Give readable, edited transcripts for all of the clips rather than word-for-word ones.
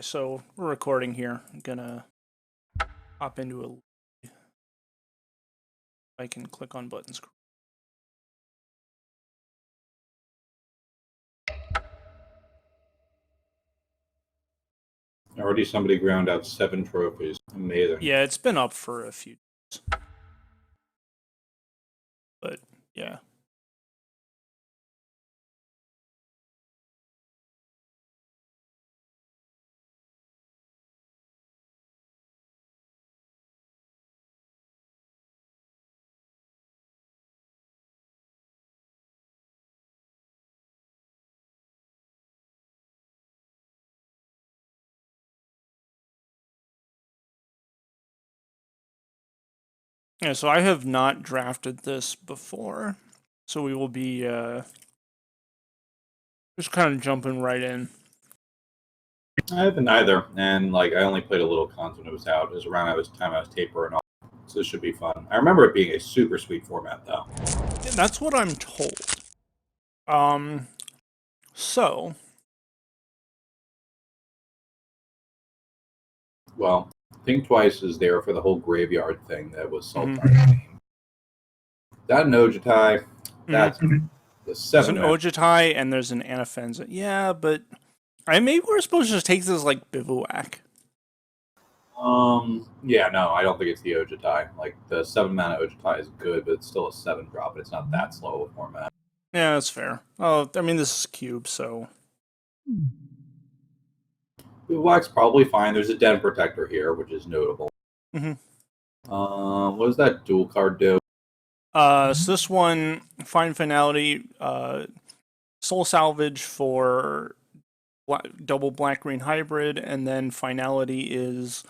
So we're recording here. I'm gonna hop into a. I can click on buttons. Already somebody ground out 7 trophies. Amazing. Yeah, it's been up for a few days. But yeah. Yeah, so I have not drafted this before. So we will be just kind of jumping right in. I haven't either, and I only played a little cons when it was out. It was around time I was taper and all, so this should be fun. I remember it being a super sweet format, though. Yeah, that's what I'm told. So. Well, Think Twice is there for the whole graveyard thing that was Sultan's Mm-hmm. name. That and Ojutai, that's the There's 7 an Ojutai and there's an Anafenza. Yeah, but maybe we're supposed to just take this like Bivouac. Yeah, no, I don't think it's the Ojutai. The 7 mana Ojutai is good, but it's still a 7 drop, and it's not that slow a format. Yeah, that's fair. Oh, I mean, this is cube, so. Bivouac's probably fine. There's a Den Protector here, which is notable. Mm-hmm. What does that dual card do? So this one, Find Finality, Soul Salvage for double black-green hybrid, and then Finality is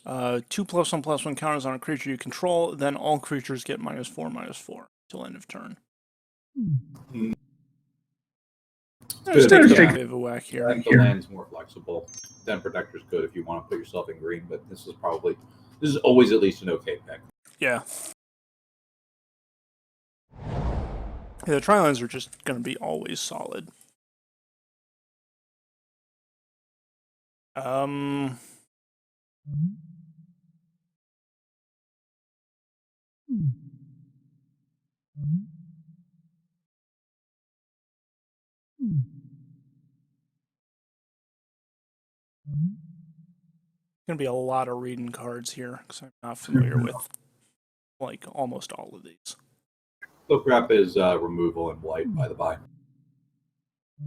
2+1/+1 counters on a creature you control, then all creatures get -4/-4 till end of turn. Just take the Bivouac here. I think the land's more flexible. Den Protector's good if you want to put yourself in green, but this is always at least an okay pick. Yeah. Yeah, the tri-lands are just going to be always solid. Gonna be a lot of reading cards here because I'm not familiar with almost all of these. Look Wrap is removal and white, by the by.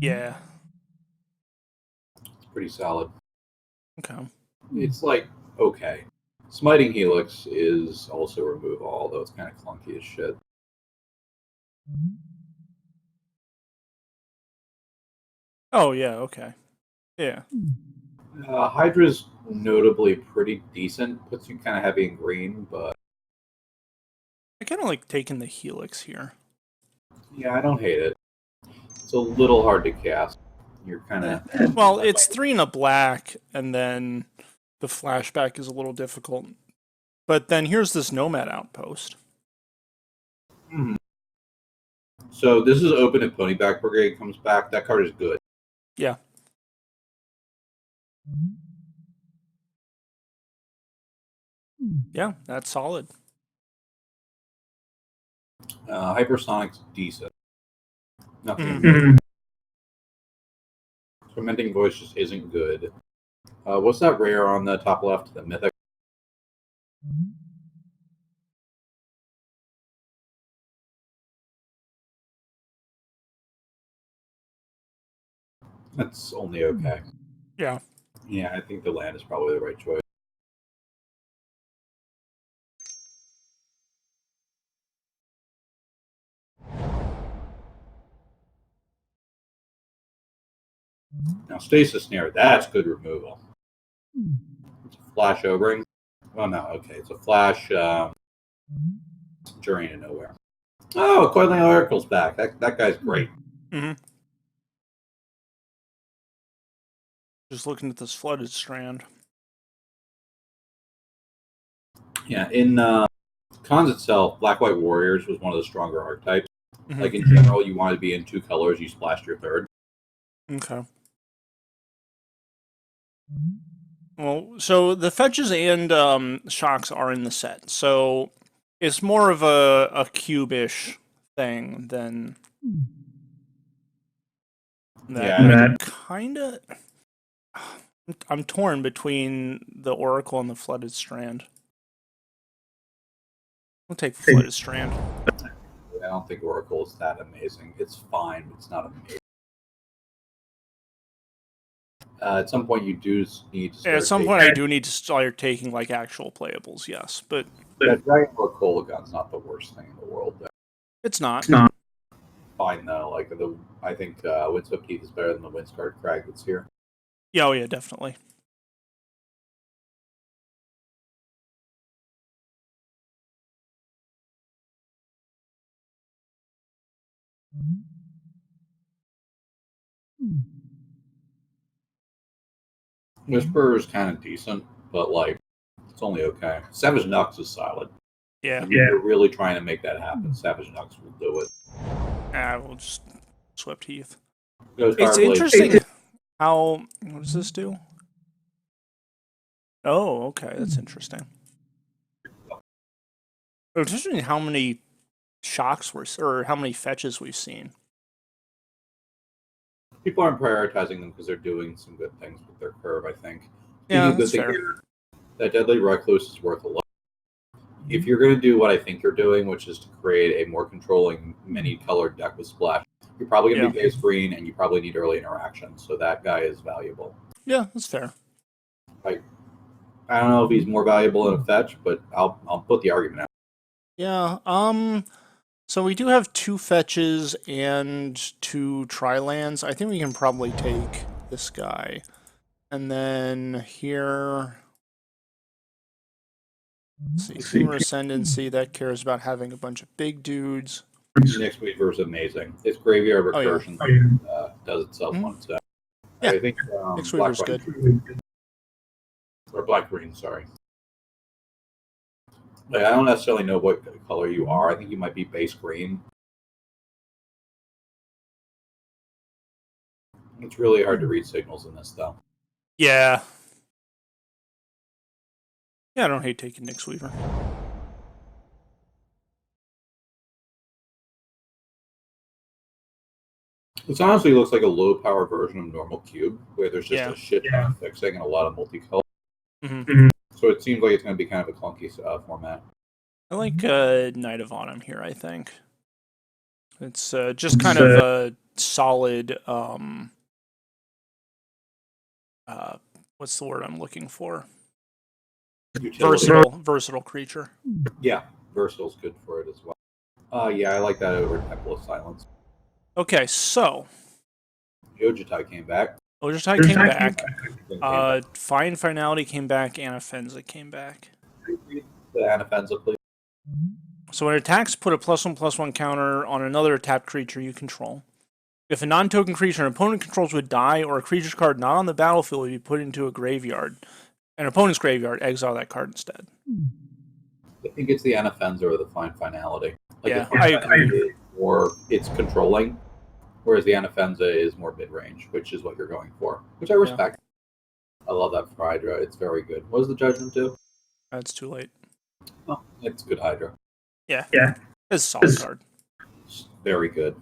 Yeah. It's pretty solid. Okay. It's okay. Smiting Helix is also removal, although it's kind of clunky as shit. Oh yeah. Okay. Yeah. Hydra's notably pretty decent. Puts you kind of heavy in green, but I kind of like taking the Helix here. yeah, I don't hate it. It's a little hard to cast. You're kind of well, it's 3 and a black, and then the flashback is a little difficult. But then here's this Nomad Outpost. So this is open if Ponyback Brigade comes back. That card is good. Yeah. Yeah, that's solid. Hypersonic's decent. Nothing. Mm-hmm. Tormenting Voice just isn't good. What's that rare on the top left? The Mythic? That's only okay. Yeah. Yeah, I think the land is probably the right choice. Now, Stasis Snare, that's good removal. It's a Flash Ogring. Oh, no, okay. It's a Flash Journey to Nowhere. Oh, Coiling Oracle's back. That guy's great. Mm-hmm. Just looking at this Flooded Strand. Yeah, in Cons itself, Black-White Warriors was one of the stronger archetypes. Mm-hmm. In general, you wanted to be in 2 colors, you splashed your third. Okay. Well, so the fetches and shocks are in the set, so it's more of a cube-ish thing than that. Yeah. Kind of. I'm torn between the Oracle and the Flooded Strand. I'll take Flooded Strand. I don't think Oracle is that amazing. It's fine, but it's not amazing. At some point, you do need to start. At some point, I do need to start taking like actual playables, yes, but That Dragon Lord Kolagon's not the worst thing in the world. There. it's not. Fine though. Like I think Windswept Heath is better than the Windscarred Crag that's here. Yeah, oh yeah, definitely. Whisperer is kind of decent, but like it's only okay. Savage Nux is solid. Yeah. If you're really trying to make that happen, Savage Nux will do it. We'll just Swept Heath. Goes It's Fireblade. interesting how. What does this do? Oh, okay, that's interesting. It's interesting how many shocks or how many fetches we've seen. People aren't prioritizing them because they're doing some good things with their curve, I think. Yeah, Speaking of that's good fair. things, that Deadly Recluse is worth a lot. If you're going to do what I think you're doing, which is to create a more controlling many-colored deck with Splash, you're probably going to be base green, and you probably need early interaction, so that guy is valuable. Yeah, that's fair. Like, I don't know if he's more valuable in a fetch, but I'll put the argument out. Yeah. So we do have 2 fetches and 2 tri-lands. I think we can probably take this guy. And then here, let's see, Humor Ascendancy, that cares about having a bunch of big dudes. Next Weaver is amazing. Its graveyard recursion does itself on its own. Yeah. I think Next Weaver's Black good. Or Black Green, sorry. Like, I don't necessarily know what color you are. I think you might be base green. It's really hard to read signals in this, though. Yeah. Yeah, I don't hate taking Nyx Weaver. This honestly looks like a low-power version of normal cube, where there's just a shit ton of fixing and a lot of multicolor. So it seems like it's going to be kind of a clunky format. I like Knight of Autumn here, I think. It's just kind of a solid, what's the word I'm looking for? Versatile creature. Yeah, Versatile's good for it as well. Yeah, I like that over Temple of Silence. Okay, so Ojutai came back. Ojutai came back. Fine Finality came back. Anafenza came back. The Anafenza, please. So when it attacks, put a +1/+1 counter on another tapped creature you control. If a non-token creature an opponent controls would die, or a creature's card not on the battlefield would be put into a graveyard, an opponent's graveyard, exile that card instead. I think it's the Anafenza or the Fine Finality. Like Yeah, the I agree. Or it's controlling, whereas the Anafenza is more mid-range, which is what you're going for, which I respect. I love that for Hydra. It's very good. What does the Judgment do? That's too late. Oh, it's good Hydra. Yeah. It's a solid card. It's very good.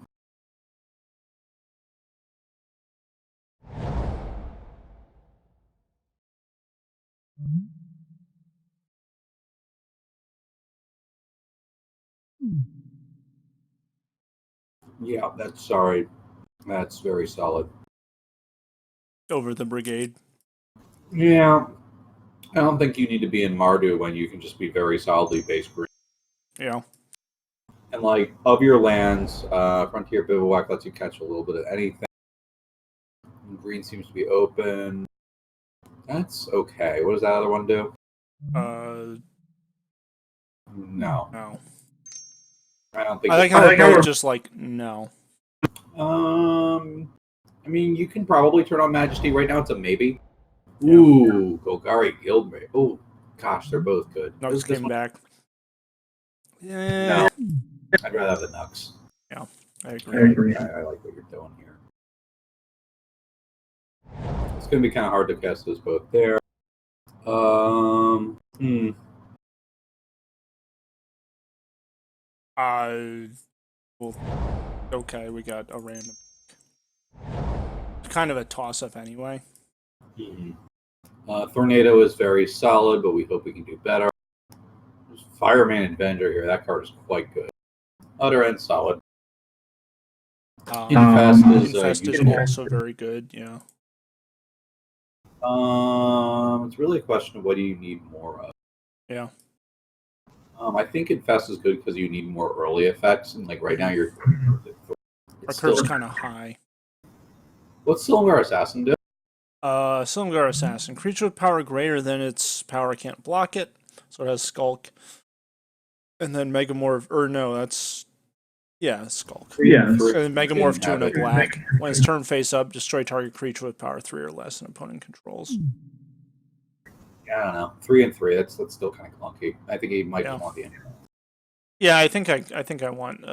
Yeah, that's very solid. Over the Brigade. Yeah. I don't think you need to be in Mardu when you can just be very solidly base green. Yeah. And like of your lands, Frontier Bivouac lets you catch a little bit of anything. Green seems to be open. That's okay. What does that other one do? No. I don't think. I like how they're just like no. I mean, you can probably turn on Majesty right now. It's a maybe. Ooh, Golgari Guildmate. Oh, gosh, they're both good. Nux came back. No, I'd rather have the Nux. Yeah, I agree. I like what you're doing here. It's going to be kind of hard to cast those both there. Hmm. Well, okay, we got a random. Kind of a toss-up anyway. Mhm. Tornado is very solid, but we hope we can do better. There's Fireman Avenger here. That card is quite good. Other end solid. Infest is Infest is useful. also very good. Yeah. It's really a question of what do you need more of. Yeah. I think Infest is good because you need more early effects, and like right now you're. Our curve's kind of high. What's Silumgar Assassin do? Silumgar Assassin. Creature with power greater than its power can't block it, so it has Skulk. And then Megamorph, or no, that's Skulk. Yeah. And Megamorph 2 and a black. When it's turn face up, destroy target creature with power 3 or less and opponent controls. I don't know. 3 and 3. That's still kind of clunky. I think he might just want the intro. Yeah, I think I want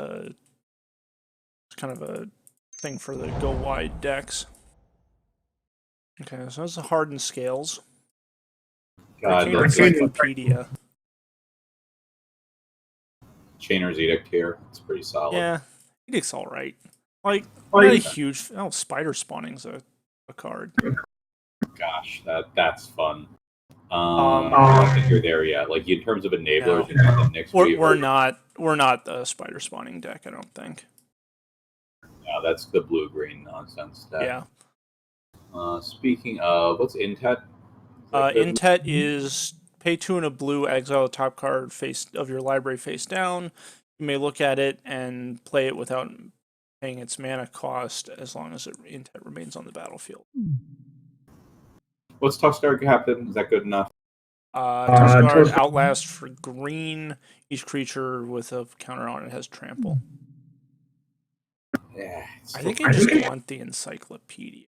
kind of a thing for the go wide decks. Okay, so that's the hardened scales. God, Encyclopedia. Chainer's Edict here. It's pretty solid. Yeah, Edict's all right. Like not a huge. Oh, Spider Spawning's a card. Gosh, that's fun. I don't think you're there yet. Like in terms of enablers, no. We're not the Spider Spawning deck. I don't think. No, that's the blue-green nonsense deck. Yeah. Speaking of, what's Intet? Intet is pay 2 and a blue, exile the top card of your library face down. You may look at it and play it without paying its mana cost as long as Intet remains on the battlefield. What's Tuskguard Captain? Is that good enough? Tuskguard Outlast for green. Each creature with a counter on it has trample. Yeah, I think I just want the Encyclopedia.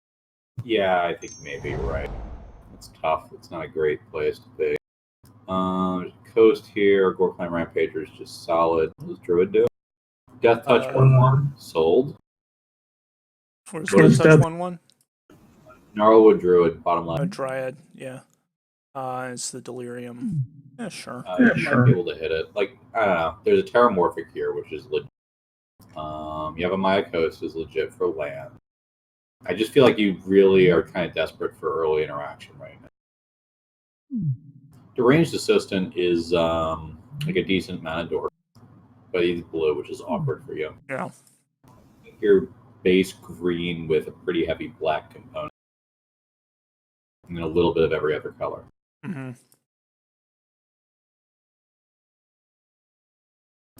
Yeah, I think maybe you're right. It's tough. It's not a great place to be. Coast here. Goreclan Rampager is just solid. What does Druid do? Death Touch 1/1. Sold. Where's Death Touch 1/1? Gnarlwood Druid, bottom left. A Dryad, yeah. It's the Delirium. Yeah, sure. You might be able to hit it. Like, I don't know. There's a Terramorphic here, which is legit. You have a Maya Coast is legit for land. I just feel like you really are kind of desperate for early interaction right now. Deranged Assistant is like a decent mana door, but he's blue, which is awkward for you. Yeah. You're base green with a pretty heavy black component, and then a little bit of every other color. Mm-hmm.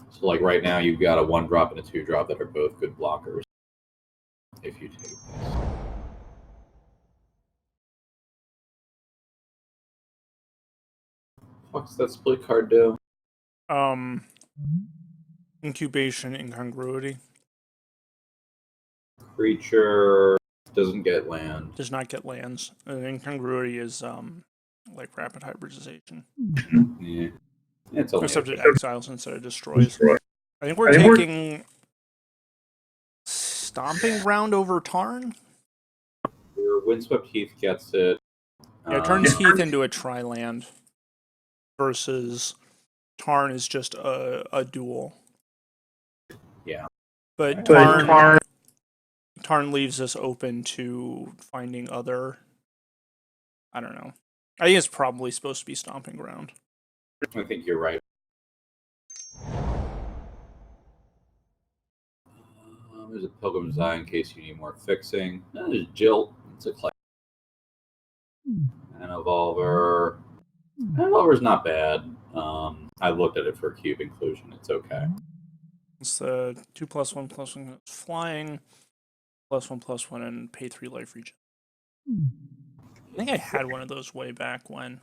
So, like right now, you've got a 1-drop and a 2-drop that are both good blockers. If you take this. What's that split card do? Incubation Incongruity. Creature doesn't get land. Does not get lands. Incongruity is like rapid hybridization. Yeah. It's only except it exiles instead of destroys. I think we're taking Stomping Ground over Tarn. Your Windswept Heath gets it. Yeah, it turns Heath into a tri-land versus Tarn is just a dual. Yeah. But Tarn leaves us open to finding other. I don't know. I think it's probably supposed to be Stomping Ground. I think you're right. There's a Pilgrim's Eye in case you need more fixing. There's Jilt. It's a clay. And Evolver. Evolver's not bad. I looked at it for cube inclusion. It's okay. It's the 2+1/+1 flying, +1/+1, and pay 3 life regen. I think I had one of those way back when.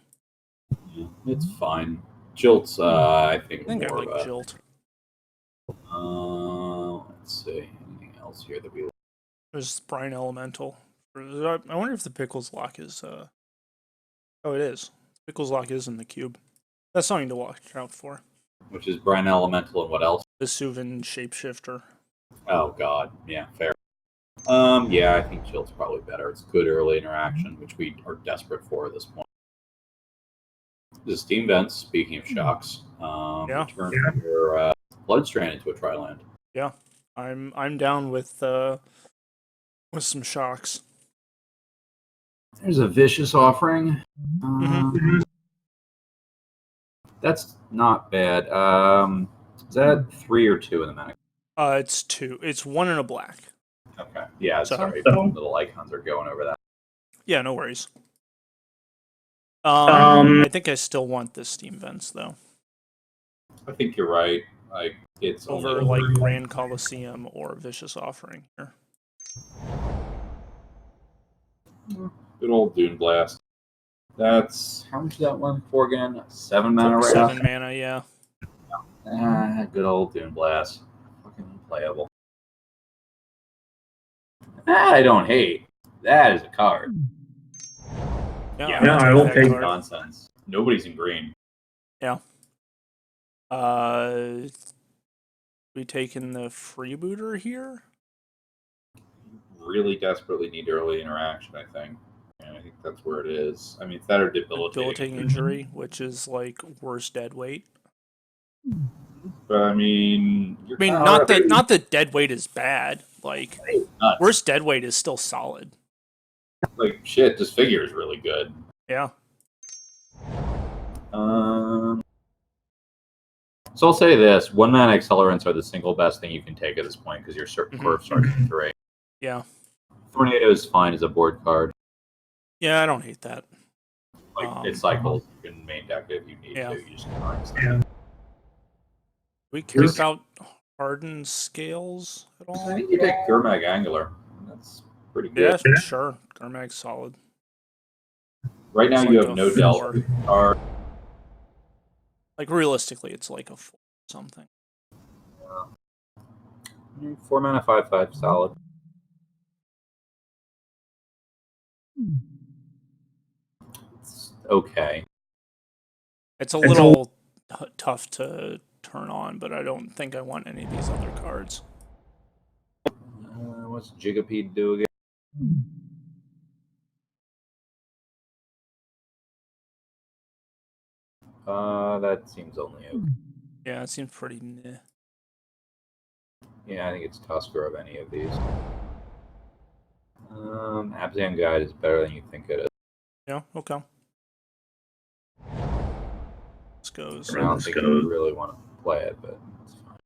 Yeah, it's fine. Jilt's, I think I more like Jilt. Let's see. Anything else here that we... There's Brine Elemental. I wonder if the Pickles Lock is... Oh, it is. Pickles Lock is in the cube. That's something to watch out for. Which is Brine Elemental and what else? Vesuvan Shapeshifter. Oh, God. Yeah, fair. Yeah, I think Jilt's probably better. It's good early interaction, which we are desperate for at this point. The Steam Vents, speaking of shocks, Yeah. turn your Bloodstrand into a Tri-land. Yeah, I'm down with some shocks. There's a Vicious Offering. That's not bad. Is that 3 or 2 in the mana? It's 2. It's 1 and a black. Okay. Yeah, So- sorry. Little icons are going over that. Yeah, no worries. I think I still want the Steam Vents though. I think you're right. Like it's Over only like Grand Coliseum or Vicious Offering here. good old Dune Blast. That's how much is that one for again? 7 mana right 7 mana, yeah. Good old Dune Blast. Fucking playable. I don't hate. That is a card. Yeah, no, I will that take card. Nonsense. Nobody's in green. Yeah. We taking the freebooter here? Really desperately need early interaction, I think. And I think that's where it is. I mean, it's that or Debilitating injury, which is like worst dead weight. But I mean, you're I mean, kinda not that dead weight is bad. Like nuts. worst dead weight is still solid. Like shit. This figure is really good. Yeah. So I'll say this: 1 mana accelerants are the single best thing you can take at this point because you're certain Mhm. curve starting terrain. Yeah. Tornado is fine as a board card. Yeah, I don't hate that. Like it cycles. You can main deck it if you need Yeah. to. You just can Yeah. Do we care about hardened scales at I all? think you take Gurmag Angular. That's pretty Yeah, good. sure. Gurmag's solid. Right now It's you like have a no 4. Delta card. Like realistically, it's like a 4 something. 4 mana 5/5 solid. It's okay. It's a little tough to turn on, but I don't think I want any of these other cards. What's Gigapede do again? That seems only okay. Yeah, it seems pretty meh. Yeah, I think it's Tusker of any of these. Abzan Guide is better than you think it is. Yeah, okay. This goes. I don't think you really want to play it, but it's fine.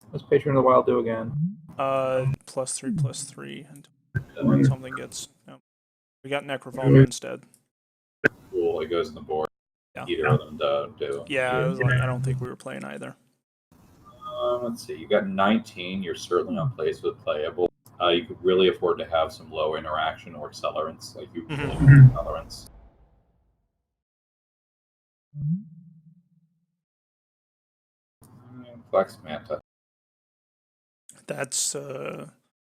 What's Patron of the Wild do again? +3/+3 until something gets. No. We got Necrovalva instead. Cool, it goes in the board. Yeah. Either of them do. Yeah, I don't think we were playing either. Let's see. You got 19. You're certainly on place with playable. You could really afford to have some low interaction or accelerants, like you really want accelerants. Flex Manta. That's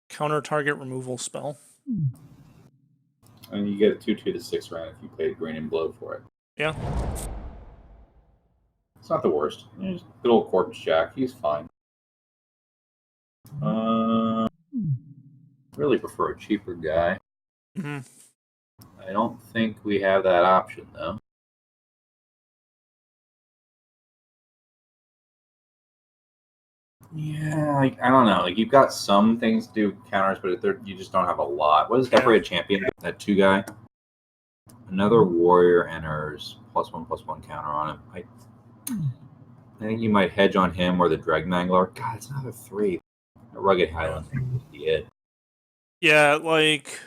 counter target removal spell. And you get a 2/2 to 6 round if you paid green and blue for it. Yeah. It's not the worst. Just good old Corpse Jack. He's fine. Really prefer a cheaper guy. hmm I don't think we have that option though. Yeah, like, I don't know. Like you've got some things to do counters, but you just don't have a lot. What is Decorated Champion? That 2 guy. Another warrior enters +1/+1 counter on him. I think you might hedge on him or the Dreg Mangler. God, it's another 3. A Rugged Highland would be it. Yeah, like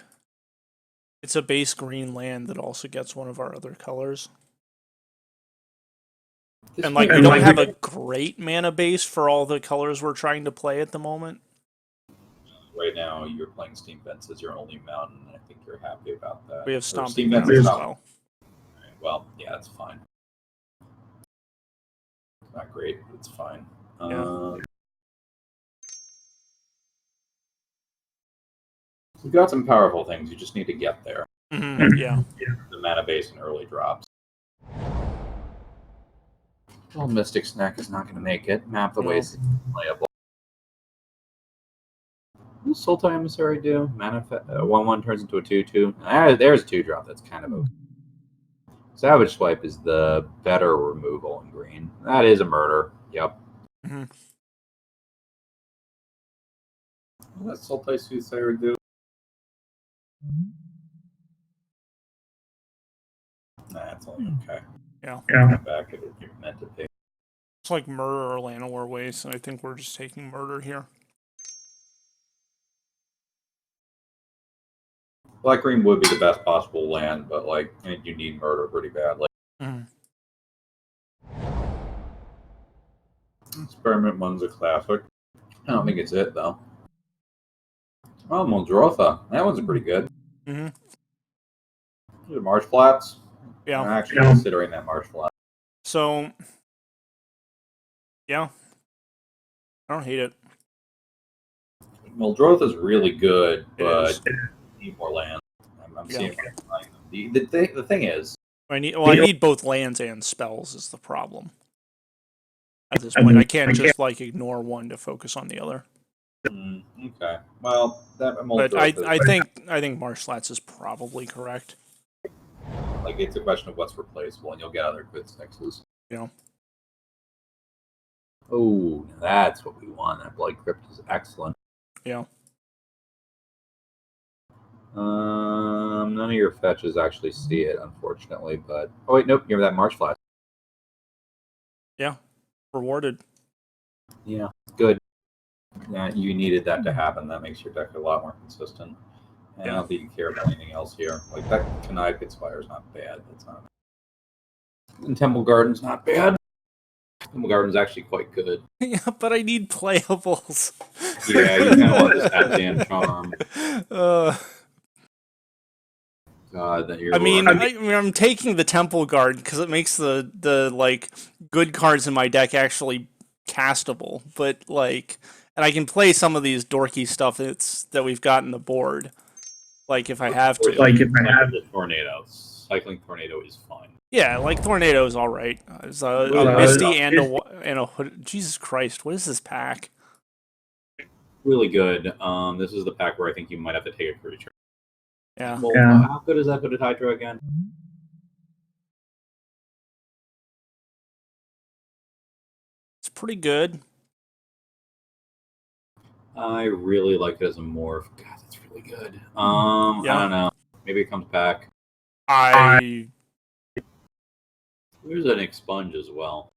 it's a base green land that also gets one of our other colors. And like we don't have a great mana base for all the colors we're trying to play at the moment. Right now, you're playing Steam Vents as your only mountain, and I think you're happy about that. We have Or Stomping Steam Grounds Vents as is well. Right, well, yeah, it's fine. It's not great, but it's fine. We've got some powerful things. You just need to get there. Yeah. The mana base and early drops. Well, Mystic Snack is not going to make it. Map the ways it's playable. What does Sultai Emissary do? 1/1 turns into a 2/2. There's a 2-drop. That's kind of okay. Savage Swipe is the better removal in green. That is a murder. Yep. Mm-hmm. What does Sultai Soothsayer do? Nah, it's only okay. Yeah. Back if you're meant to pick. It's like murder or Llanowar Waste, and I think we're just taking murder here. Black green would be the best possible land, but like you need murder pretty badly. Mm-hmm. Experiment one's a classic. I don't think it's it though. Oh, Muldrotha. That one's pretty good. Mm-hmm. Marsh Flats. Yeah. I'm actually considering that Marsh Flat. So, yeah, I don't hate it. Muldrotha is really good, but is. need more land. I'm Yeah. seeing the thing is, I need both lands and spells is the problem. At this point, I can't just like ignore one to focus on the other. okay. Well, that But I think Marshlands is probably correct. Like it's a question of what's replaceable, and you'll get other good sixes. Yeah. Oh, that's what we want. That Blood Crypt is excellent. Yeah. None of your fetches actually see it, unfortunately. But oh wait, nope, you have that Marsh Flat. Yeah. Rewarded. Yeah, good. Yeah, you needed that to happen. That makes your deck a lot more consistent. And I don't think you care about anything else here. Like that Kanai Pitspire is not bad. That's not. And Temple Garden's not bad. Temple Garden's actually quite good. Yeah, but I need playables. Yeah, you kind of want this Abzan Charm. God, that you're. I'm taking the Temple Guard because it makes the like good cards in my deck actually castable. But like, and I can play some of these dorky stuff that we've got in the board. Like if I have to. Like if I have the Tornado, Cycling Tornado is fine. Yeah, like Tornado is all right. It's a Misty and a Hood. Jesus Christ, what is this pack? Really good. This is the pack where I think you might have to take a creature. Yeah. Well, how good is that Hooded Hydra again? It's pretty good. I really like it as a morph. God, that's really good. I don't know. Maybe it comes back. There's an Expunge as well.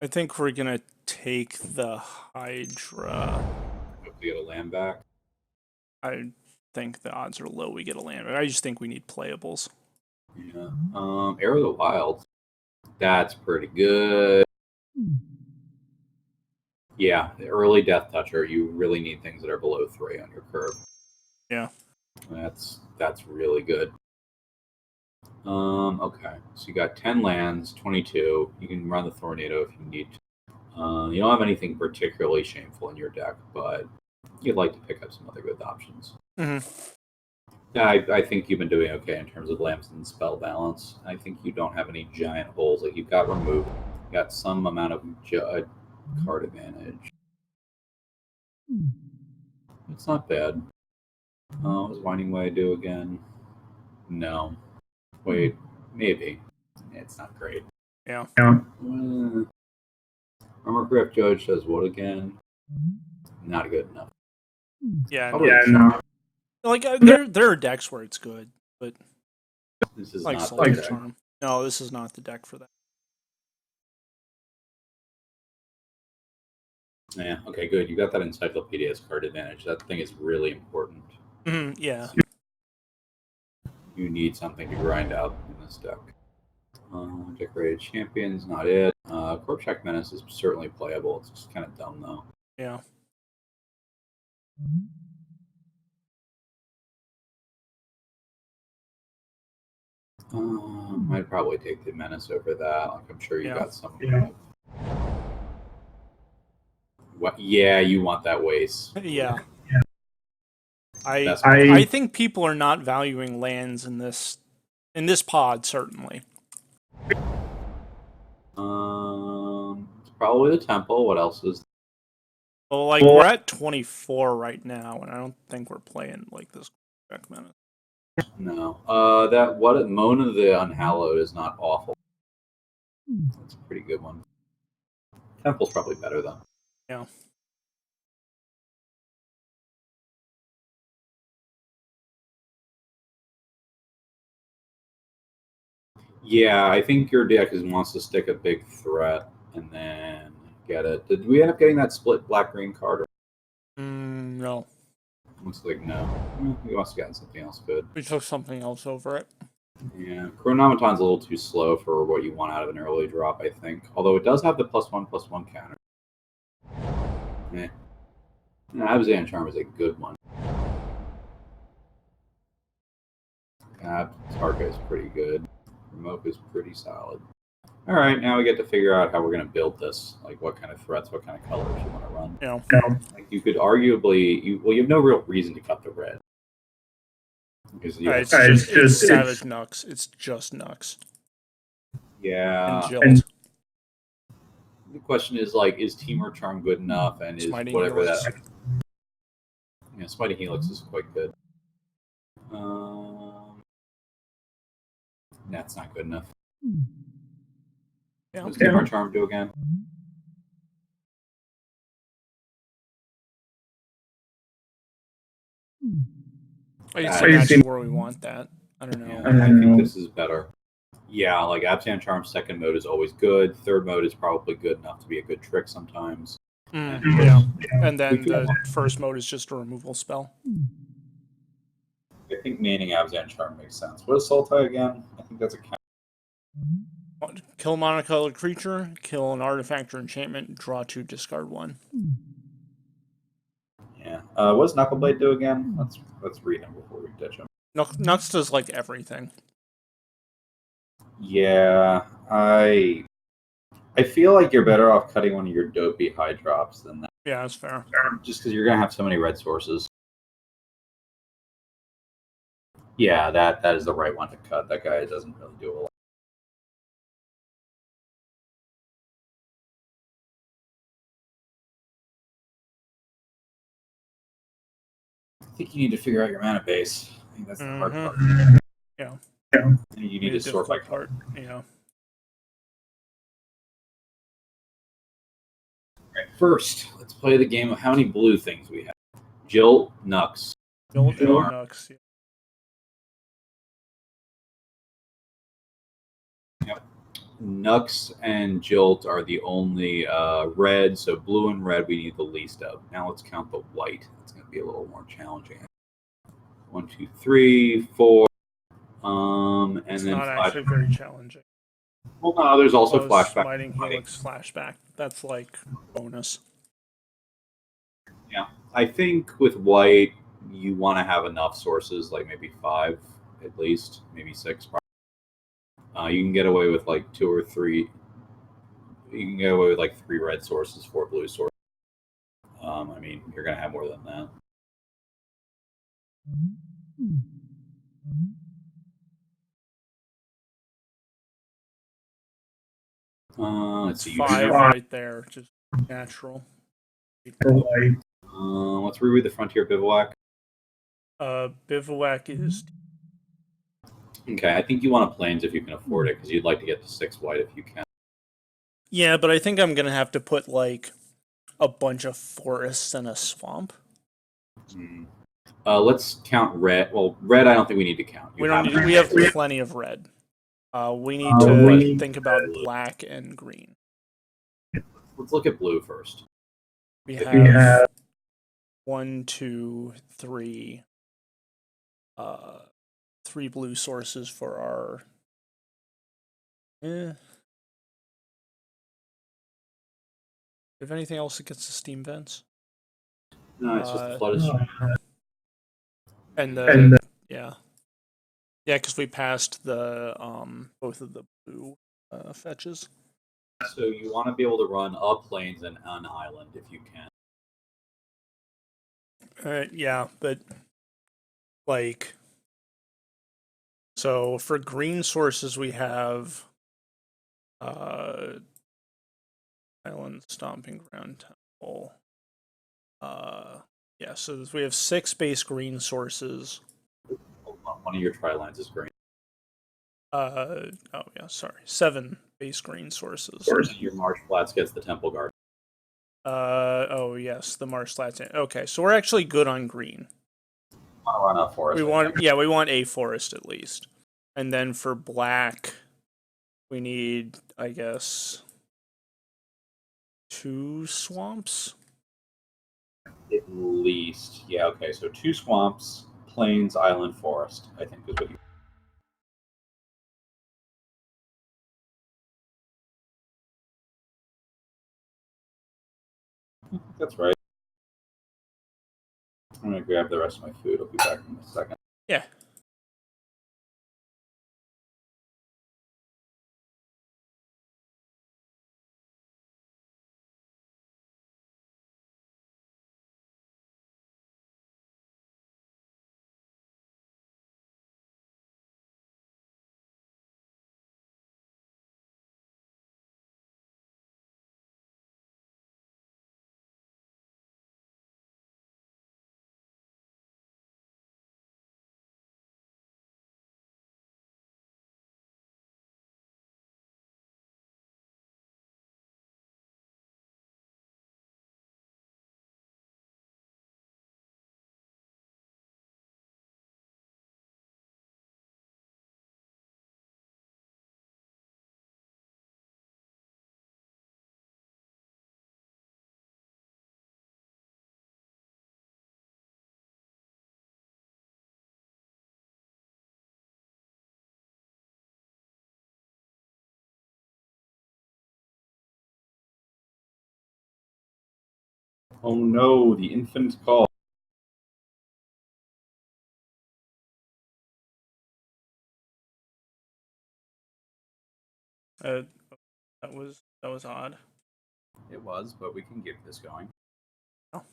I think we're gonna take the Hydra. Hope we get a land back. I think the odds are low we get a land back. I just think we need playables. Yeah. Arrow of the Wild. That's pretty good. Yeah, the early Death Toucher, you really need things that are below 3 on your curve. Yeah. That's really good. Okay. So you got 10 lands, 22. You can run the Tornado if you need to. You don't have anything particularly shameful in your deck, but you'd like to pick up some other good options. Mm-hmm. Yeah, I think you've been doing okay in terms of lamps and spell balance. I think you don't have any giant holes. Like you've got removed, you got some amount of card advantage. It's not bad. What does Winding Way do again? No. Wait, maybe. It's not great. Yeah. Armor Crypt Judge does what again? Not good enough. Yeah. No. Like there are decks where it's good, but this is like not Solar the Charm. No, this is not the deck for that. Yeah. Okay. Good. You got that Encyclopedia's card advantage. That thing is really important. Mm-hmm, yeah. You need something to grind out in this deck. Decorated Champions, not it. Corpshack Menace is certainly playable. It's just kind of dumb, though. Yeah. I'd probably take the Menace over that. Like, I'm sure you got some. What? Yeah, you want that waste. Yeah. I think people are not valuing lands in this pod, certainly. It's probably the Temple. What else is? Well, like we're at 24 right now, and I don't think we're playing like this deck Menace. No. Mona the Unhallowed is not awful. That's a pretty good one. Temple's probably better though. Yeah. Yeah, I think your deck wants to stick a big threat and then get it. Did we end up getting that split black-green card? No. Looks like no. We must have gotten something else good. We took something else over it. Yeah, Chronometon's a little too slow for what you want out of an early drop, I think. Although it does have the +1/+1 counter. Eh. Abzan Charm is a good one. Tarka is pretty good. Remote is pretty solid. All right, now we get to figure out how we're going to build this. Like what kind of threats, what kind of colors you want to run. Yeah. Like you could arguably, you have no real reason to cut the red. Because It's Savage Nux. It's just Nux. Yeah. And Jilt. The question is like, is Temur Charm good enough? And is Smiting whatever Helix. that. Yeah, Smiting Helix is quite good. That's not good enough. Yeah. What does Temur Charm do again? That's where we want that. I don't know. Yeah, I think this is better. Yeah, like Abzan Charm's second mode is always good. Third mode is probably good enough to be a good trick sometimes. Yeah. And then the first mode is just a removal spell. I think manning Abzan Charm makes sense. What is Sultai again? I think that's a count. Kill a monocolored creature, kill an artifact or enchantment, draw 2, discard 1. Yeah. What does Knuckleblade do again? Let's read him before we ditch him. Nux does like everything. Yeah, I feel like you're better off cutting one of your dopey high drops than that. Yeah, that's fair. Just because you're gonna have so many red sources. Yeah, that is the right one to cut. That guy doesn't really do a lot. I think you need to figure out your mana base. I think that's the hard part. Yeah. You need to sort by part. Yeah. Right, first, let's play the game of how many blue things we have. Jilt, Nux. Jilt, Nux. Yeah. Yep. Nux and Jilt are the only red, so blue and red we need the least of. Now let's count the white. It's going to be a little more challenging. 1, 2, 3, 4. And it's then not actually very challenging. Well, no, there's also flashback. Smiting Helix flashback. That's like bonus. Yeah, I think with white, you want to have enough sources, like maybe 5 at least, maybe 6. You can get away with like 2 or 3. You can get away with like 3 red sources, 4 blue sources. I mean, you're gonna have more than that. Let's see. 5 right there, just natural. Let's reread the Frontier Bivouac. Bivouac is. Okay, I think you want a plains if you can afford it, because you'd like to get to 6 white if you can. Yeah, but I think I'm gonna have to put like a bunch of forests and a swamp. Let's count red. Well, red I don't think we need to count. We don't need. We have plenty of red. We need to think about black and green. Let's look at blue first. We have 1, 2, 3. 3 blue sources for our. If anything else that gets the steam vents. No, it's just the flooded stream. And yeah, because we passed the both of the blue fetches. So you want to be able to run a plains and an island if you can. Yeah, but like, so for green sources we have island, stomping ground, temple. Yeah, so we have 6 base green sources. Hold on one of your tri-lands is green. Oh yeah, sorry. 7 base green sources. Your Marsh Flats gets the Temple Garden. Oh yes, the marsh slats. Okay, so we're actually good on green. Want to run a forest? We want a forest at least, and then for black, we need, I guess, 2 swamps. At least, yeah. Okay, so 2 swamps, plains, island, forest. I think is what you. That's right. I'm gonna grab the rest of my food. I'll be back in a second. Yeah. Oh no, the infant call. That was odd. It was, but we can get this going. Oh.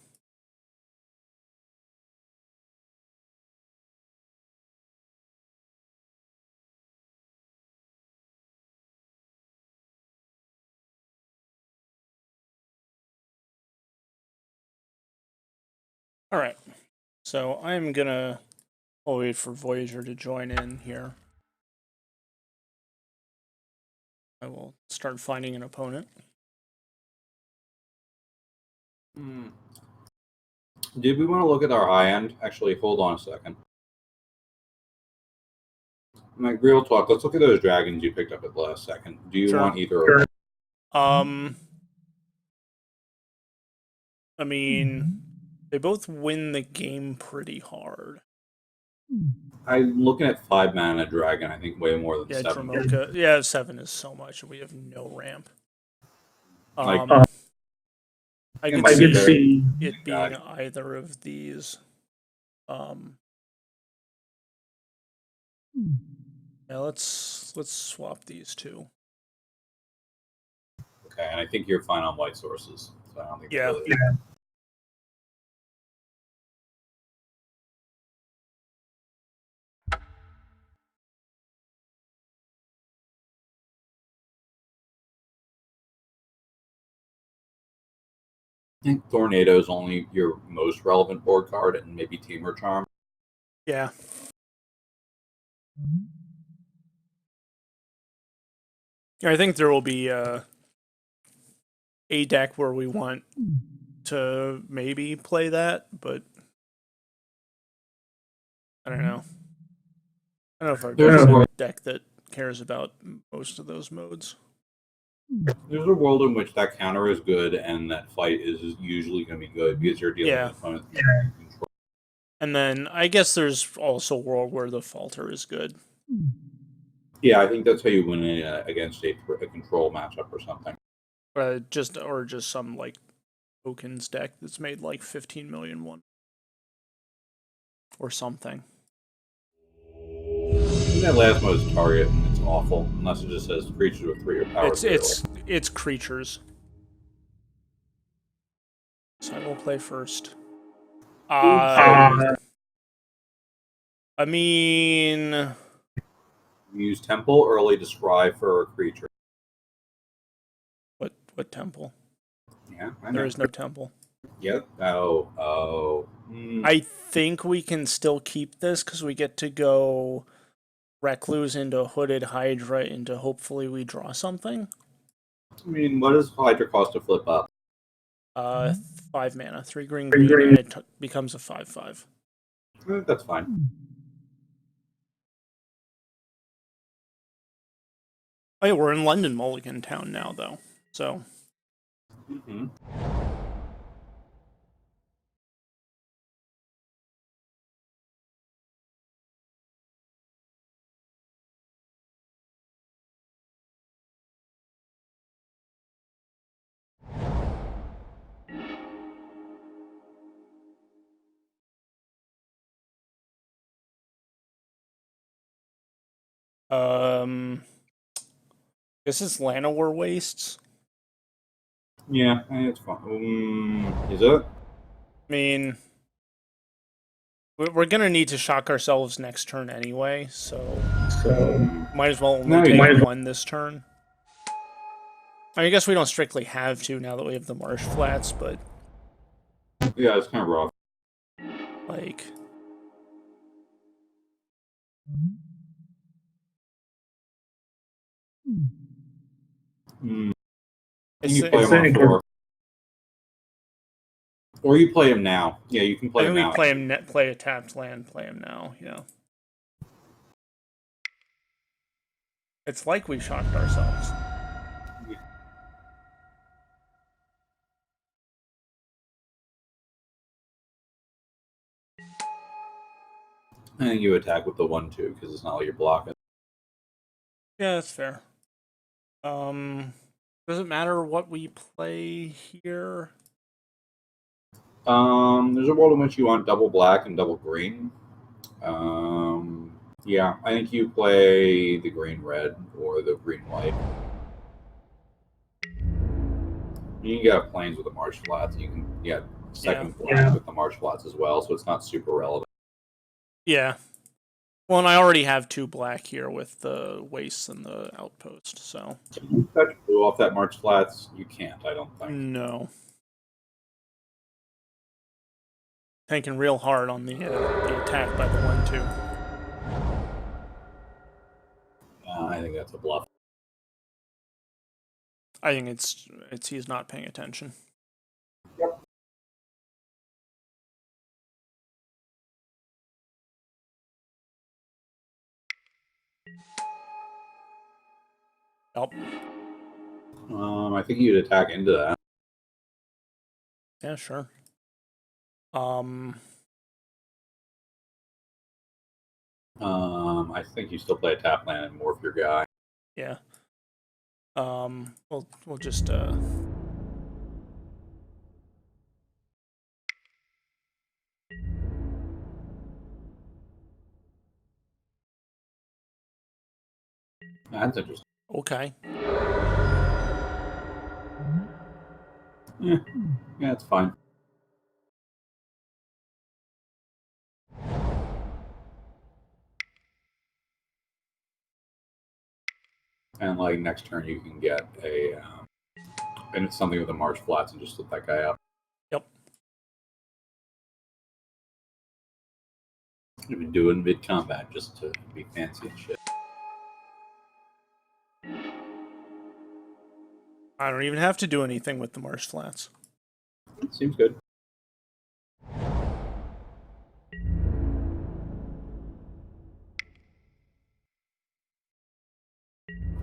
All right. So I'm gonna wait for Voyager to join in here. I will start finding an opponent. Did we want to look at our high end? Actually, hold on a second. Like real talk, let's look at those dragons you picked up at the last second. Do you Sure. want either? I mean, they both win the game pretty hard. I'm looking at 5 mana dragon. I think way more than 7. Dromoka. Yeah, 7 is so much. We have no ramp. Like, I it could might be see it being God. either of these. Yeah, let's swap these 2. Okay, and I think you're fine on white sources. So I don't think. Yeah. Really... I think Tornado is only your most relevant board card, and maybe Teamer Charm. Yeah. I think there will be a deck where we want to maybe play that, but I don't know. I don't know if there's a deck that cares about most of those modes. There's a world in which that counter is good and that fight is usually going to be good because you're dealing with opponents. Control. And then I guess there's also a world where the falter is good. Yeah, I think that's how you win against a control matchup or something. Just some like tokens deck that's made like 15 million one or something. That last mode is target, and it's awful unless it just says creatures with 3 or power. It's creatures. So I will play first. I mean, use temple early to scry for a creature. What temple? Yeah, I know. There is no temple. Yep. Oh. I think we can still keep this because we get to go Recluse into Hooded Hydra into hopefully we draw something. I mean, what does Hydra cost to flip up? 5 mana, 3 green, and it becomes a 5/5. That's fine. Oh yeah, we're in London Mulligan Town now, though. So. Mm-hmm. This is Llanowar Wastes. Yeah, it's fine. Is it? I mean, we're gonna need to shock ourselves next turn anyway, so might as well only take 1 this turn. I guess we don't strictly have to now that we have the Marsh Flats, but Yeah, it's kind of rough. like. You play him on 4. Or you play him now. Yeah, you can play him now. We play him. Play a tapped land. Play him now. Yeah. It's like we shocked ourselves. I think you attack with the 1/2 because it's not like you're blocking. Yeah, that's fair. Does it matter what we play here? There's a world in which you want double black and double green. Yeah, I think you play the green red or the green white. You can get planes with the Marsh Flats. You can get second black with the Marsh Flats as well, so it's not super relevant. Yeah. Well, and I already have 2 black here with the Wastes and the Outpost, so. Can you fetch blue off that Marsh Flats? You can't, I don't think. No. Tanking real hard on the attack by the 1/2. I think that's a bluff. I think it's he's not paying attention. Yep. Yep. I think you'd attack into that. Yeah, sure. I think you still play a tap land and morph your guy. Yeah. We'll just That's interesting. Okay. Yeah, it's fine. And like next turn, you can get a and it's something with the Marsh Flats and just flip that guy up. Yep. You've been doing mid combat just to be fancy and shit. I don't even have to do anything with the Marsh Flats. Seems good.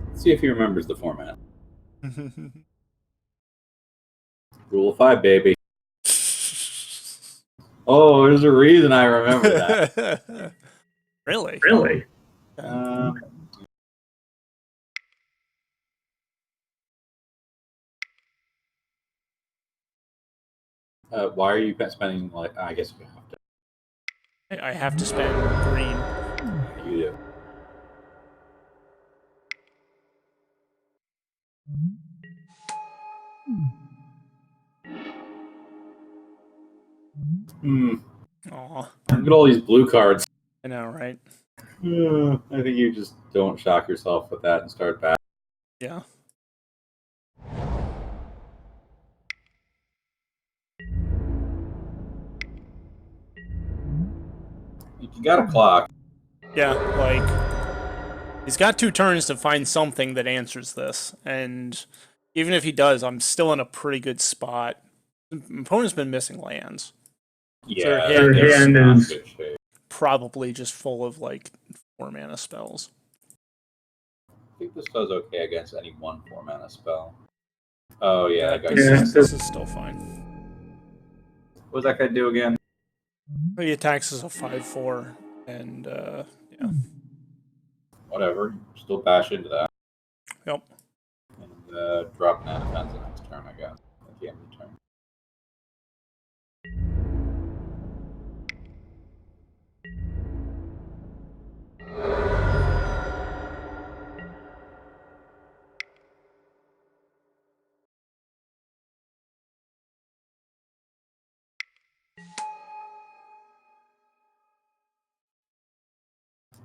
Let's see if he remembers the format. Rule of 5, baby. Oh, there's a reason I remember that. Really? Why are you spending like? I guess you have to. I have to spend green. You do. Aw. Look at all these blue cards. I know, right? I think you just don't shock yourself with that and start back. Yeah. You got a clock. Yeah, like he's got 2 turns to find something that answers this, and even if he does, I'm still in a pretty good spot. My opponent's been missing lands. Yeah, hand they're is- not in good shape. Probably just full of like 4 mana spells. I think this does okay against any 1/4 mana spell. Oh yeah, that guy. This is still fine. What does that guy do again? He attacks as a 5/4, and yeah. Whatever. Still bash into that. Yep. And drop mana defense the next turn, I guess. At the end of the turn.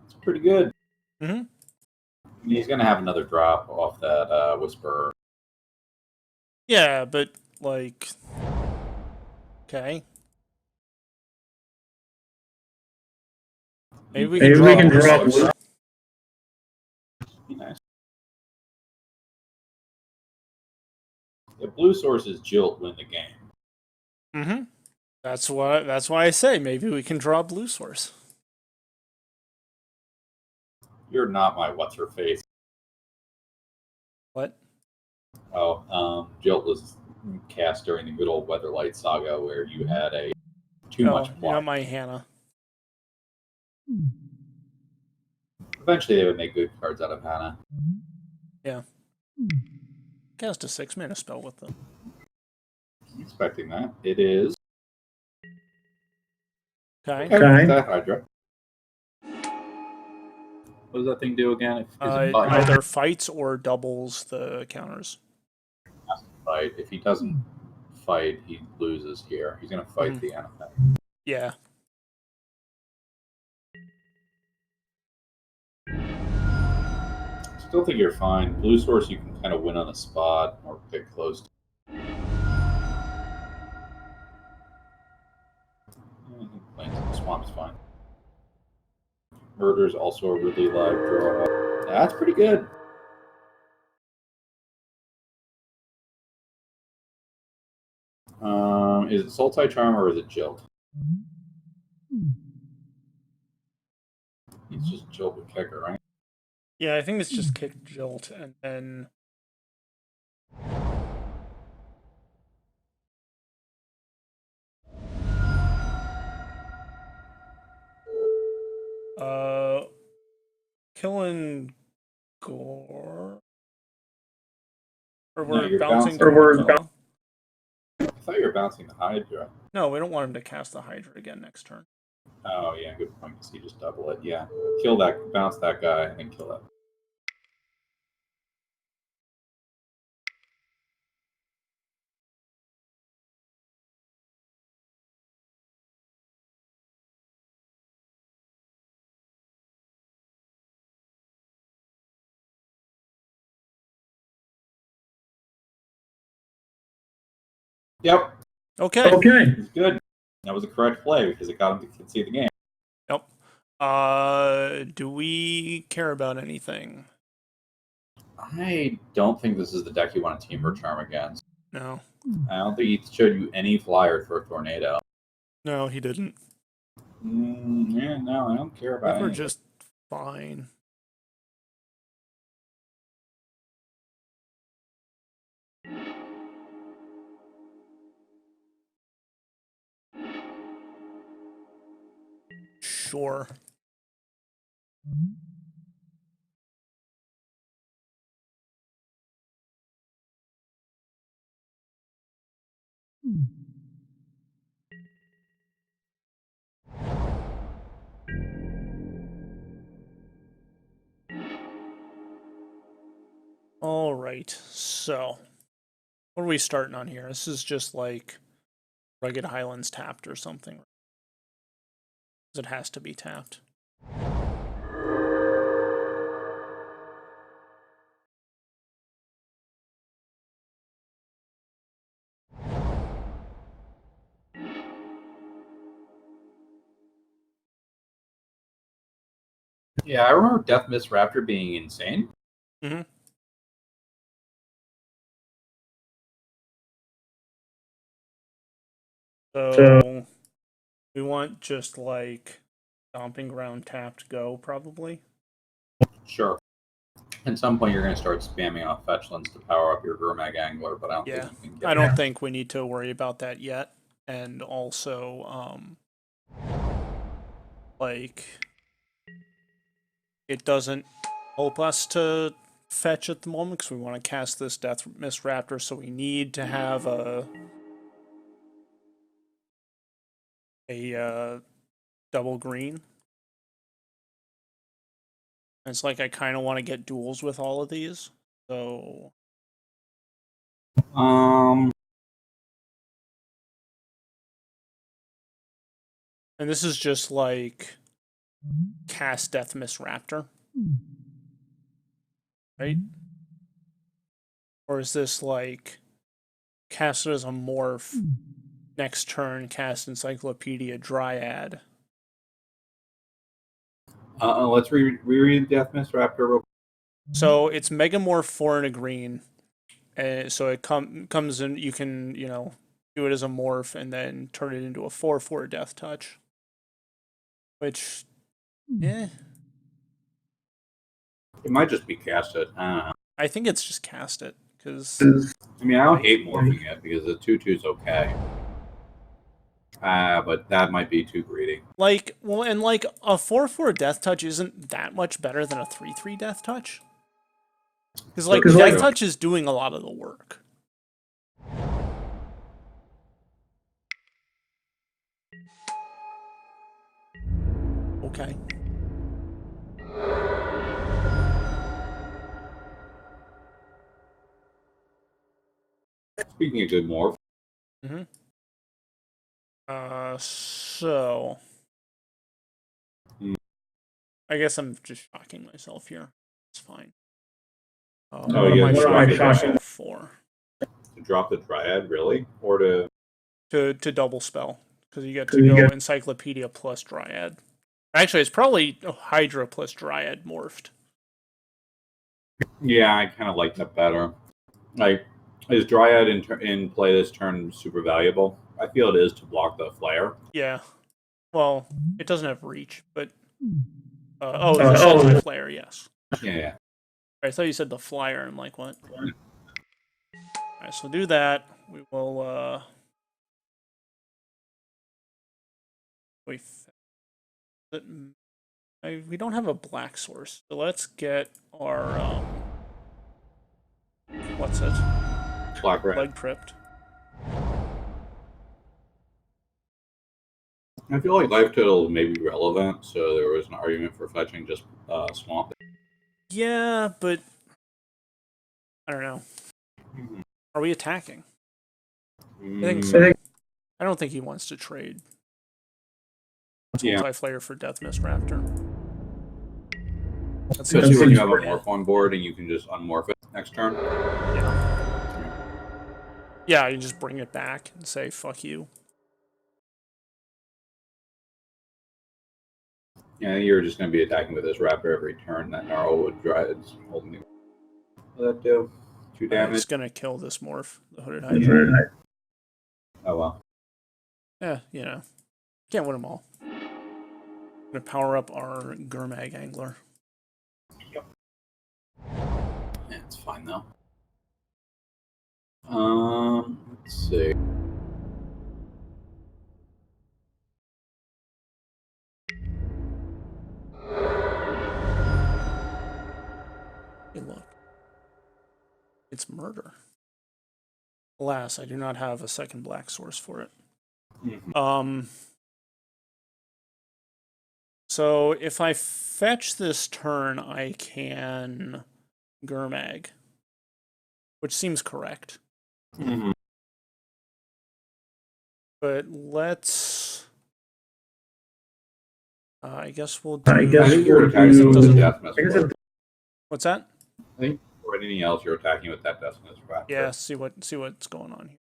It's pretty good. Mm-hmm. He's gonna have another drop off that Whisperer. Yeah, but like, okay. Maybe we can drop Blue. Be nice. If Blue Source's Jilt win the game. Mm-hmm. That's why I say maybe we can draw Blue Source. You're not my what's her face. What? Oh, Jilt was cast during the good old Weatherlight saga where you had a too much You're block. not my Hannah. Eventually, they would make good cards out of Hannah. Yeah. Cast a 6 mana spell with them. I'm expecting that. It is. Okay. Okay. That Hydra. What does that thing do again? If It either fights or doubles the counters. fight. If he doesn't fight, he loses here. He's going to fight the Anathema. Yeah. Still think you're fine. Blue Source, you can kind of win on the spot or pick close. Playing some Swamp's fine. Murder's also a really live draw. That's pretty good. Is it Sultai Charm or is it Jilt? It's just Jilt with Kicker, right? Yeah, I think it's just kick Jilt and then killing Gore. Or No, we're you're bouncing. bouncing. I thought you were bouncing the Hydra. No, we don't want him to cast the Hydra again next turn. Oh yeah, good point. So you just double it. Yeah, kill that, bounce that guy, and then kill that. Yep. Okay. Okay. It's good. That was a correct play because it got him to concede the game. Yep. Do we care about anything? I don't think this is the deck you want to Temur Charm against. No. I don't think he showed you any flyer for a tornado. No, he didn't. Yeah, no, I don't care about We're it. just fine. Sure. All right. So, what are we starting on here? This is just like Rugged Highlands tapped or something. It has to be tapped. Yeah, I remember Death Mist Raptor being insane. Mm-hmm. So we want just like Stomping Ground tapped go, probably. Sure. At some point, you're going to start spamming off fetchlands to power up your Gurmag Angler, but I don't think you can get I don't think we need to worry about that yet. And also, like, it doesn't help us to fetch at the moment because we want to cast this Death Mist Raptor, so we need to have a double green. And it's like I kind of want to get duels with all of these, so and this is just like cast Death Mist Raptor, right? Or is this like cast it as a morph, next turn cast Encyclopedia Dryad? Let's reread Death Mist Raptor real quick. So it's Megamorph 4 and a green, and so it comes in. You can do it as a morph and then turn it into a 4/4 Death Touch, which It might just be cast it. I don't know. I think it's just cast it because I mean, I don't hate morphing it because the 2/2's okay. But that might be too greedy. like and like a 4/4 Death Touch isn't that much better than a 3/3 Death Touch. Because like Death Touch is doing a lot of the work. Okay. Speaking of good morph. Mm-hmm. So I guess I'm just shocking myself here. It's fine. What am I shocking myself for? To drop the Dryad, really? Or to double spell. Because you get to go Encyclopedia plus Dryad. Actually, it's probably Hydra plus Dryad morphed. Yeah, I kind of like that better. Like, is Dryad in play this turn super valuable? I feel it is to block the flare. Yeah. Well, it doesn't have reach, but the Sultai Flare, yes. Yeah. I thought you said the flyer. I'm like, what? Alright, so do that. We will, we don't have a black source, so let's get our, what's it? Black Red. Leg Crypt. I feel like Life Total may be relevant, so there was an argument for fetching just Swamp. Yeah, but I don't know. Are we attacking? I think so. I don't think he wants to trade Multi-Flare for Death Mist Raptor. Especially when you have a morph on board and you can just unmorph it next turn. Yeah, you just bring it back and say, fuck you. Yeah, you're just going to be attacking with this Raptor every turn. That Gnarlwood Dryad's holding you. What will that do? 2 damage? It's going to kill this morph, the Hooded Hydra. Oh, well. Yeah, can't win them all. I'm going to power up our Gurmag Angler. Yep. Yeah, it's fine, though. Let's see. Hey, look. It's murder. Alas, I do not have a second black source for it. Mm-hmm. So if I fetch this turn, I can Gurmag, which seems correct. Mm-hmm. But let's. I guess we'll do. I think you're attacking with the Death Mist. What's that? I think for anything else, you're attacking with that Death Mist. Yeah, see what's going on here.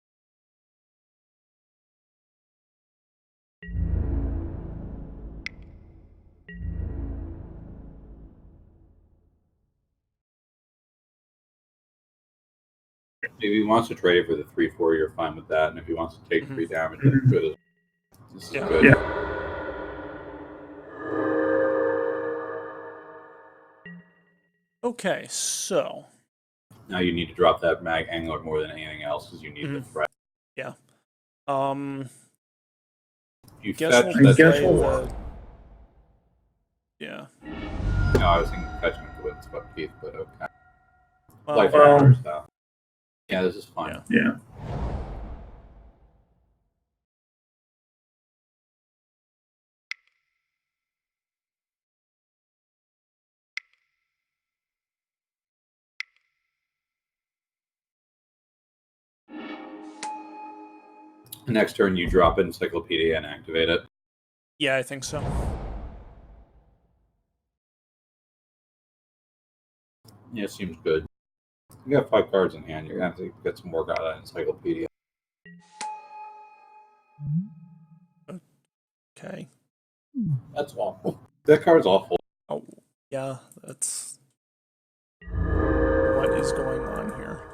If he wants to trade it for the 3/4, you're fine with that. And if he wants to take 3 damage, that's good. This is good. Okay, so Now you need to drop that mag angler more than anything else because you need the threat. yeah. You Guess fetch we'll that. play the... Yeah. No, I was thinking fetching with the Windswept Teeth, but okay. Well, Life matters, though. Yeah, this is fine. Yeah. Next turn, you drop Encyclopedia and activate it. yeah, I think so. Yeah, seems good. You got 5 cards in hand. You're gonna have to get some work out of that Encyclopedia. Okay. That's awful. That card's awful. Oh, yeah, that's... What is going on here?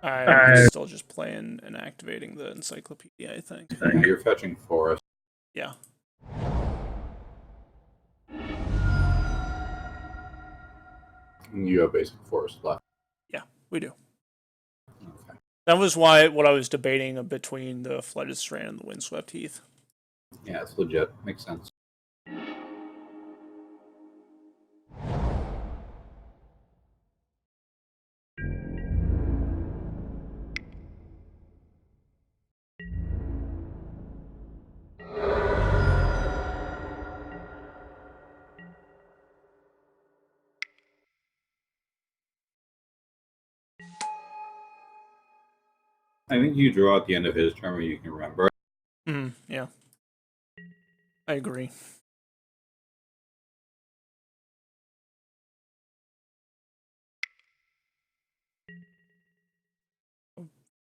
I'm still just playing and activating the Encyclopedia, I think. Yeah, you're fetching Forest. Yeah. You have basic Forest left. Yeah, we do. Okay. That was what I was debating between the Flooded Strand and the Windswept Heath. Yeah, it's legit. Makes sense. I think you draw at the end of his turn where you can remember. Yeah. I agree.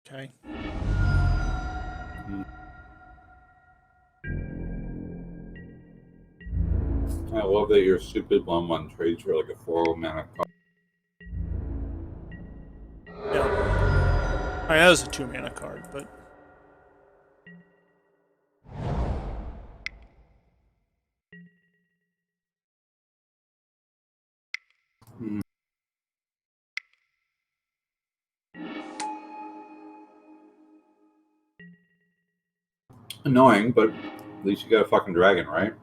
Okay. I love that your stupid 1/1 trades for like a 4 mana card. Yeah. I mean, that was a 2-mana card, but... Annoying, but at least you got a fucking dragon, right?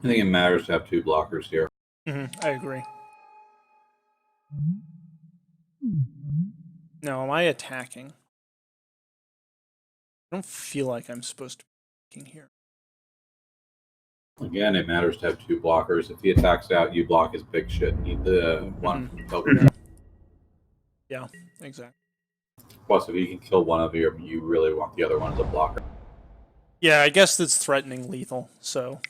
I think it matters to have 2 blockers here. I agree. Now, am I attacking? I don't feel like I'm supposed to be attacking here. Again, it matters to have 2 blockers. If he attacks out, you block his big shit. Need the one from Token. Yeah, exactly. Plus, if you can kill one of them, you really want the other one as a blocker. Yeah, I guess that's threatening lethal, so...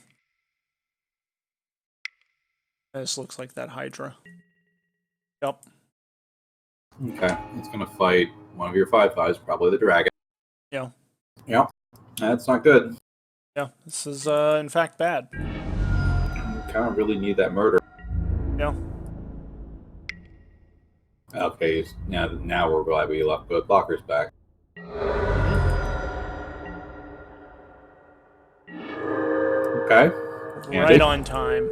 This looks like that Hydra. Yep. Okay, it's going to fight one of your 5/5s, probably the dragon. Yeah. Yep, that's not good. Yeah, this is, in fact, bad. You kind of really need that murder. Yeah. Okay, now we're glad we left both blockers back. Okay. Right on time.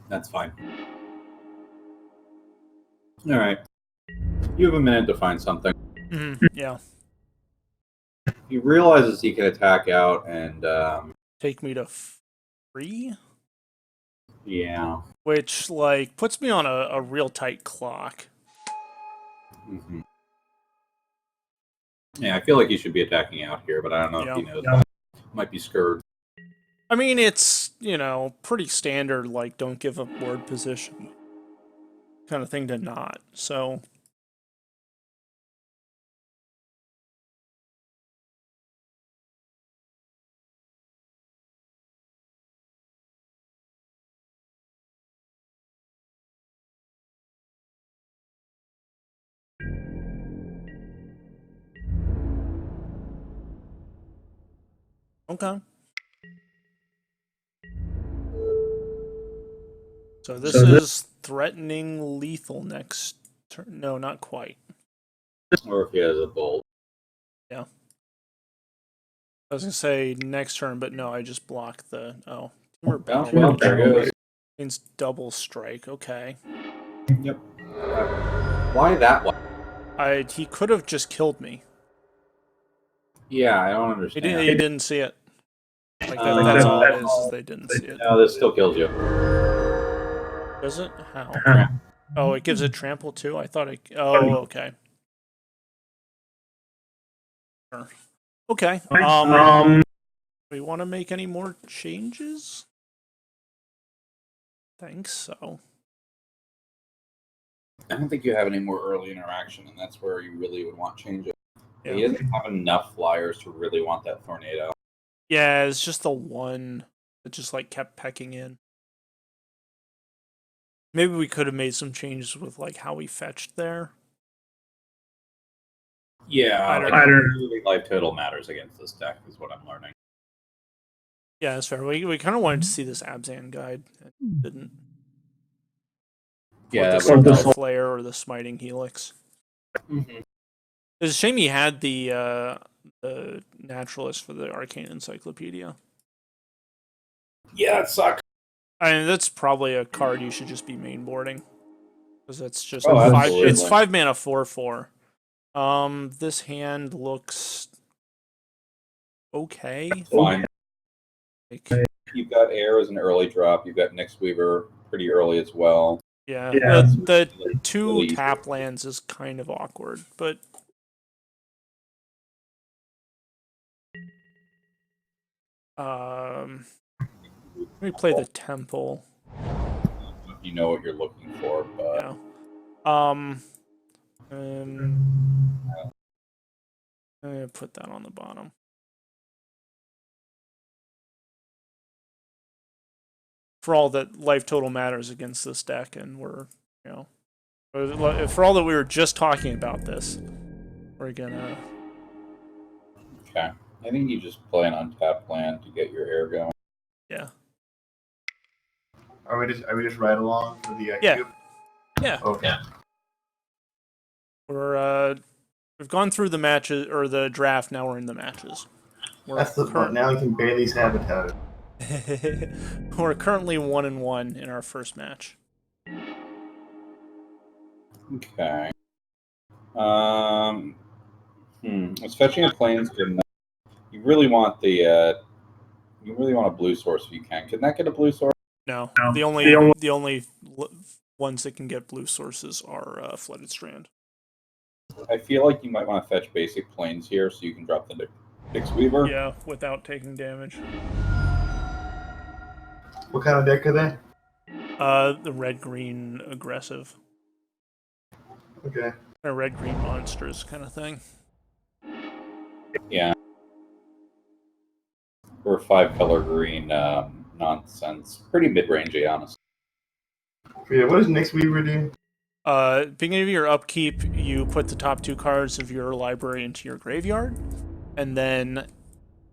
That's fine. All right. You have a minute to find something. Yeah. He realizes he can attack out and... Take me to 3? Yeah. Which, like, puts me on a real tight clock. Yeah, I feel like he should be attacking out here, but I don't know if he knows that. Might be scared. I mean, it's, pretty standard, like, don't give up ward position. kind of thing to not. So okay. So this is threatening lethal next turn. No, not quite. Or if he has a bolt. Yeah. I was gonna say next turn, but no, I just blocked the Tumor Battle Well, there goes. means double strike. Okay. Yep. Why that one? He could have just killed me. Yeah, I don't He understand. didn't see it. Like that's all it is they didn't see it. No, this still kills you. Does it? How? Oh, it gives it trample too? I thought it... Oh, okay. Sure. Okay. We want to make any more changes? Thanks so. I don't think you have any more early interaction, and that's where you really would want changes. Yeah. He doesn't have enough flyers to really want that tornado. Yeah, it's just the one that just like kept pecking in. Maybe we could have made some changes with like how we fetched there. Yeah, I don't like, know. really life total matters against this deck, is what I'm learning. Yeah, that's fair. We kind of wanted to see this Abzan guide. It didn't. Yeah, or the Flare or the Smiting Helix. Mm-hmm. It's a shame he had the Naturalist for the Arcane Encyclopedia. Yeah, it sucks. I mean, that's probably a card you should just be mainboarding. Because that's just absolutely. It's 5 mana 4/4. This hand looks okay. Fine. Like, You've got Air as an early drop. You've got Nyx Weaver pretty early as well. yeah, Yeah. the two really tap lands is kind of awkward, but let me play the Temple. You know what you're looking for, but Yeah. I'm gonna put that on the bottom. For all that life total matters against this deck, and we're, you know, for all that we were just talking about this, we're gonna. okay. I think you just play an untapped land to get your air going. Yeah. Are we just right along for the Yeah. cube? Yeah. Okay. We've gone through the matches or the draft. Now we're in the matches. That's the part. Now you can barely sabotage. We're currently 1-1 in our first match. Okay. Is fetching a plane's good enough. You really want the you really want a blue source if you can. Can that get a blue source? No. The only ones that can get blue sources are Flooded Strand. I feel like you might want to fetch basic planes here so you can drop the Nyx Weaver. Yeah, without taking damage. What kind of deck are they? The red-green aggressive. Okay. Or red-green monsters kind of thing. Yeah. Or 5-color green nonsense. Pretty mid-rangey, honestly. Yeah, what does Nyx Weaver do? Beginning of your upkeep, you put the top 2 cards of your library into your graveyard, and then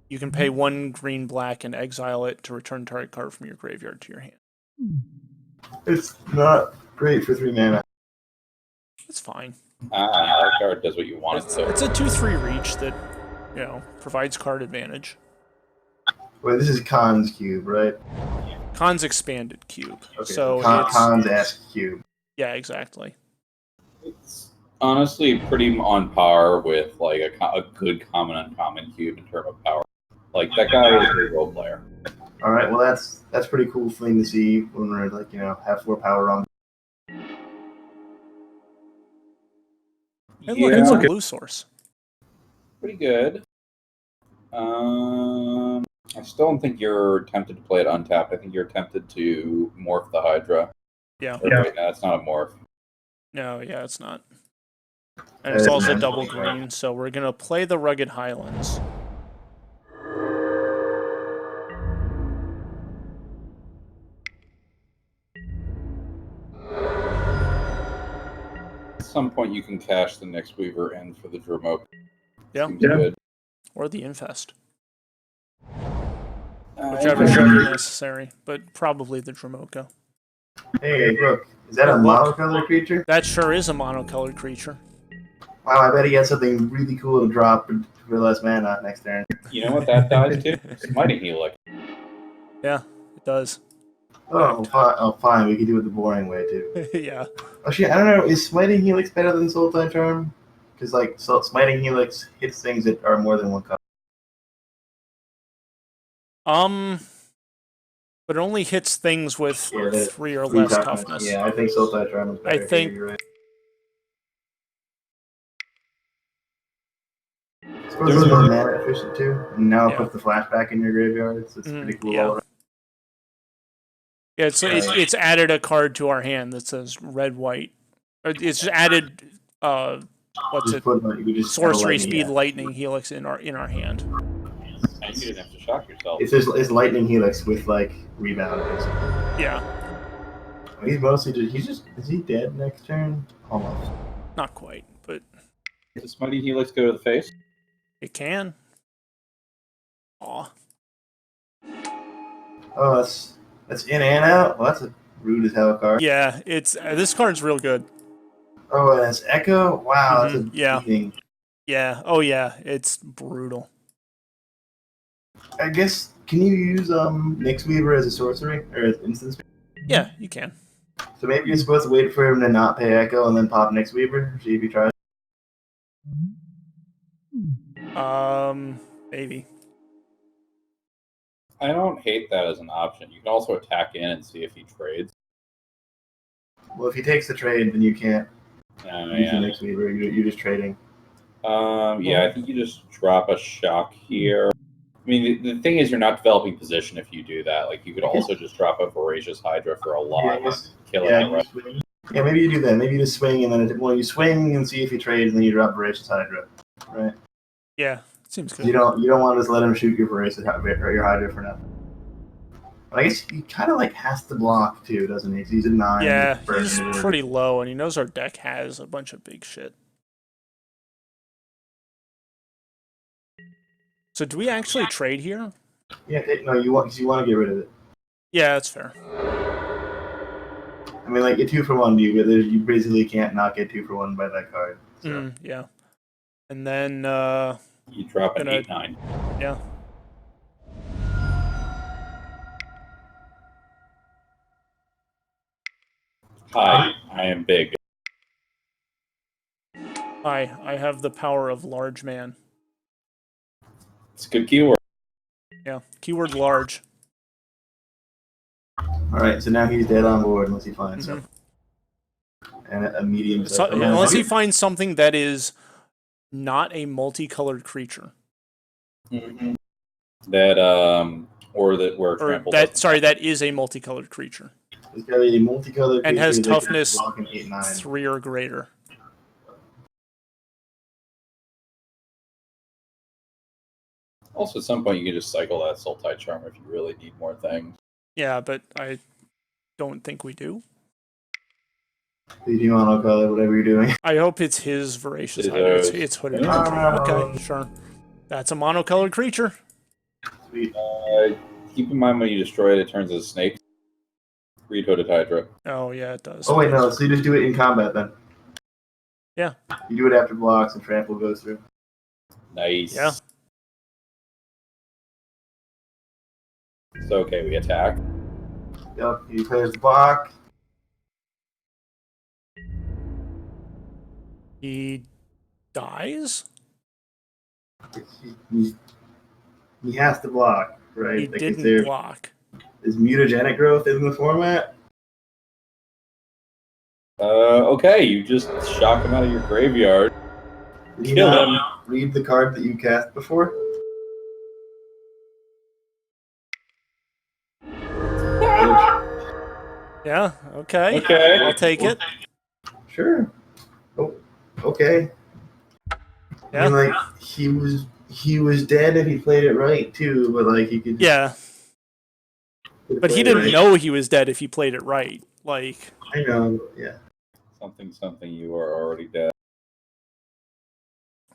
you can pay 1 green-black and exile it to return target card from your graveyard to your hand. It's not great for 3 mana. It's fine. That card does what you want it to. It's a 2/3 reach that, you know, provides card advantage. Wait, this is Khan's cube, right? Khan's expanded cube. Okay. So Khan's-esque cube. Yeah, exactly. It's honestly pretty on par with like a good common uncommon cube in terms of power. Like that guy is a role player. All right. Well, that's pretty cool thing to see when we're like have 4 power on. Hey, look, it's a blue source. Pretty good. I still don't think you're tempted to play it untapped. I think you're tempted to morph the Hydra. Yeah. Right now, it's not a morph. No, yeah, it's not. And That it's is also nice. double green, so we're gonna play the Rugged Highlands. At some point, you can cash the Nyx Weaver in for the Dromoka. Yeah. Seems good. Or the Infest. Uh, Whichever should be necessary, but probably the Dromoka. Hey, look. Is that a Oh, look. monocolored creature? That sure is a monocolored creature. Wow, I bet he has something really cool to drop for less mana next turn. You know what that dies to? Smiting Helix. Yeah, it does. Oh, fine. We can do it the boring way, too. Yeah. Actually, I don't know. Is Smiting Helix better than Soul Tie Charm? Because, like, Smiting Helix hits things that are more than one color. But it only hits things with Yeah, that- 3 or Three less toughness. Yeah, I think Soul Tie Charm is better. I here, think- You're right. I suppose it's more mana efficient, too. And now it Yeah. puts the flashback in your graveyard, so it's pretty cool yeah. all around. Yeah, it's added a card to our hand that says red white. Or it's just added what's it? You could just Sorcery have a speed lightning, lightning helix in our hand. And you didn't have to shock yourself. It's Lightning Helix with, like, rebound, basically. Yeah, He's mostly just. Is he dead next turn? Almost. not quite, but Does Smiting Helix go to the face? it can. Aw. Oh, that's in and out? Well, that's a rude as hell card. Yeah, it's this card's real good. Oh, and it's Echo? Wow, that's a Yeah. beating. Yeah. Oh yeah, it's brutal. I guess, can you use Nyx Weaver as a sorcery? Or as instance? Yeah, you can. So maybe you're supposed to wait for him to not pay Echo and then pop Nyx Weaver? See if he tries. Maybe. I don't hate that as an option. You can also attack in and see if he trades. Well, if he takes the trade, then you can't use the Yeah. Nyx Weaver. You're just trading. Yeah, I think you just drop a shock here. I mean, the thing is, you're not developing position if you do that. Like, you could also just drop a Voracious Hydra for a lot, I guess- kill it. Yeah, the rest. yeah, maybe you do that. Maybe you just swing and then you swing and see if he trades, and then you drop Voracious Hydra, right? Yeah, seems good. You don't want to just let him shoot your Voracious or your Hydra for nothing. But I guess he kind of like has to block too, doesn't he? 'Cause he's a 9. Yeah, first he's move. pretty low, and he knows our deck has a bunch of big shit. So do we actually trade here? Yeah, no, you want to get rid of it. Yeah, that's fair. I mean, like get 2 for 1. You basically can't not get 2 for 1 by that card. So. Yeah. And then, You drop an Gonna- 8/9. yeah. Hi, I am big. I have the power of large man. It's a good keyword. Yeah. Keyword large. All right, so now he's dead on board unless he finds Mhm. something. And a medium. Unless he finds something that is not a multicolored creature. Mm-hmm. That or that where Or trample. that is a multicolored creature. He's got a multicolored And has creature that can toughness block an 8/9. 3 or greater. Also, at some point, you can just cycle that Soul Tide Charm if you really need more things. Yeah, but I don't think we do. You do monocolor, whatever you're doing. I hope it's his Voracious It Hydra. is. It's hooded. Oh. Okay, sure. That's a monocolored creature. Sweet. Keep in mind when you destroy it, it turns into a snake. Read Hooded Hydra. Oh, yeah, it does. Oh wait, no. So you just do it in combat then. Yeah. You do it after blocks and trample goes through. Nice. Yeah. So, okay, we attack. Yep. He plays the block. He dies? He has to block, right? He Like, didn't block. Is mutagenic growth in the format? Okay, you just shock him out of your graveyard. Did you Kill not him. read the card that you cast before? Yeah, okay. Okay. I'll take it. Sure. Oh, okay. Yeah. I mean, like he was dead if he played it right too, but like he could. Yeah, but he didn't know he was dead if he played it right. Like, I know. Yeah. Something. You are already dead.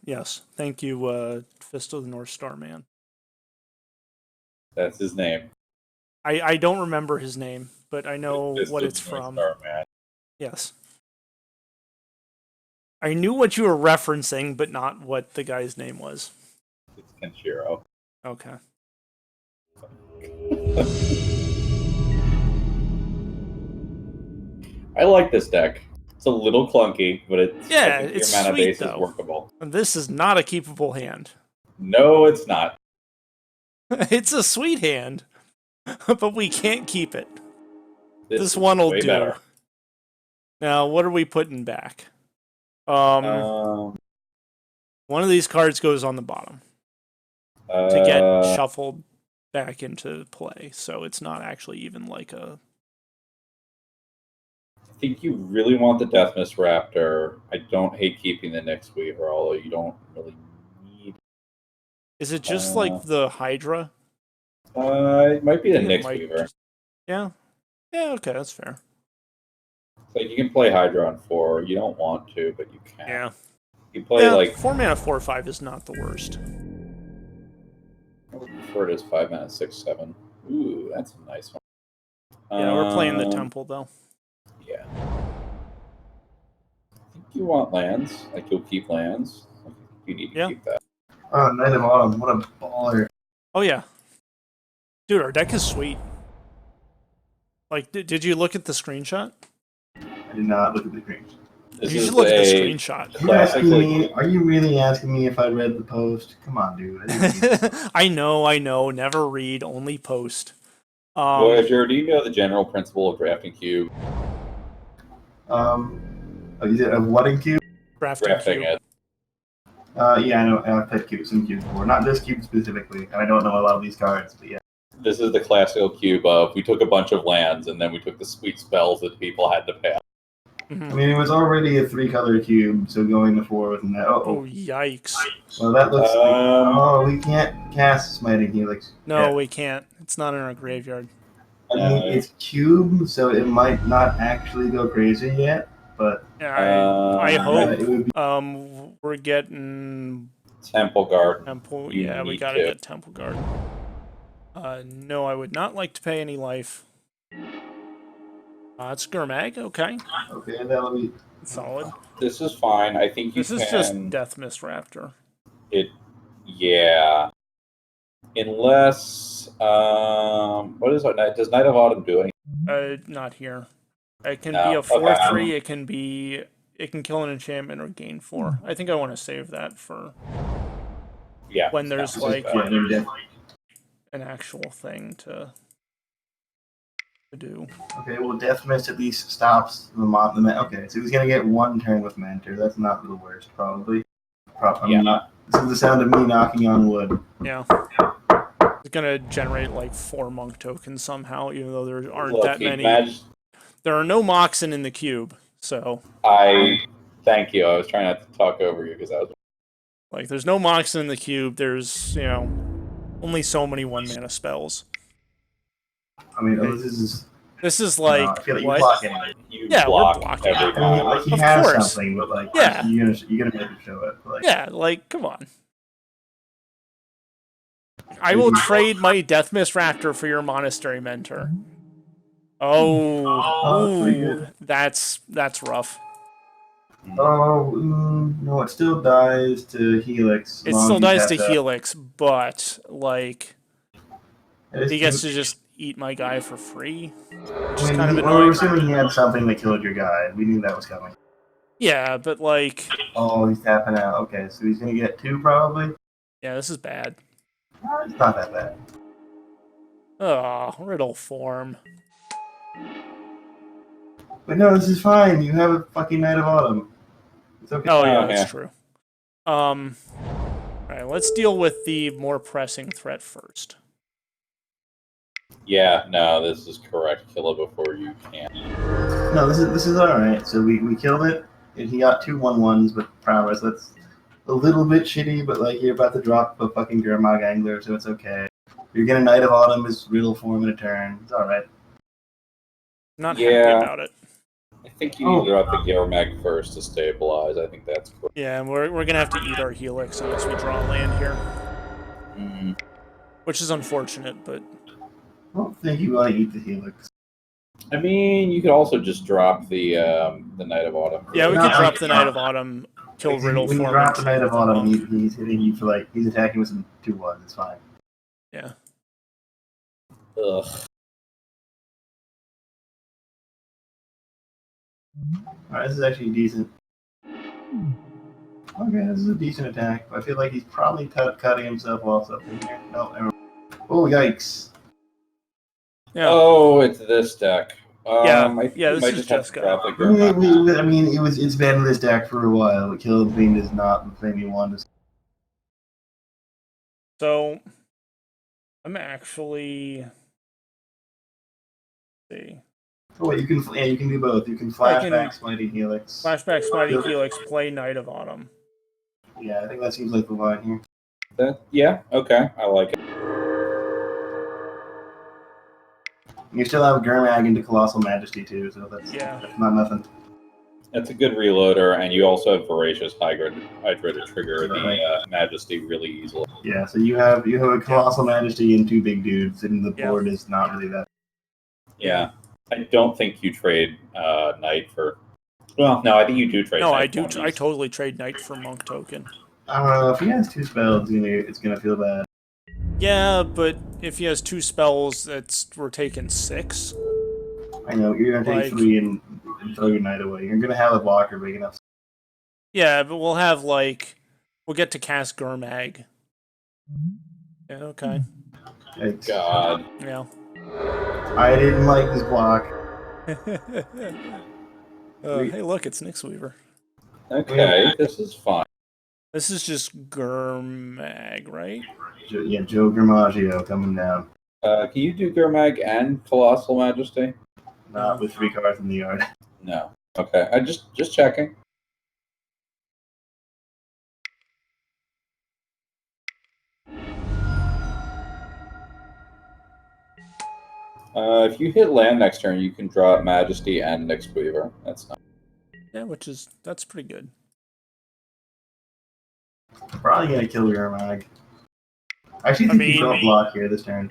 yes, thank you, Fist of the North Star Man. That's his name. I don't remember his name, but I know Fist what of it's the North from. Star Man. Yes. I knew what you were referencing, but not what the guy's name was. It's Kenshiro. Okay. I like this deck. It's a little clunky, but it's Yeah, I think it's your mana sweet, base though. is workable. This is not a keepable hand. No, it's not. It's a sweet hand, but we can't keep it. This is one will way do. better. Now, what are we putting back? Um, One of these cards goes on the bottom to get shuffled back into play, so it's not actually even like a... I think you really want the Deathmist Raptor. I don't hate keeping the Nyx Weaver, although you don't really need... Is it just like the Hydra? It might be the I think it Nyx might Weaver. just- Yeah. Yeah, okay, that's fair. It's like you can play Hydra on 4. You don't want to, but you can. Yeah. You play Yeah, like 4 mana 4/5 is not the worst. I would prefer it as 5 mana 6/7. Ooh, that's a nice one. Yeah, we're playing the temple though. Yeah. I think you want lands. Like you'll keep lands. I think you need to keep that. Oh, Knight of Autumn, what a baller! Oh yeah, dude, our deck is sweet. Like, did you look at the screenshot? I did not look at the screen. You should look at the screenshot. Are you really asking me if I read the post? Come on, dude. I know. Never read, only post. Voyager, do you know the general principle of drafting cube? Is it of what in cube? Drafting it. Yeah, I know. I've played some cubes before. Not this cube specifically. I don't know a lot of these cards, but yeah. This is the classical cube of we took a bunch of lands and then we took the sweet spells that people had to pay. I mean, it was already a 3-color cube, so going to 4 with that. Oh, yikes. Well, that looks like... we can't cast Smiting Helix. No, we can't. It's not in our graveyard. I mean, it's cube, so it might not actually go crazy yet, but... I hope. It would be... We're getting... Temple Guard. Yeah, we gotta get Temple Guard. No, I would not like to pay any life. It's Gurmag, okay. Okay, that'll be... solid. This is fine. I think This is just Deathmist Raptor. Yeah. Unless... what is it? Does Knight of Autumn do anything? Not here. It can be a 4/3, it can kill an enchantment or gain 4. I think I want to save that for when there's like an actual thing to do. Okay, well, Death Mist at least stops the okay, so he's gonna get 1 turn with Mentor. That's not the worst, probably. This is the sound of me knocking on wood. Yeah. It's gonna generate like 4 monk tokens somehow, even though there aren't that many. There are no Moxen in the cube, so. Thank you. I was trying not to talk over you because I was. Like, there's no Moxen in the cube. There's, only so many 1-mana spells. I mean, this is like, I feel like what? you block anyway. We're blocking every time. I mean, like, he has something, but like, you're gonna make him show it. Like, yeah, like, come on. I will trade my Deathmist Raptor for your Monastery Mentor. Oh, that's rough. No, it still dies to Helix. It still dies to Helix, but like he gets to just eat my guy for free, which is kind of annoying. We're assuming he had something that killed your guy. We knew that was coming. Yeah, but like. Oh, he's tapping out. Okay, so he's gonna get 2 probably. Yeah, this is bad. It's not that bad. Oh, Riddle form. But no, this is fine. You have a fucking Knight of Autumn. It's okay. Oh yeah, that's true. Alright, let's deal with the more pressing threat first. Yeah, no, this is correct. Kill it before you can. No, this is all right. So we killed it, and he got 2/1/1s with prowess. That's a little bit shitty, but like you're about to drop a fucking Gurmag Angler, so it's okay. You're gonna Knight of Autumn his riddle form in a turn. It's all right. Not happy Yeah. about it. I think you need to drop the Gurmag first to stabilize. I think that's correct. Yeah, and we're gonna have to eat our Helix unless we draw a land here, which is unfortunate. But I don't think you want to eat the Helix. I mean, you could also just drop the Knight of Autumn. yeah, we No, could I- drop the Knight of Autumn, kill Like, Riddle when you form. drop the and Knight kill of the Autumn, monk. he's hitting you for like he's attacking with some 2/1s. It's fine. Yeah. Ugh. All right, this is actually decent. Okay, this is a decent attack. I feel like he's probably cutting himself off something here. No, never. Oh, yikes! Yeah. Oh, it's this deck. Yeah, I think yeah, you this might is just have to Jeskai. drop the I mean, Gurmag. it's been in this deck for a while. Kill the Fiend is not the thing you want to. So I'm actually see. Oh wait, you can do both. You can I can- flashback Smiting Helix. Flashback Smiting Helix, play Knight of Autumn. Yeah, I think that seems like the line here. Yeah, okay, I like it. You still have Gurmag into Colossal Majesty too, so that's not nothing. That's a good reloader, and you also have Voracious Hydra to trigger the Majesty really easily. Yeah, so you have a Colossal Majesty and 2 big dudes, and the board is not really that. Yeah, I don't think you trade Knight for. Well, no, I think you do trade. No, Knight I do. for I totally trade Knight for Monk token. I don't know if he has 2 spells, it's gonna feel bad. Yeah, but if he has 2 spells, we're taking 6. I know you're gonna take 3 and throw your Knight away. You're gonna have a blocker big enough. Yeah, but we'll have we'll get to cast Gurmag. Yeah. Okay. Yikes. God. Yeah. I didn't like this block. Hey, look, it's Nyxweaver. Okay, this is fine. This is just Gurmag, right? Yeah, Joe Grimmaggio coming down. Can you do Gurmag and Colossal Majesty? Not with 3 cards in the yard. No. Okay, I just checking. If you hit land next turn, you can draw Majesty and Nyxweaver. That's nice. Yeah, that's pretty good. Probably gonna kill Gurmag. I actually think you don't block here this turn.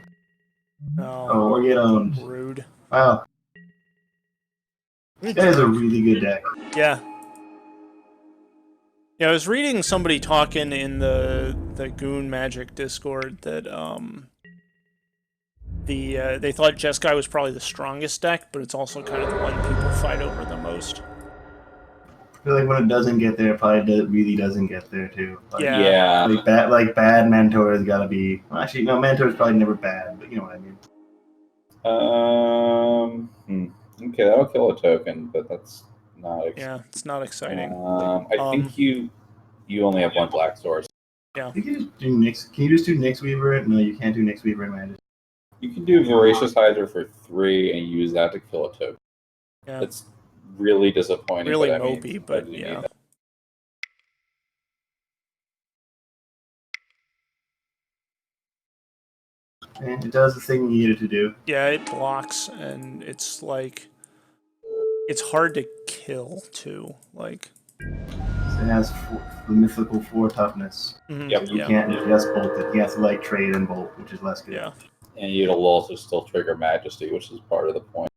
Oh, or get owned. Rude. Wow. That is a really good deck. Yeah. Yeah, I was reading somebody talking in the Goon Magic Discord that they thought Jeskai was probably the strongest deck, but it's also kind of the one people fight over the most. I feel like when it doesn't get there, it really doesn't get there too. Like, Yeah. Bad Mentor has got to be. Well, actually, no, Mentor is probably never bad, but you know what I mean. Okay, that'll kill a token, but that's not. Yeah, it's not exciting. I think you only have 1 black source. Yeah. You can just do Nyx. Can you just do Nyxweaver? No, you can't do Nyxweaver and Majesty. You can do Voracious Hydra for 3 and use that to kill a token. Yeah. It's really disappointing. Really but mopey, but yeah. And it does the thing you need it to do. Yeah, it blocks, and it's hard to kill too. It has the mythical 4 toughness. Yep. You can't just bolt it. You have to trade and bolt, which is less good. Yeah. And it'll also still trigger Majesty, which is part of the point.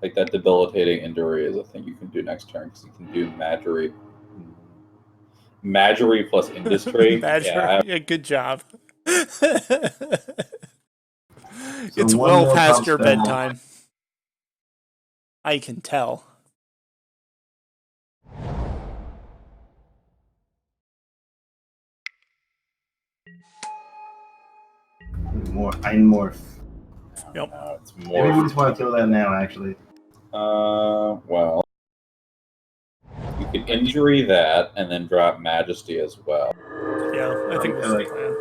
Like that debilitating injury is a thing you can do next turn because you can do Magery plus Industry. Yeah, good job. It's one well more past pump your spell. bedtime. I can tell. Einmorph. Yep. It's Maybe more. we just want to kill that now, actually. Well, you can injury that and then drop Majesty as well. Yeah, I think that's the plan.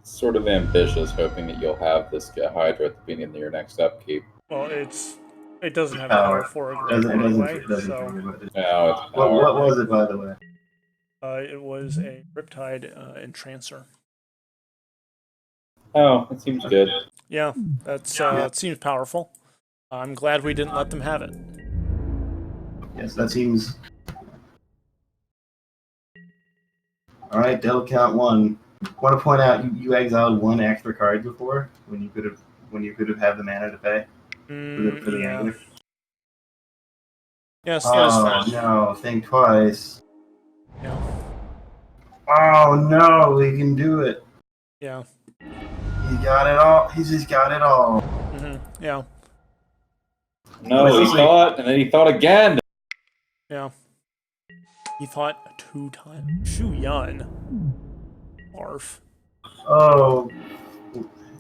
sort of ambitious, hoping that you'll have this get Hydra at the beginning of your next upkeep. Well, it doesn't have Power. power for a It green doesn't, anyway, it doesn't so figure about it. No, it's What power. was it, by the way? it was a Riptide Entrancer. Oh, it seems good. Yeah, that seems powerful. I'm glad we didn't let them have it. Yes, that seems. All right, Devil count 1. Want to point out you exiled 1 extra card before when you could have had the mana to pay for the Yeah. angler. Yes, that's Oh fine. no! Think twice. Yeah. Oh no! He can do it. Yeah. He got it all. He just got it all. Yeah. No, he thought, and then he thought again. Yeah. He thought 2 times. Shu Yun. Barf. Oh,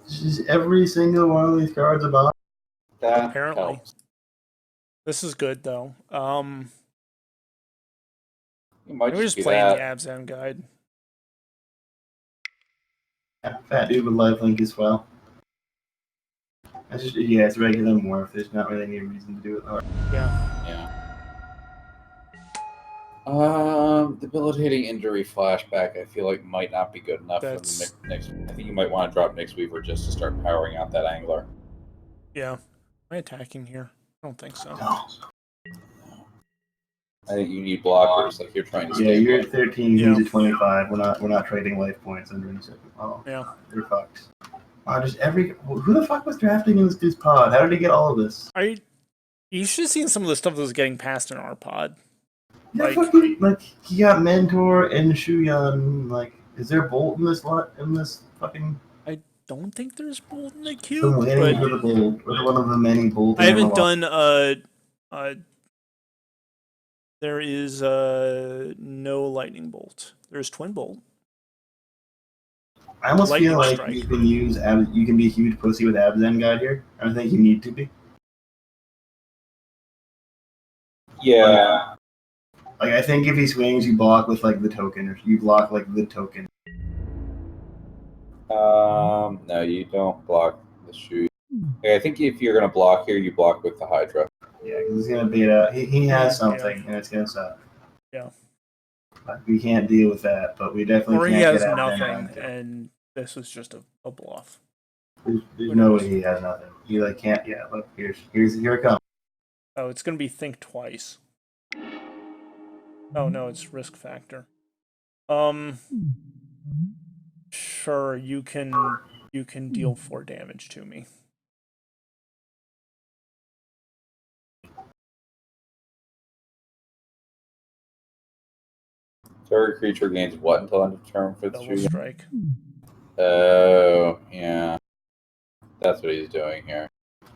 just every single one of these cards about. That Apparently. helps. This is good though. You might We're just just do playing that. the Abzan guide. Fat dude with lifelink as well. That's just it's regular morph. There's not really any reason to do it hard. Yeah. Debilitating injury flashback. I feel like might not be good enough for That's- the next. I think you might want to drop Nyx Weaver just to start powering out that angler. Yeah. Am I attacking here? I don't think so. No. I think you need blockers. Like you're trying to. Yeah, stay you're at 13. Yeah. He's at 25. We're not trading life points under any second. Oh, Yeah. they're fucked. Wow, just who the fuck was drafting in this dude's pod? How did he get all of this? You should have seen some of the stuff that was getting passed in our pod. Yeah, Like- fucking, he got Mentor and Shuyan. Like, is there Bolt in this lot? In this fucking? Don't think there's Bolt in the I'm cube, waiting for but the Bolt. Or one of the many Bolt. I haven't done there is no lightning bolt. There's twin bolt. I almost Lightning feel like strike. you can you can be a huge pussy with Abzan Guide here. I don't think you need to be. Yeah. Like, I think if he swings, you block with like the token, or you block like the token. No, you don't block the shoot. I think if you're gonna block here, you block with the Hydra. Yeah, because he's gonna beat out. He has Yeah. something, and it's gonna suck. Yeah. Like, we can't deal with that, but we definitely Or can't he has get Abzan nothing, Guide. and this was just a bluff. There's Who no knows? way he has nothing. He like can't. Yeah, look, here it comes. Oh, it's gonna be think twice. Oh no, it's risk factor. Sure, you can deal 4 damage to me. Target creature gains what until end of turn for the Double shoot? strike. Oh, yeah. That's what he's doing here.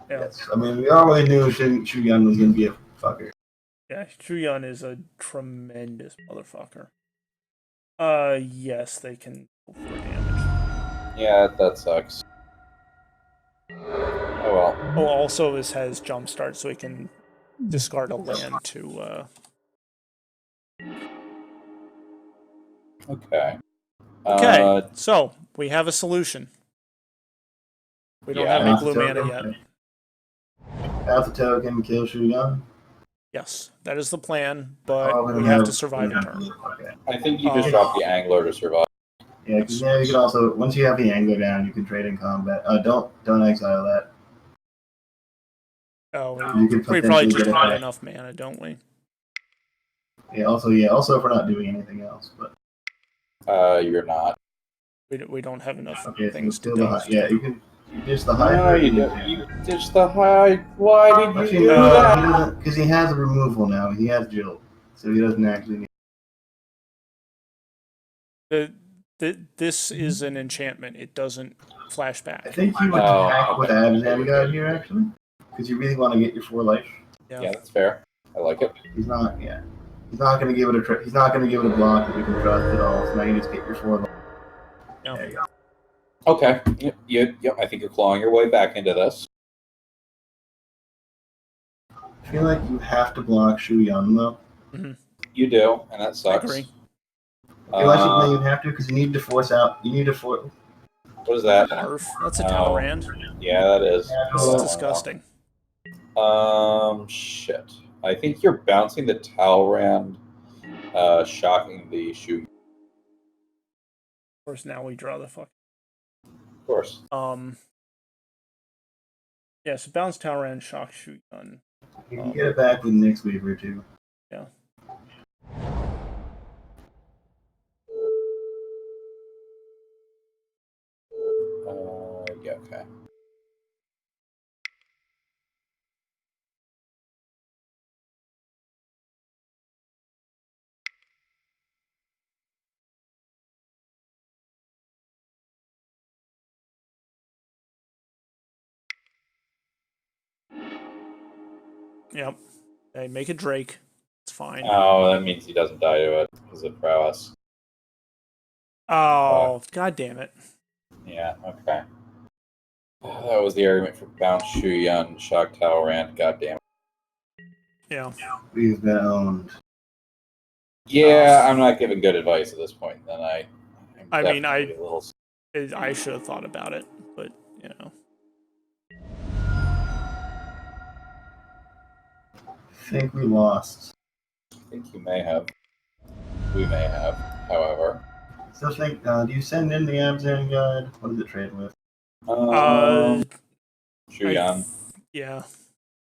Yeah. Yes. I mean, we already knew Shuyan was gonna be a fucker. Yeah, Shuyan is a tremendous motherfucker. Yes, they can go for damage. Yeah, that sucks. Oh well. Oh, also this has jumpstart, so he can discard a land to Okay. Okay, so we have a solution. We don't Yeah. have any Pass blue the mana token. yet. Pass the token, kill Shuyan. Yes, that is the plan, but Oh, we have to survive a turn. Okay. I think you just drop the angler to survive. Yeah, because you can also, once you have the angler down, you can trade in combat. Don't exile that. Oh, You could we probably potentially just get it have back. enough mana, don't we? Also if we're not doing anything else, but You're not. We don't have enough okay, things to still do. you can ditch the No, hybrid. you don't. You ditch the high. Why did you Actually, do no, that? because he has removal now. He has Jill, so he doesn't actually need. This is an enchantment. It doesn't flash I back. think you Oh, attack with okay. Abzan Guide here, actually, because you really want to get your 4 life. Yeah. Yeah, that's fair. I like it. He's not going to give it a. He's not going to give it a block that you can trust at all. So now you just get your 4 life. Yeah. There you go. Okay. Yep. I think you're clawing your way back into this. I feel like you have to block Shu Yun though. You do, and that I sucks. agree. I feel like you have to because you need to force out. You need to force. What is that? Barf. That's a Oh, Talrand. yeah, that is. This is Well, disgusting. Shit. I think you're bouncing the Talrand, shocking the Shu. Of course, now we draw the fuck. Of course. Yeah, so bounce Talrand, shock shoot gun. You can get it back with Nyx Weaver too. Yeah. Yeah, okay. Yep. Hey, make it Drake. It's fine. Oh, that means he doesn't die to it because of prowess. Oh, god damn it. Yeah, okay. That was the argument for bounce Shu Yun, shock Talrand. God damn it. Yeah. We've been owned. Yeah, I'm not giving good advice at this point. Then I mean, definitely a little. I should have thought about it, but you know. I think we lost. I think you may have. We may have, however. Still think, do you send in the Abzan guide? What does it trade with? Shu Yun. Yeah.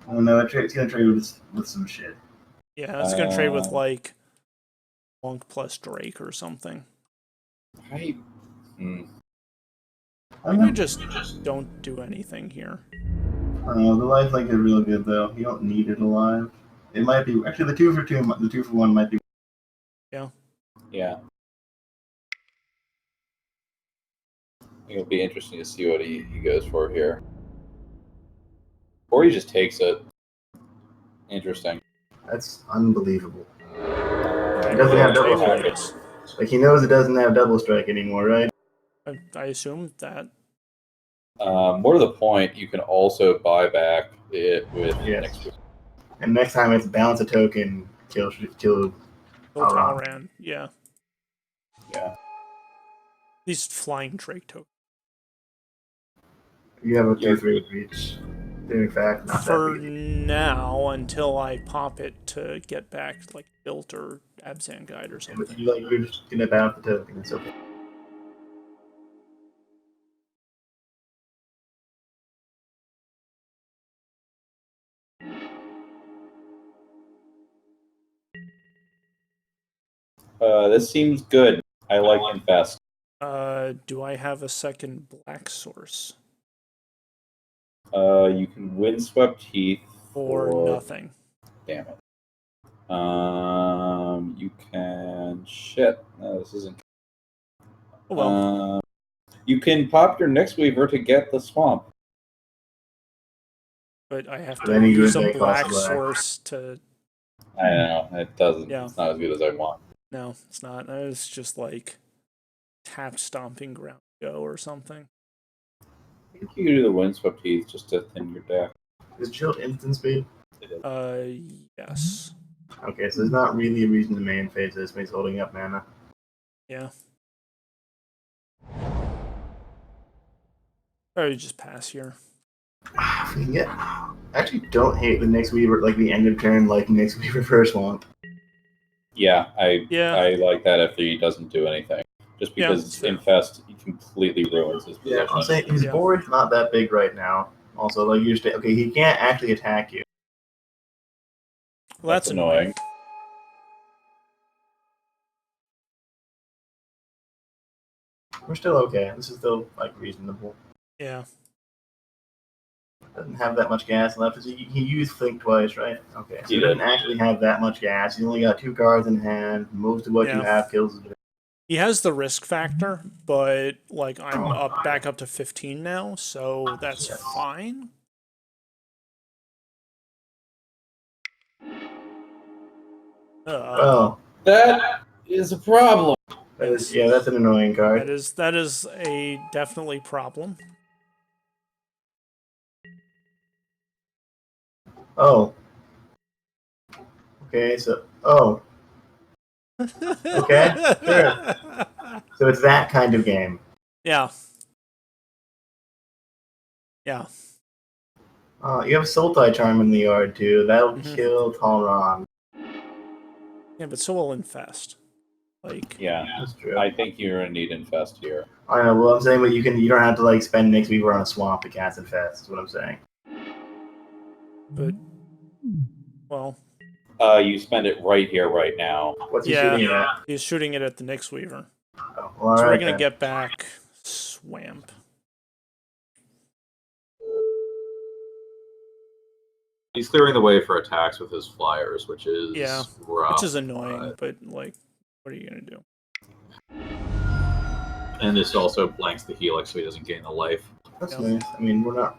Oh no, it's gonna trade with some shit. Yeah, it's gonna trade with like Monk plus Drake or something. I You just don't do anything here. I don't know, the lifelink is real good though. You don't need it alive. It might be actually the 2 for 2, the 2 for 1 might be. Yeah. Yeah. It'll be interesting to see what he goes for here. Or he just takes it. Interesting. That's unbelievable. It doesn't have double strike. Like he knows it doesn't have double strike anymore, right? I assume that. More to the point, you can also buy back it with next week. And next time it's bounce a token, kill Talrand. Yeah. Yeah. These flying Drake tokens. You have a 2/3 reach. In fact, not For that big. now, until I pop it to get back like Built or Abzan Guide or something. But you're just gonna bounce the token. It's okay. This seems good. I like Infest. Do I have a second black source? You can Windswept Heath or nothing. Damn it. You can shit. No, this isn't. Oh, well. You can pop your Nyx Weaver to get the swamp. But I have to use a black source to. I know it doesn't. Yeah. It's not as good as I want. No, it's not. It's just like tap stomping ground go or something. I think you can do the Windswept Heath just to thin your deck. Is Jilt instant speed? Yes. Okay, so there's not really a reason to main phase this, but he's holding up mana. Yeah. Or you just pass here. If we can get, I actually don't hate the Nyx Weaver, like the end of turn, like Nyx Weaver first swamp. Yeah, I like that if he doesn't do anything. Just because Infest completely ruins his position. Yeah, I'm saying his board's not that big right now. Also, like you're okay, he can't actually attack you. Well, that's annoying. We're still okay. This is still like reasonable. Yeah. Doesn't have that much gas left. He used Flink twice, right? Okay. So He he doesn't actually have that much gas. He's only got 2 cards in hand. Most of what you have kills the. He has the risk factor, but like I'm back up to 15 now, so that's fine. Oh, that is a problem. That's an annoying card. That is a definitely problem. Oh. Okay, so okay, sure. So it's that kind of game. Yeah. Yeah. You have Sultai Charm in the yard too. That'll Mhm. kill Talron. Yeah, but so will Infest. Like, Yeah, That's true. I think you're gonna need Infest here. I know. Well, I'm saying, but you don't have to like spend Nyx Weaver on a swamp to cast Infest. Is what I'm saying. but well, You spend it right here, right now. What's he Yeah. shooting at? he's shooting it at the Nyx Weaver. Oh, well, So we're alright gonna then. get back Swamp. He's clearing the way for attacks with his flyers, which is rough. Which is annoying, but like, what are you gonna do? And this also blanks the Helix, so he doesn't gain the life. That's Yeah. nice. I mean, we're not.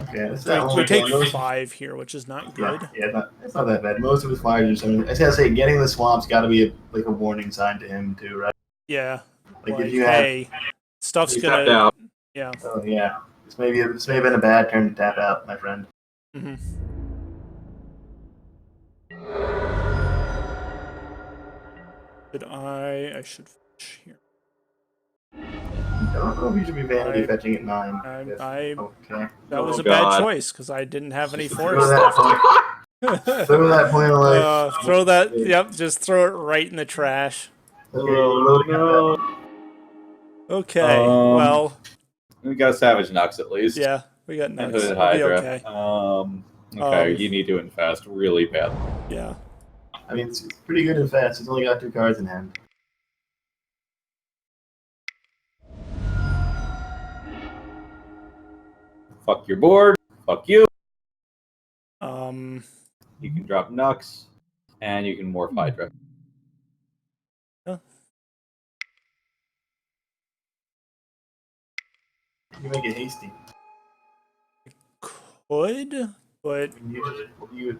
Okay, that's that Like, one. we take Most- 5 here, which is not good. Yeah, it's not that bad. Most of his flyers are something. I was gonna say, getting the swamp's got to be a warning sign to him too, right? Yeah. Like, Like, if you have, hey, stuff's He tapped gonna. out. Yeah. oh yeah, this may have been a bad turn to tap out, my friend. hmm But I should fetch here. I don't know if you should be vanity I- fetching at 9. I Okay. that was Oh, a bad God. choice because I didn't have any Throw force that left. point. Throw that point of life. Throw that. Yep, just throw it right in the trash. Okay, loading up that. Okay. Well, we got Savage Nux at least. Yeah, we got And nuts. Hooded It'll be Hydra. okay. Okay, you need to Infest really bad. Yeah. I mean, it's pretty good and fast. He's only got 2 cards in hand. Fuck your board. Fuck you. Um. You can drop Nux, and you can morph Hydra. You make it hasty. Could, but You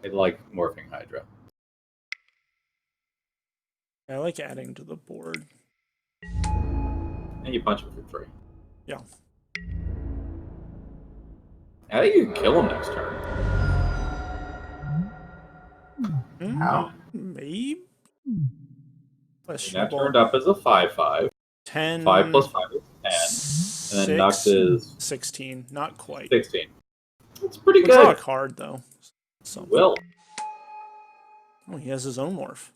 I like morphing Hydra. I like adding to the board. And you punch him for 3. Yeah. I think you can kill him next turn. How? Maybe. And that Questionable. turned up as a 5/5. 10. 5 plus 5 is 10. And then Nux is 16. Not quite. 16. It's pretty We draw a good. card though. So. Will. Oh, he has his own morph.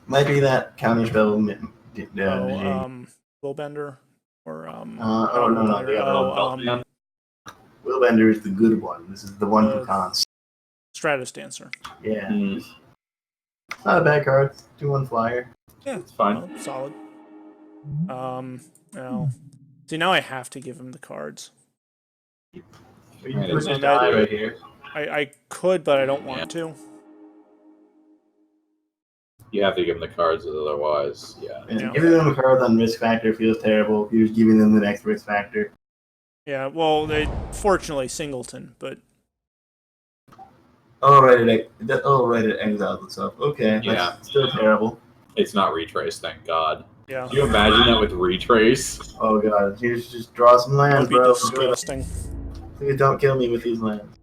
might be that counterspell. Willbender or oh no, the other one. Willbender is the good one. This is the one who counts. Stratus Dancer. Yeah, Mm, it's not a bad card. 2/1 flyer. Yeah, it's fine. well, solid. Now, see, now I have to give him the cards. You Right, put it's your not die bad. right here. I could, but I don't want to. You have to give him the cards, otherwise, yeah. And Yeah. giving them a card on risk factor feels terrible. If you're just giving them the next risk factor. Yeah, well, they fortunately singleton, but Oh right, it exiles itself. Okay, Yeah. that's still terrible. It's not retrace, thank God. yeah, Can you imagine that with retrace? Oh god, you just draw some that lands, would be bro. disgusting. Please don't kill me with these lands.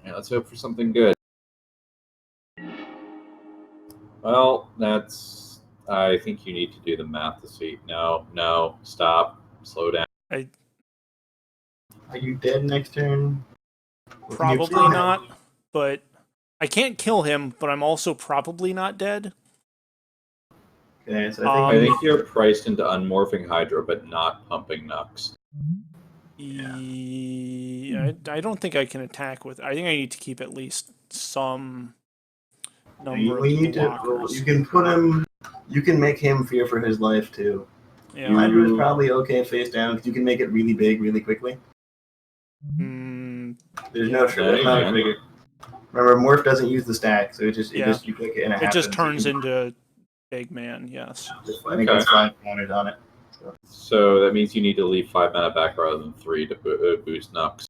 Yeah, let's hope for something good. Well, that's. I think you need to do the math to see. No, stop, slow down. Are you dead next turn? Or can you Probably kill him? not, but I can't kill him, but I'm also probably not dead. Okay, so I I think think you're priced into unmorphing Hydra, but not pumping Nux. I don't think I can attack with. I think I need to keep at least some number we of need to. blockers. You can put him. You can make him fear for his life too. Yeah. Hydra is probably okay face down because you can make it really big, really quickly. Mm, There's no trigger. Yeah, Not yeah. a trigger. Remember, Morph doesn't use the stack, so it Yeah. just you click it and it it just happens. turns into big man. Yes. I think it's 5 counters on it. So that means you need to leave 5 mana back rather than 3 to boost Nux.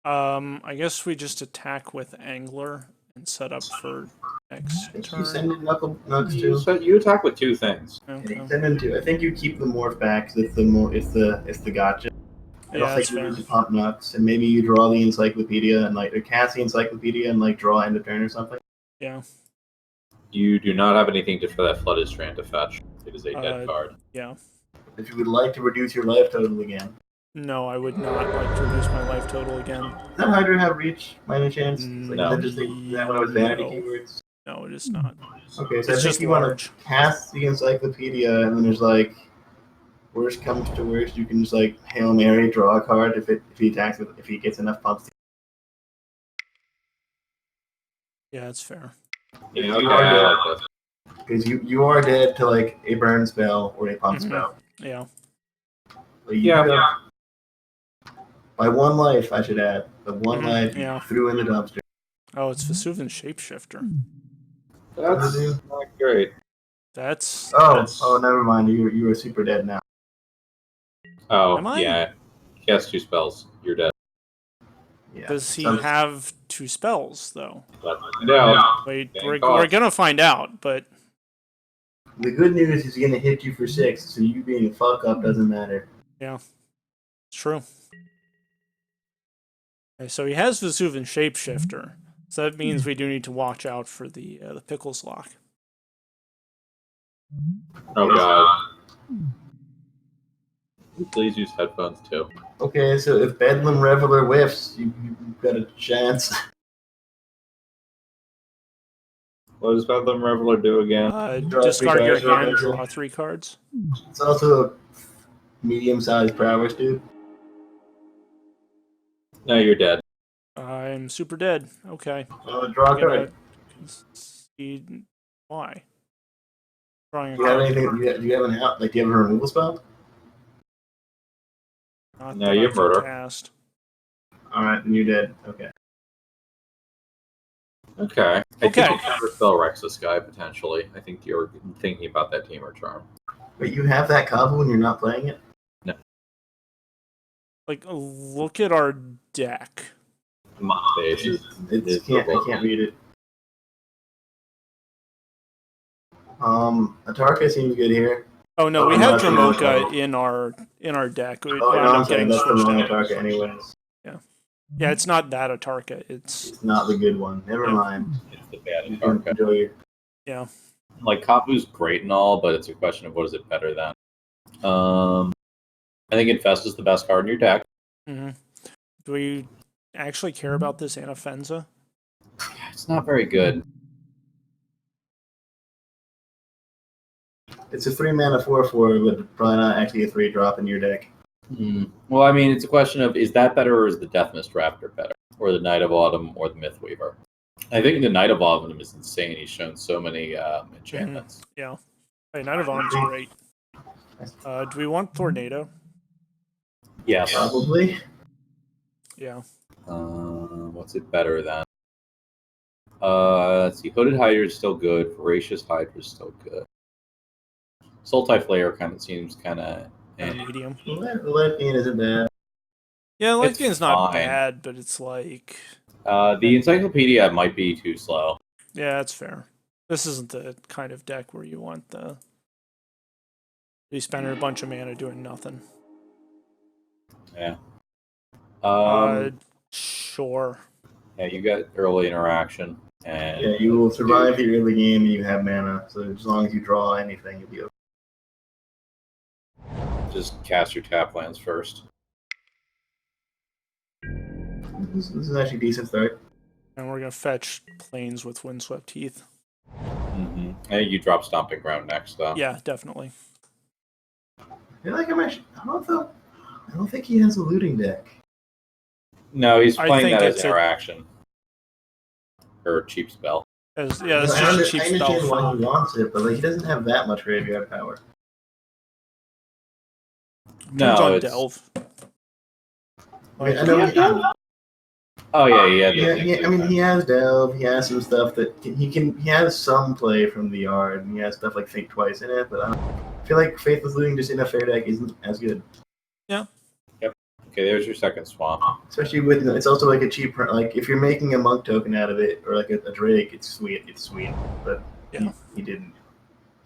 I guess we just attack with Angler and set up for next You turn. send in Knucks too. You attack with 2 things. Okay. You send in two. I think you keep the morph back. 'Cause it's the gotcha. I don't Yeah, think that's you fair. need to pump Knucks, and maybe you draw the encyclopedia and or cast the encyclopedia and draw end of turn or something. Yeah. You do not have anything for that Flooded Strand to fetch. It is a dead card. Yeah. If you would like to reduce your life total again. No, I would not like to reduce my life total again. Does that Hydra have reach by any chance? No. Is that one of his vanity No. keywords? No, it is not. Okay, so I It's think just you want large. to cast the encyclopedia, and then there's worst comes to worst, you can just Hail Mary, draw a card if he attacks if he gets enough pumps. Yeah, that's fair. Yeah, okay, I like this. Because you are dead to a burn spell or a pump Mhm. spell. Yeah. But you Yeah. do have- by one life, I should add. The one Mhm, life you yeah. threw in the dumpster. Oh, it's Vesuvian Shapeshifter. That's not great. That's Oh, never mind. You are super dead now. Oh, Am I? yeah. He has 2 spells. You're dead. Yeah. Does he So- have 2 spells though? But no. Wait, Dang we're cost. gonna find out, but The good news is he's gonna hit you for 6, so you being a fuck up doesn't matter. it's true. Okay, so he has Vesuvian Shapeshifter, so that means we do need to watch out for the Pickles Lock. Oh, God. Please use headphones, too. Okay, so if Bedlam Reveler whiffs, you've got a chance. What does Bedlam Reveler do again? Draw Discard 3 your cards, hand, yeah. draw 3 cards. It's also a medium-sized prowess, dude. No, you're dead. I'm super dead. Okay. Draw a I'm card. gonna concede. Why? Drawing a Do you have card. anything? Do you have an out? Do you have a removal spell? Not No, that you I have can murder. cast. All right, then you're dead. Okay. Okay. I Okay. think you counter spell Rex this guy, potentially. I think you're thinking about that Tamer Charm. But you have that combo when you're not playing it. Look at our deck. My face. It's I can't read it. Atarka seems good here. Oh no, we I'm have not sure. Dramoka in our deck. We Oh, wound no, I'm up sorry, getting that's the switched wrong out. Atarka anyways. Yeah, it's not that Atarka. It's It's not the good one. Never Yeah. mind. It's the bad You can Atarka. enjoy your. yeah. Like, Kapu's great and all, but it's a question of what is it better than. I think Infest is the best card in your deck. hmm Do we actually care about this Anafenza? It's not very good. It's a 3-mana 4/4, but probably not actually a 3-drop in your deck. Well, I mean, it's a question of is that better or is the Deathmist Raptor better? Or the Knight of Autumn or the Mythweaver? I think the Knight of Autumn is insane. He's shown so many enchantments. Yeah. Hey, Knight of Autumn's great. Do we want Tornado? Yes. Probably. Yeah. What's it better than? Let's see. Hooded Hydra is still good. Voracious Hydra is still good. Sultai Flayer kind of seems kind of. Medium. The left hand isn't bad. Yeah, Light It's Gain's not fine. bad, but it's like, The Encyclopedia might be too slow. yeah, that's fair. This isn't the kind of deck where you want you spending a bunch of mana doing nothing. Yeah. Sure. Yeah, you got early interaction, and Yeah, you will survive the early game and you have mana. So as long as you draw anything, you'll be okay. just cast your tap lands first. This is actually a decent start. And we're gonna fetch Plains with Windswept Heath. Mm-hmm. And you drop Stomping Ground next, though. Yeah, definitely. I feel like I'm actually. I don't think he has a looting deck. No, he's I playing think that as it's a- interaction. Or cheap spell. That's I just a cheap spell. understand why he wants it, but he doesn't have that much graveyard power. Depends No, on it's... Delve. I know. Oh, yeah, He has Delve. He has some stuff that he has some play from the yard, and he has stuff like Think Twice in it. But I feel like Faithless Looting just in a fair deck isn't as good. Okay, there's your second swamp. Especially with it's also like a cheap like if you're making a monk token out of it or like a Drake, it's sweet. It's sweet. But Yeah. he didn't.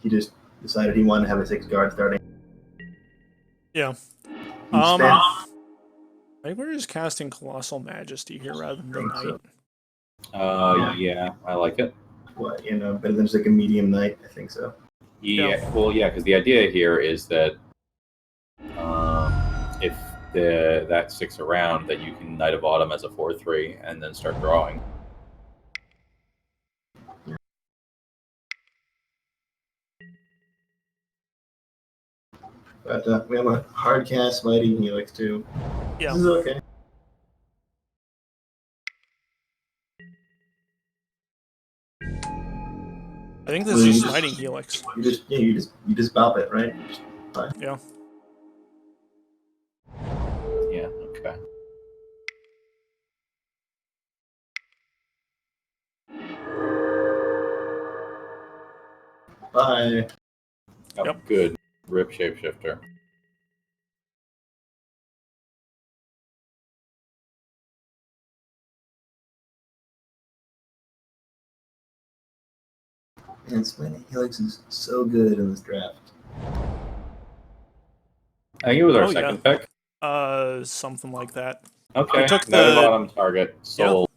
He just decided he wanted to have a 6 guard starting. Yeah. He spent Maybe we're just casting Colossal Majesty here rather than think so. Knight. Yeah, I like it. what better than just like a medium knight. I think so. Yeah, well, yeah, because the idea here is that if that sticks around, that you can Knight of Autumn as a 4/3 and then start drawing. But we have a hard cast Mighty Helix too. Yeah. This is okay. I think this Well, is you just just- Smiting Helix. You just bop it, right? Yeah. Yeah, okay. Bye. Oh, Yep. good. Rip Shapeshifter. Man, Mighty Helix is so good in this draft. I think it was our Oh, yeah. second pick. Something like that. Okay. I took Knight of the- Autumn target. Soul.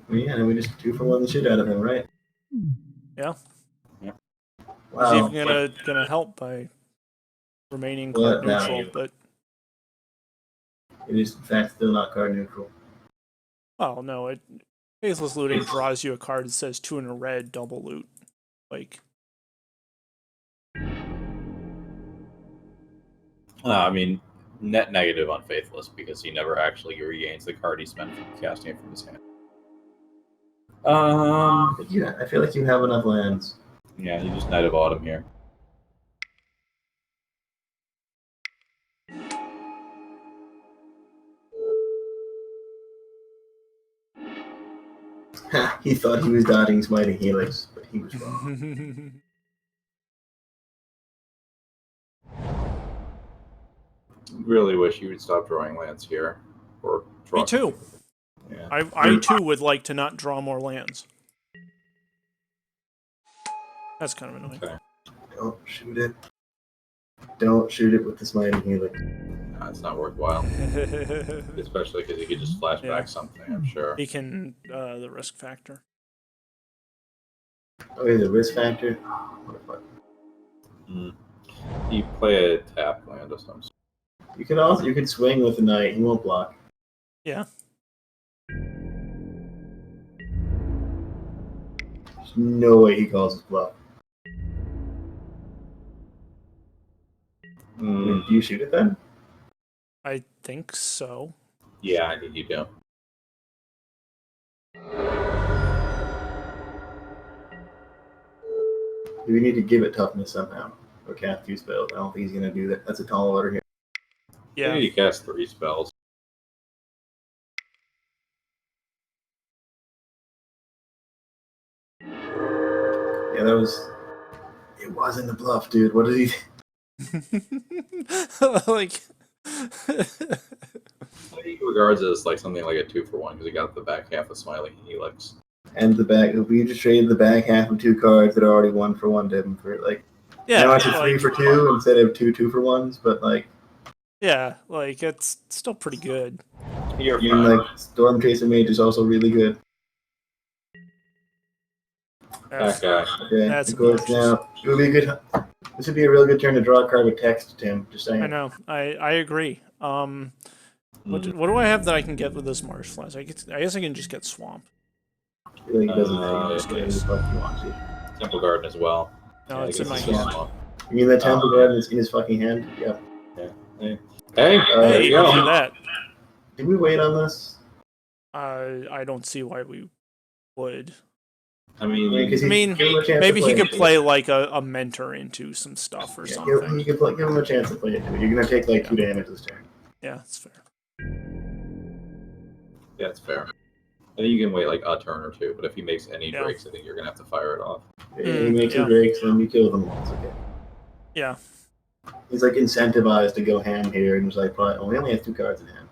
Yeah, and we just 2-for-1 the shit out of him, right? Yeah. Wow. He's even gonna help by remaining Well, card now neutral, you- but It is in fact still not card neutral. well, no, Faithless Looting draws you a card that says 2 in a red, double loot. Like, I mean, net negative on Faithless because he never actually regains the card he spent from casting it from his hand. Yeah, I feel like you have enough lands. Yeah, you just Knight of Autumn here. He thought he was dodging Smiting Helix, but he was wrong. Really wish you would stop drawing lands here. Or draw. Me too. Yeah. I too would like to not draw more lands. That's kind of annoying. Okay. Don't shoot it. Don't shoot it with the Smiting Helix. Nah, it's not worthwhile. Especially because you could just flashback Yeah. something, I'm sure. He can the risk factor. Okay, the risk factor. What the fuck? You play a tap land or something. You could swing with the knight. He won't block. Yeah. There's no way he calls his bluff. I mean, do you shoot it then? I think so. Yeah, I think you do. Do we need to give it toughness somehow? Or cast 2 spells? I don't think he's gonna do that. That's a tall order here. Yeah. You cast 3 spells. Yeah, that was. It wasn't a bluff, dude. What did he? Like He regards it as like something like a 2-for-1 because he got the back half of Smiling Helix. And the back. We just traded the back half of 2 cards that are already 1-for-1 to him for like. yeah, now it's a like, 3-for-2 instead of 2 2-for-1s, but like. yeah, like it's still pretty good. You're And fine. like Storm Chaser Mage is also really good. That guy. Okay, That's of course obnoxious. now it would be a good. This would be a real good turn to draw a card with text, Tim. Just saying. I know. I agree. What do I have that I can get with this Marsh Flash? I guess I can just get Swamp. I feel like he doesn't Uh, have whatever the fuck he wants to. Temple Garden as well. No, Yeah, I it's in guess my it's hand. just swamp. You mean the Temple Garden is in his fucking hand? Yeah. Hey, Uh, there Hey, you look go. at that. Did we wait on this? I don't see why we would. I mean, Because I mean, give him a chance maybe to he could it. play like a mentor into some stuff or Yeah, something. you could give him a chance to play it too. You're gonna take like 2 damage this turn. Yeah, that's fair. yeah, it's fair. I think you can wait like a turn or 2, but if he makes any Yeah. breaks, I think you're gonna have to fire it off. He makes yeah. some breaks and you kill them once. Okay. Yeah. He's like incentivized to go ham here, and was like, "Oh, he only has 2 cards in hand."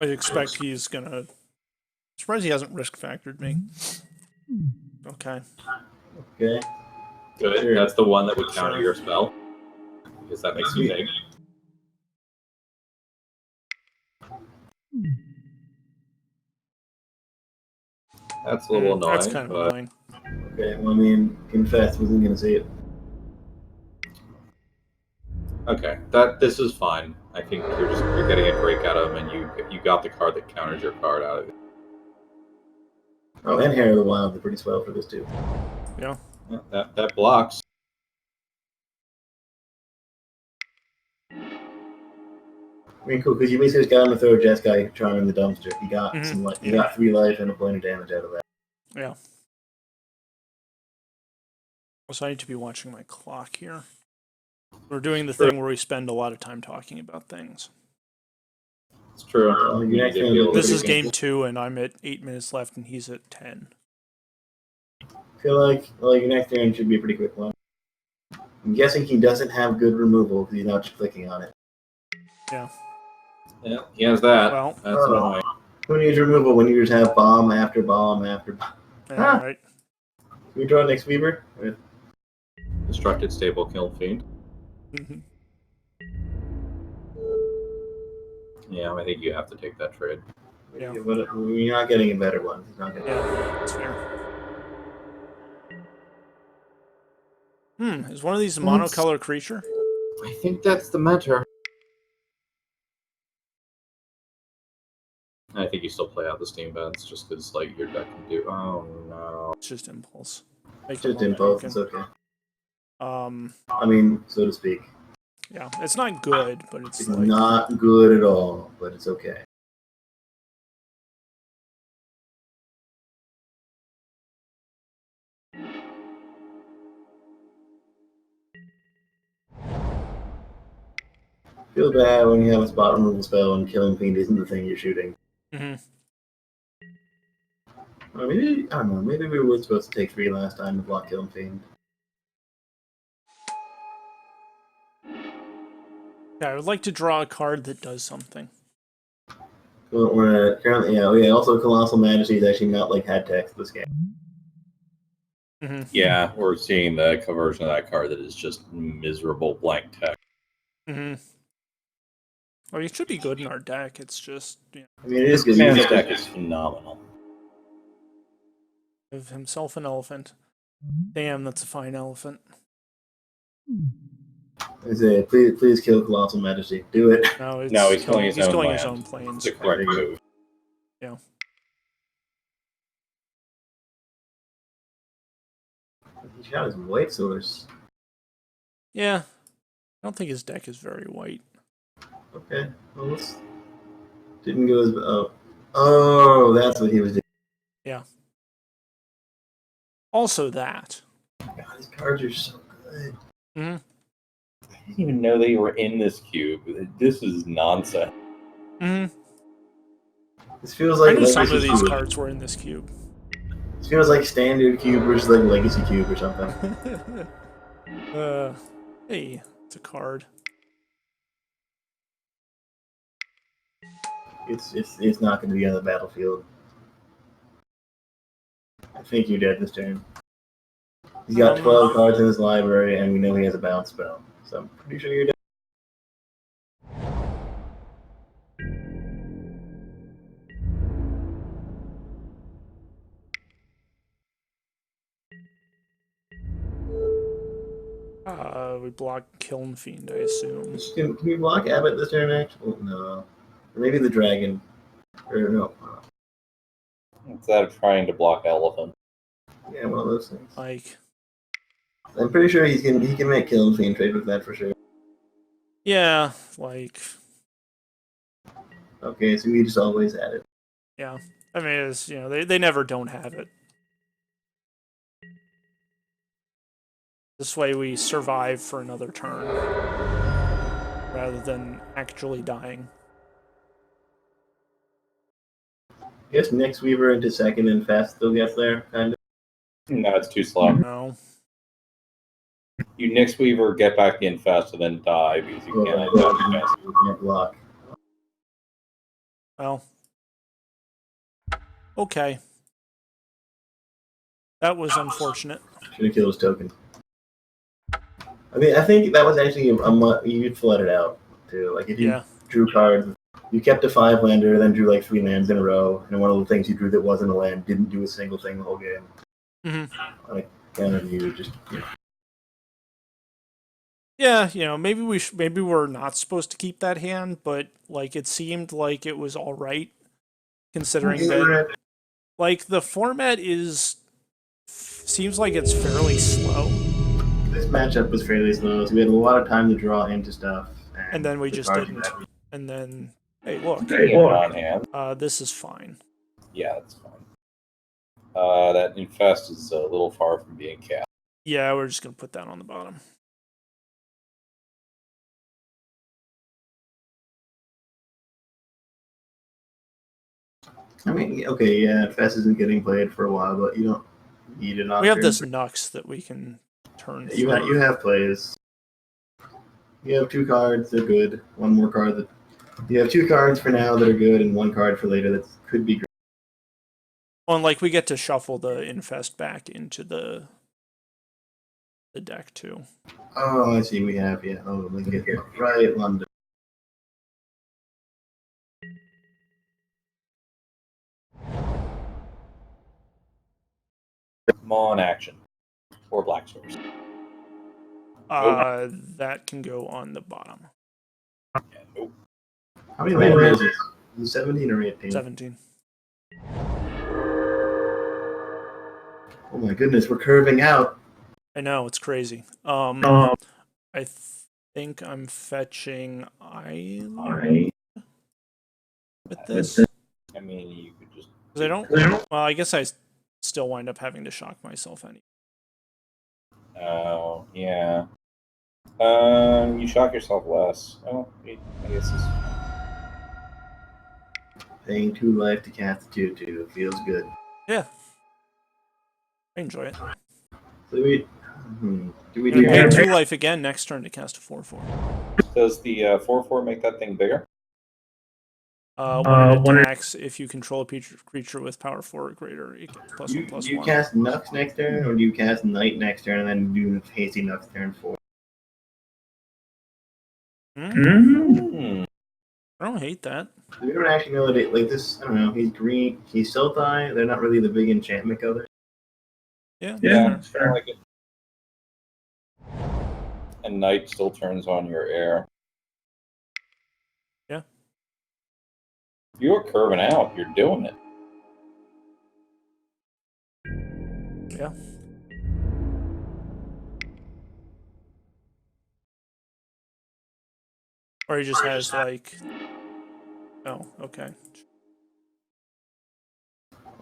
I expect he's gonna. Surprised he hasn't risk factored me. Okay. Okay. Good. Sure. That's the one that would counter Sure. your spell. Because that makes you think. That's a little annoying. That's kind of but annoying. Okay. Well, I mean, confess, wasn't gonna see it. okay, this is fine. I think you're getting a break out of him, and you got the card that counters your card out of it. Oh, and Hair of the Wild, they're pretty swell for this too. Yeah. Yeah, that blocks. I mean, cool, because you basically just got him to throw a Jeskai Charm in the dumpster. He got Mhm. some, like, he Yeah. got 3 life and a point of damage out of that. Yeah. So I need to be watching my clock here. We're doing the thing where we spend a lot of time talking about things. It's true. Well, You your need next to game- be able to This do is things. game 2, and I'm at 8 minutes left, and he's at 10. I feel like, well, your next turn should be a pretty quick one. I'm guessing he doesn't have good removal because he's not just clicking on it. Yeah. Yeah, he has that. Well, That's Oh. annoying. Who needs removal when you just have bomb after bomb after bomb? yeah, Ah. right. Can we draw next Weaver? Destructed stable kill fiend. Mhm. Yeah, I think you have to take that trade. Yeah. But you're not getting a better one. He's not getting Yeah, that's fair. Is one of these a monocolor creature? I think that's the matter. I think you still play out the steam vents just because like your deck can do. Oh no. It's just impulse. Make It's just them all impulse. broken. It's okay. Um, I mean, so to speak. yeah, it's not good, but it's It's like not good at all, but it's okay. Feel bad when you have a spot removal spell and Killing Fiend isn't the thing you're shooting. Mhm. Or maybe, I don't know, maybe we were supposed to take 3 last time to block Killing Fiend. Yeah, I would like to draw a card that does something. Well, we're currently, yeah, also Colossal Majesty is actually not like had text this game. Mm-hmm. Yeah, we're seeing the conversion of that card that is just miserable blank text. Mm-hmm. Well, it should be good in our deck. It's just, you know, I mean, it is good. Man's deck is phenomenal. give himself an elephant. Damn, that's a fine elephant. I say, please kill Colossal Majesty. Do it. No, it's No, he's killing his own killing his land. own planes. It's the correct move. He's got his white source. Yeah, I don't think his deck is very white. Okay. Well, let's... Didn't go as... Oh, that's what he was doing. Also that. God, his cards are so good. Mm-hmm. I didn't even know they were in this cube. This is nonsense. Mm-hmm. This feels I like knew some Legacy of these Cube. cards were in this cube. This feels like Standard Cube versus like Legacy Cube or something. Hey, it's a card. It's not going to be on the battlefield. I think you're dead this turn. He's got 12 cards in his library, and we know he has a bounce spell. So I'm pretty sure you're dead. We block Kiln Fiend, I assume. Can we block Abbott this turn, actually? No. Or maybe the dragon. Or no. Instead of trying to block elephant. Yeah, one of those things. Like, I'm pretty sure he can make Killing Fiend trade with that for sure. yeah, like, Okay, so we just always add it. yeah. I mean, it's, you know, they never don't have it. This way we survive for another turn, rather than actually dying. I guess next Weaver into second and Fast still gets there, kind of. No, it's too slow. No. You Nyx Weaver, get back in fast, and then die because you can't attack fast. You can't block. Well. Okay. That was unfortunate. Should have killed his token. I mean, I think that was actually you'd flood it out too. Like if you Yeah. drew cards, you kept a 5-lander, then drew like 3 lands in a row, and one of the things you drew that wasn't a land didn't do a single thing the whole game. Mm-hmm. Like kind of you just. Yeah, you know, maybe maybe we're not supposed to keep that hand, but like it seemed like it was all right, considering that like the format seems like it's fairly slow, This matchup was fairly slow, so we had a lot of time to draw into stuff. and then we the just cards didn't. that- And then, hey, look, Non-hand. this is fine. Yeah, that's fine. That infest is a little far from being cast. Yeah, we're just gonna put that on the bottom. I mean, okay, yeah, Fest isn't getting played for a while, but you don't need it on. We have this Nux that we can turn. You have plays. You have 2 cards, they're good. One more card that. You have 2 cards for now that are good, and 1 card for later that could be great. Oh, and like we get to shuffle the infest back into the deck too. Oh, I see. We have, yeah. Oh, let me get here. Right, London. Mon action. Or Black Source. That can go on the bottom. Yeah, nope. How many lands is this? 17 or 18? 17. Oh my goodness, we're curving out. I know, it's crazy. I think I'm fetching Island with this. I mean, you could just. 'Cause I don't. Well, I guess I still wind up having to shock myself anyway. Oh, yeah. You shock yourself less. Oh, I guess it's. Paying 2 life to cast a 2/2. It feels good. Yeah. I enjoy it. So do we We do pay 2 life again next turn to cast a 4/4. Does the 4/4 make that thing bigger? When it attacks, if you control a creature with power 4 or greater, you get +1/+1. Do you cast Nux next turn, or do you cast Knight next turn and then do Hasty Nux turn 4? Hmm. I don't hate that. We don't actually know that it, like this. I don't know. He's green. He's Sultai. They're not really the big enchantment color. Yeah. Yeah, I like it. And Knight still turns on your air. Yeah. You're curving out. You're doing it. Yeah. Or he just has like. Oh, okay.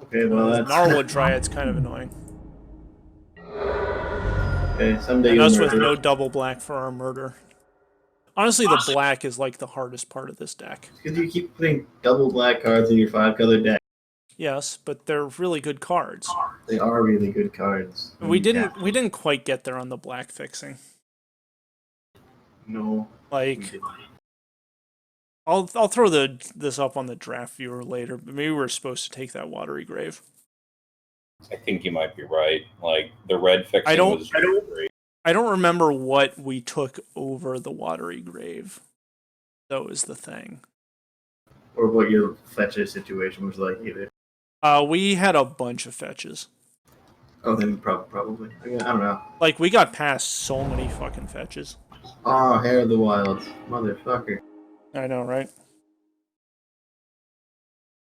Okay, well that's Gnarlwood Dryad's kind of annoying. okay. Someday And you'll us with murder. no double black for our murder. Honestly, the black is like the hardest part of this deck. Because you keep putting double black cards in your 5-color deck. Yes, but they're really good cards. They are really good cards. We didn't quite get there on the black fixing. No. we Like didn't. I'll throw this up on the draft viewer later, but maybe we're supposed to take that Watery Grave. I think you might be right. Like the red fixing was really great. I don't remember what we took over the Watery Grave. That was the thing. Or what your fetcher situation was like either. We had a bunch of fetches. Oh, then probably. I don't know. Like, we got past so many fucking fetches. Oh, Hair of the Wilds. Motherfucker. I know, right?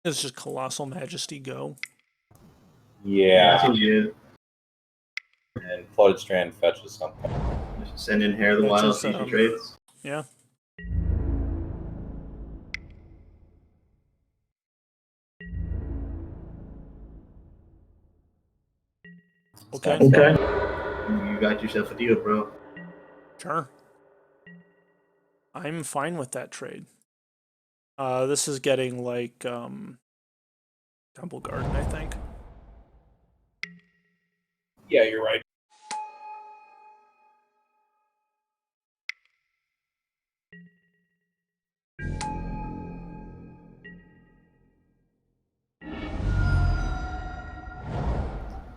It's just Colossal Majesty go. Yeah. That seems good. And Flooded Strand fetches something. Just send in Hair of the That's Wilds, just, future traits. Yeah. Okay. You got yourself a deal, bro. Sure. I'm fine with that trade. This is getting like Temple Garden, I think. Yeah, you're right.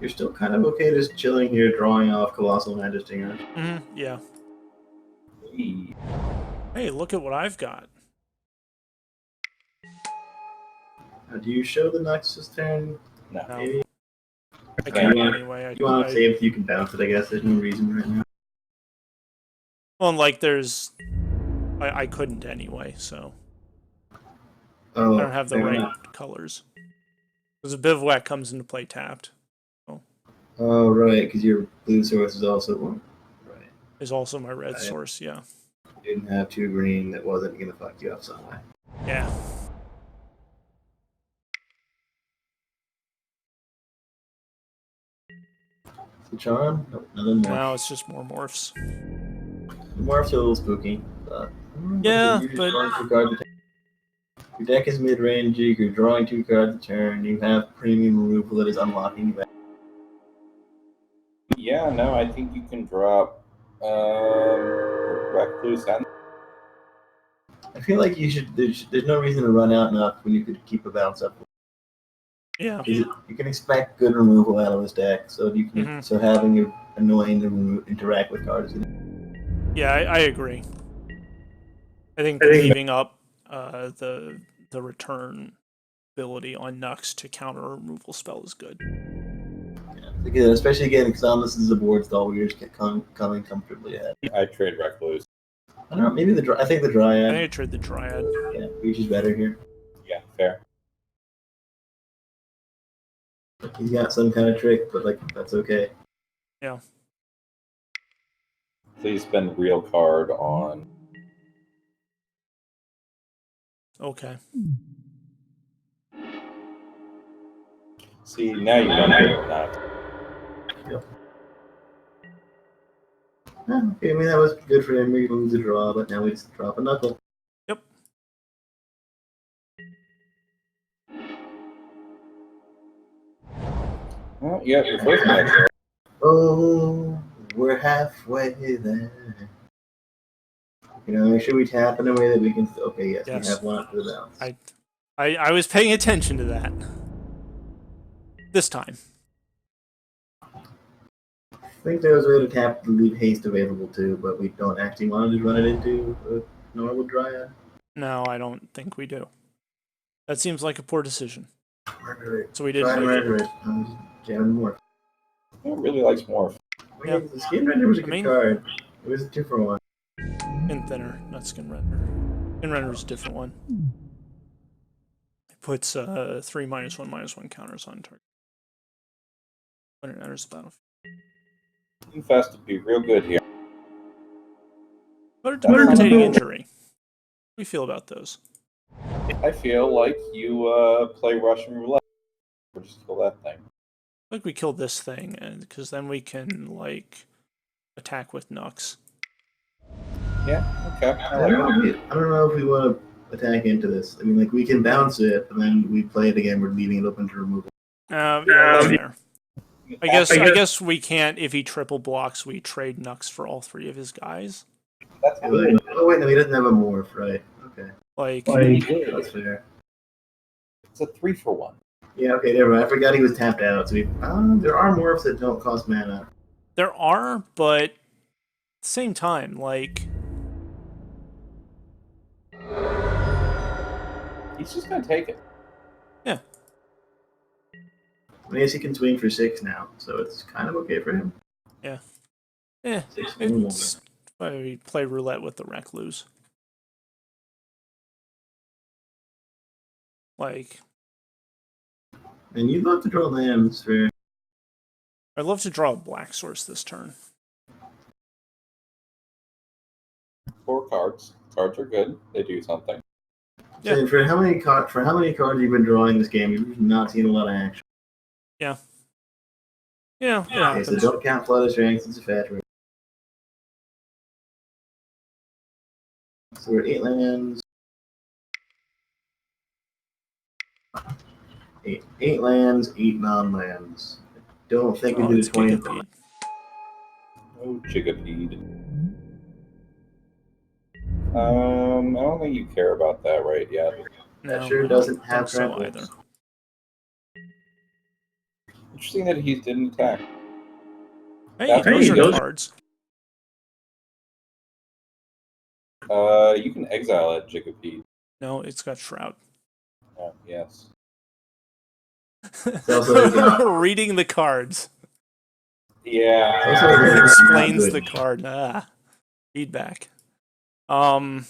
You're still kind of okay just chilling here, drawing off Colossal Majesty. Huh? Yeah. Hey. Hey, look at what I've got. Do you show the Nexus turn? No. No, Maybe. I can't you want- anyway. You want to save if you can bounce it, I guess. There's no reason right now. Well, like there's, I couldn't anyway, so Oh, I don't have the fair right enough. colors. Because a bivouac comes into play tapped. Oh, right, because your blue source is also one. Right. Is also my red Right. source. Yeah. You didn't have 2 green that wasn't going to fuck you up some way. Yeah. The charm? Nope, nothing more. Now it's just more morphs. Morph's a little spooky. But, Yeah, you're just but- drawing 2 cards a turn. Your deck is mid-rangey, you're drawing 2 cards a turn, you have premium removal that is unlocking back. Yeah, no, I think you can drop Recluse and I feel like you should. There's no reason to run out enough when you could keep a bounce up. Yeah. You can expect good removal out of this deck, so you can Mhm. so having it annoying to interact with cards. Yeah, I agree. I think leaving up the return ability on Nux to counter a removal spell is good. Yeah. Because especially again, because this is a board stall where you're just coming comfortably ahead. I trade Recluse. I don't know. Maybe I think the I Dryad. think I trade the Dryad. Yeah, Reach is better here. Yeah, fair. He's got some kind of trick, but like that's okay. Yeah. Please spend real card on. Okay. See, now you don't have that. Okay, I mean that was good for him. We lose a draw, but now we just drop a knuckle. Yep. Well, yeah, your first match. Oh, we're halfway there. You know, make sure we tap in a way that we can. Okay, yes, Yes. we have one after the bounce. I was paying attention to that. This time. I think there was a way to tap to leave haste available too, but we don't actually want to just run it into a normal Dryad. No, I don't think we do. That seems like a poor decision. Murder it. So we Try didn't to make it. murder it. I'm just jamming more. He really likes Morph. Yeah. The Skin Render was a I good mean- card. It was a 2-for-1. Skin Thinner, not Skin Render. Skin Render is a different one. It puts 3 -1/-1 counters on target when it enters the battlefield. Infest would be real good here. What a debilitating injury. How do we feel about those? I feel like you play Russian roulette. Or just kill that thing. I think we killed this thing, and because then we can like attack with Nux. Yeah, okay. I don't know if we want to attack into this. I mean, like we can bounce it, and then we play it again. We're leaving it open to removal. Yeah, that's fair. I guess we can't. If he triple blocks, we trade Nux for all 3 of his guys. That's Like, oh wait, no, he doesn't have a morph, right? Okay, Like, that's fair. It's a 3-for-1. Yeah, okay, never mind. I forgot he was tapped out. So there are morphs that don't cost mana. there are, but at the same time, like, He's just gonna take it. I guess he can swing for 6 now, so it's kind of okay for him. eh, 6 normal. it's why we play roulette with the Recluse. Like, And you'd love to draw lands for. I'd love to draw a black source this turn. 4 cards. Cards are good. They do something. Yeah. And for how many cards you've been drawing this game, you've not seen a lot of action. Yeah, Okay, so happens. don't count Flood of Strength, it's a fat rate. So we're at 8 lands. 8 lands, 8 non-lands. don't think we Oh, did it's a 20. Gigapede. Oh, Gigapede. I don't think you care about that right yet. That No, sure I doesn't don't have think so grapples. either. Interesting that he didn't attack. Hey, those are cards. You can exile it, Gigapede. No, it's got Shroud. Yes. also Reading the cards. Yeah. Also, Explains good. the card. Feedback. I'm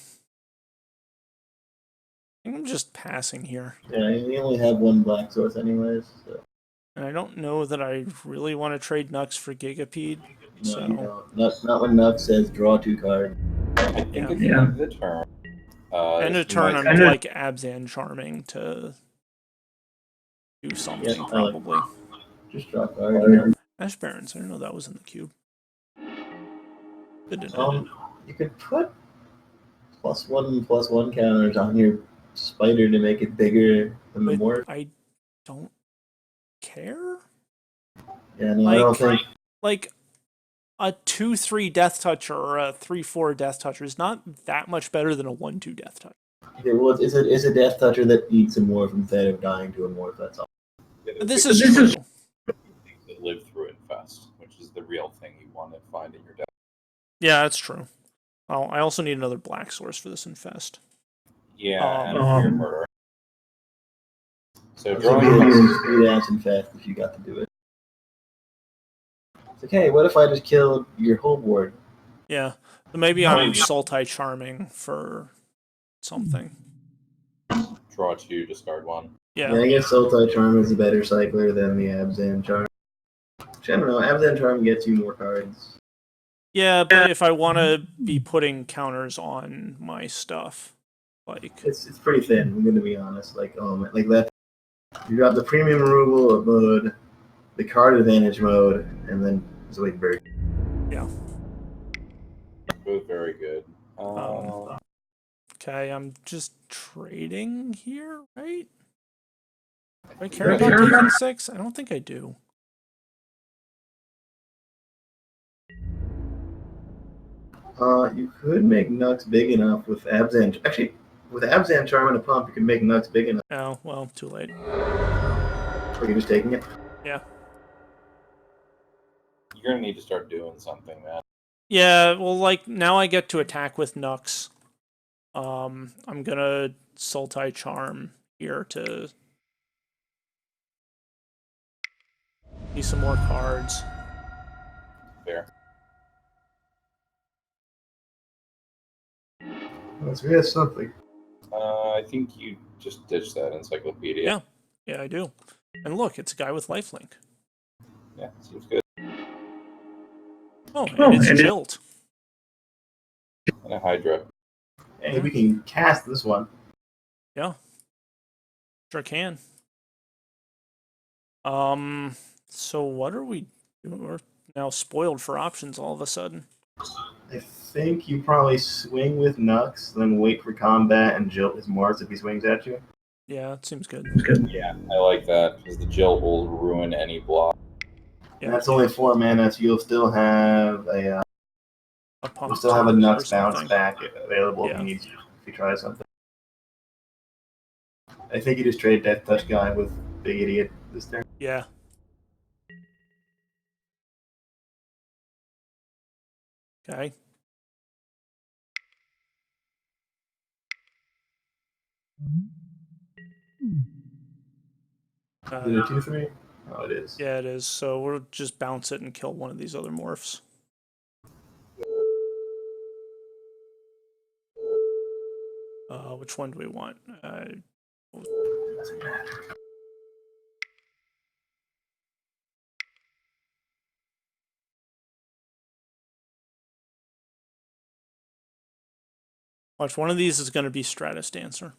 just passing here. Yeah, we only have one black source anyways. So. And I don't know that I really want to trade Nux for Gigapede. No, So you don't. Not when Nux says draw 2 cards. I think Yeah. at the end of the turn. end of you turn, might- I'm like Abzan Charming to do something, Yeah, probably. Just draw cards. Ash Barons, I didn't know that was in the cube. Good to know. You could put +1/+1 counters on your spider to make it bigger than the But morph. I don't care. Yeah, no, I don't think. Like a 2/3 Death Toucher or a 3/4 Death Toucher is not that much better than a 1/2 Death Toucher. Okay, well, it's a death toucher that eats a morph instead of dying to a morph. That's all. This is true. Things that live through Infest, which is the real thing you want to find in your deck. Yeah, that's true. Oh, I also need another black source for this Infest. Yeah, and Weird Murder. So This would drawing be cards- a sweet ass and fast if you got to do it. It's like, hey, what if I just killed your whole board? Yeah, so maybe I'm Sultai Charming for something. draw 2, discard 1. Yeah, Yeah, I guess Sultai Charm is a better cycler than the Abzan Charm. Which, I don't know, Abzan Charm gets you more cards. yeah, but if I want to be putting counters on my stuff, like It's pretty thin. I'm gonna be honest. Like that. You got the premium removal mode, the card advantage mode, and then Zoidberg. Both very good. okay, I'm just trading here, right? Do I care about taking 6? I don't think I do. You could make Nux big enough with Abzan. Actually, with Abzan Charm and a pump, you can make Nux big enough. Oh, well, too late. Or you're just taking it. Yeah. You're gonna need to start doing something, man. Yeah, well, like, now I get to attack with Nux. I'm gonna Sultai Charm here to see some more cards. Fair. Let's get something. I think you just ditched that encyclopedia. Yeah. Yeah, I do. And look, it's a guy with lifelink. Yeah, seems good. Oh, and it's Jilt. And a Hydra. Hey, we can cast this one. Yeah. Sure can. So what are we doing? We're now spoiled for options all of a sudden. I think you probably swing with Nux, then wait for combat and Jilt his Mars if he swings at you. Yeah, it seems good. Yeah, I like that because the Jill will ruin any block. Yeah. That's only 4 mana, so you'll still have a pump you'll still have a or Nux something. bounce back available Yeah. if you try something. I think you just trade Death Touch guy with Big Idiot this turn. Yeah. Okay. Is it a 2/3? Oh, it is. Yeah, it is. So we'll just bounce it and kill one of these other morphs. Which one do we want? Doesn't matter. Watch, one of these is going to be Stratus Dancer.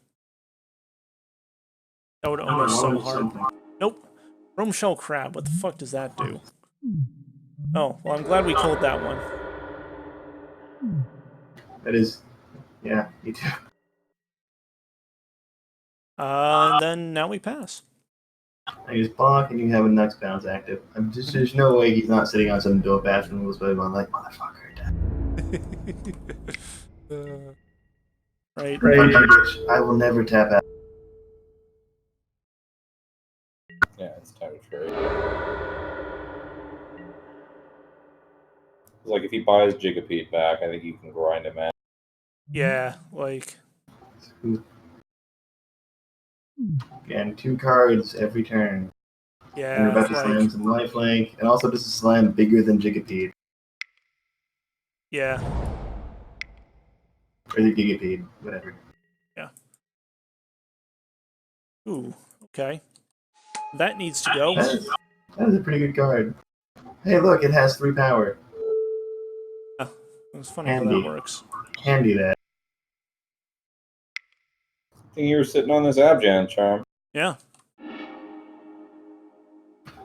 That would own us so hard. Something. Nope. Rome Shell Crab. What the fuck does that do? Oh, well, I'm glad we killed that one. That is, yeah, me too. And then now we pass. I just block, and you have a Nux bounce active. There's no way he's not sitting on some dope ass removal spell. I'm like, motherfucker. Right. I will never tap out. Yeah, it's time to trade. Like if he buys Gigapede back, I think you can grind him out. Yeah, like. Again, 2 cards every turn. And you're Yeah, about to slam like. some lifelink, and also just a slam bigger than Gigapede. Yeah. Or the Gigapede, whatever. Yeah. Ooh, okay. That needs to go. That is a pretty good card. Hey, look, it has 3 power. It's funny how Handy. that works. Handy that. I think you were sitting on this Abjan charm. Yeah.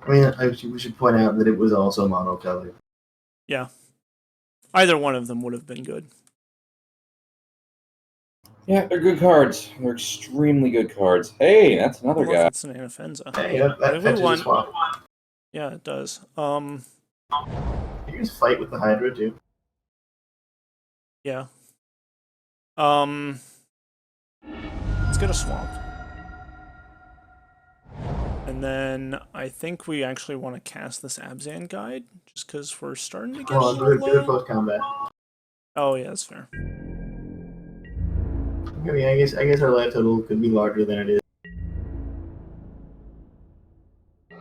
I mean, we should point out that it was also monocolored. Yeah. Either one of them would have been good. Yeah, they're good cards. They're extremely good cards. Hey, that's another Unless guy. it's an Anafenza. Hey, that I think we fetches a won. swap. Yeah, it does. You can just fight with the Hydra, too. Yeah. Let's get a swamp. And then I think we actually want to cast this Abzan guide, just because we're starting to get a Well, little do it low. post-combat. Oh yeah, that's fair. I mean, I guess our life total could be larger than it is. I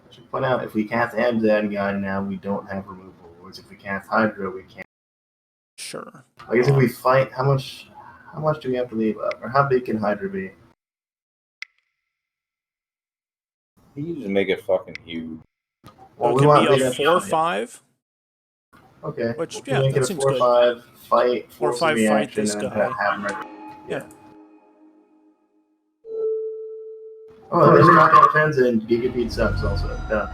should point out, if we cast Abzan guide now, we don't have removal. Whereas if we cast Hydra, we can't. Sure. I guess if we fight, how much do we have to leave up? Or how big can Hydra be? You just make it fucking huge. Well, So we it want can be big a enough to 4/5. Okay. Which, We yeah, make that it a seems 4/5 fight, 4/5 force fight reaction, this and then guy. have him. Yeah. Oh, there's drop out fence and Gigapede sucks also. Done.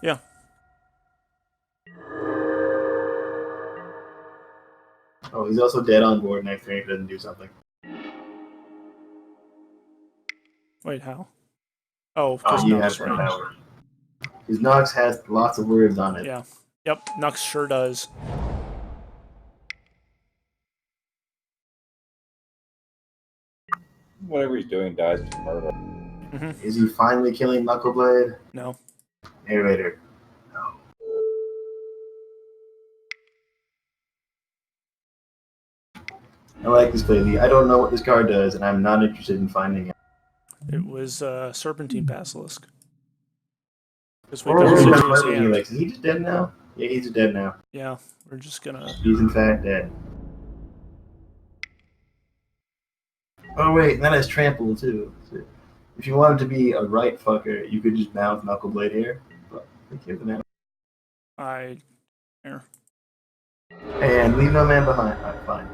Yeah. Oh, he's also dead on board next turn if he doesn't do something. Wait, how? Oh, because you Nox, have that right? power. Because Nox has lots of words on it. Yeah. Yep, Nux sure does. Whatever he's doing dies to murder. Mm-hmm. Is he finally killing Knuckleblade? No. Narrator. I like this play. I don't know what this card does, and I'm not interested in finding it. It was Serpentine Basilisk. Because we Or don't is into his hand. he just dead now? Yeah, he's dead now. Yeah, we're just gonna... He's in fact dead. Oh wait, that has trample too. So if you wanted to be a right fucker, you could just mouth Knuckleblade here. But give the man. I... Here. And leave no man behind. Alright, fine.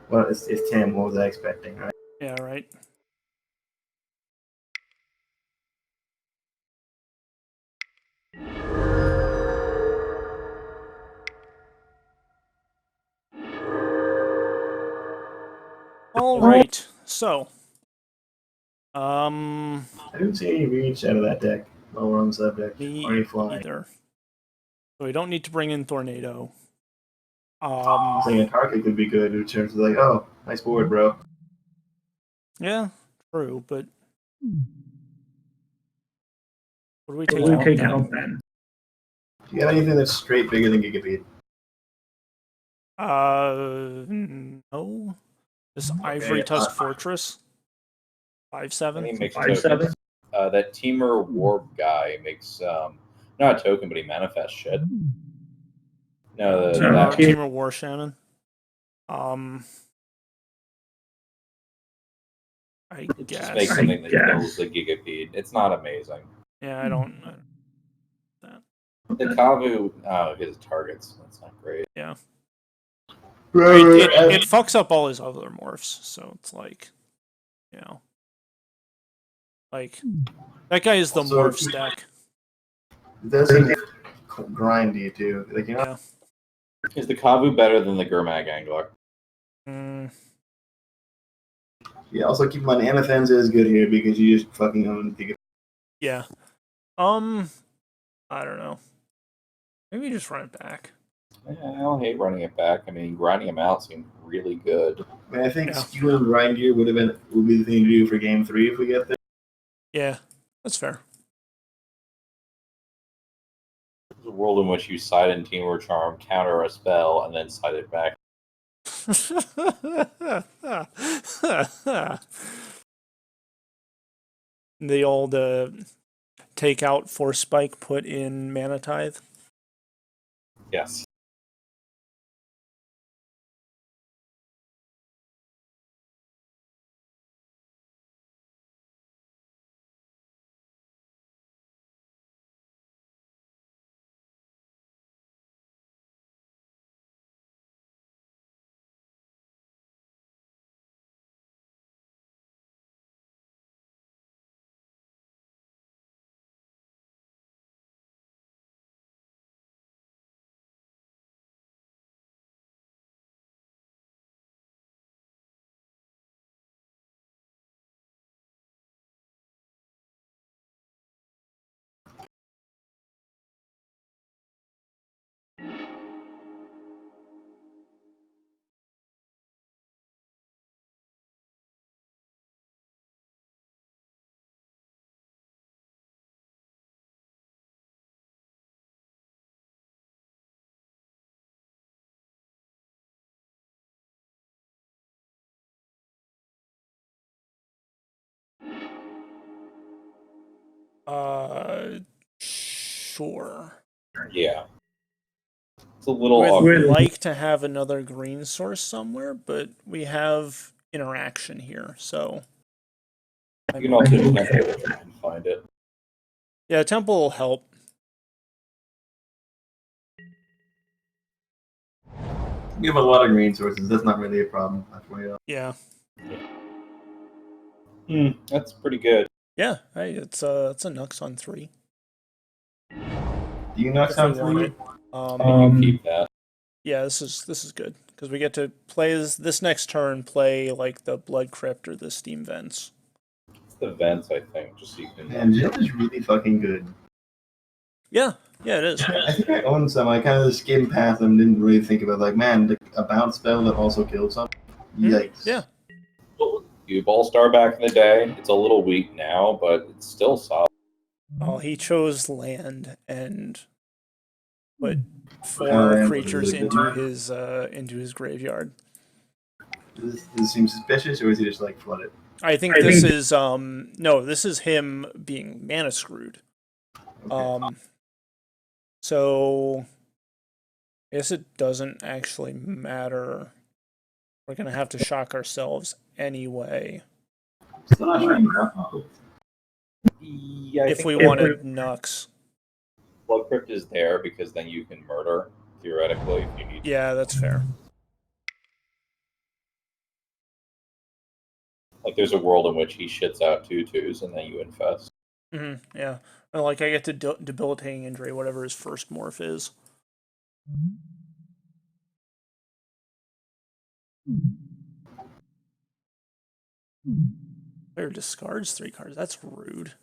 Well, it's Tim. What was I expecting, right? Yeah, right. All right. So, I didn't see any reach out of that deck while we're on the subject. me Or any flying. either. So we don't need to bring in Tornado. I'm saying Karka could be good in terms of like, oh, nice board, bro. Yeah, true, but what do we What take do we out take then? out then? Do you have anything that's straight bigger than Gigapede? No. This Ivory Tusk Fortress. 5/7. And he makes 5/7. That Teamer Warp guy makes not a token, but he manifests shit. No, that Teamer War Shaman. I it guess. just makes something that kills the Gigapede. It's not amazing. Yeah, I don't. The Kavu his targets. That's not great. Yeah. Right, It fucks up all his other morphs, so it's like, you know, like that guy is the Also, morph stack. It does seem grindy too. Like, you know, Yeah. Is the Kavu better than the Gurmag Angler? Yeah, also keep in mind Anathenza is good here because you just fucking own Pikachu. Yeah. I don't know. Maybe just run it back. I don't hate running it back. I mean, grinding him out seemed really good. I mean, I think Yeah. Skew and Reindeer would be the thing to do for game 3 if we get there. Yeah, that's fair. There's a world in which you side in Team Charm, counter a spell, and then side it back. The old take out Force Spike, put in Mana Tithe. Yes. Sure. Yeah. It's a little We'd awkward. like to have another green source somewhere, but we have interaction here, so. You can also temple if you can find it. Yeah, temple will help. You have a lot of green sources. That's not really a problem. Yeah. That's pretty good. Yeah, hey, it's a Nux on 3. Do you Nux If we on want 3? it. You keep that. Yeah, this is good because we get to play this next turn. Play like the Blood Crypt or the Steam Vents. It's the vents, I think, just so you can. Man, Jill is really fucking good. Yeah, it is. I think I own some. I kind of skimmed past them, didn't really think about like, man, a bounce spell that also killed something. Yikes. Yeah. You Ballstar back in the day. It's a little weak now, but it's still solid. Oh, he chose land and put 4 Land creatures was really into his graveyard. Does this seem suspicious, or is he just like flooded? I think this is no, this is him being mana screwed. Okay. So I guess it doesn't actually matter. We're gonna have to shock ourselves anyway. Still not sure you got Yeah, If we wanted Nux. Blood Crypt is there because then you can murder, theoretically, if you need to. Yeah, that's fair. Like, there's a world in which he shits out 2/2s and then you infest. Yeah. And, like, I get to debilitating injury, whatever his first morph is. Player discards 3 cards. That's rude.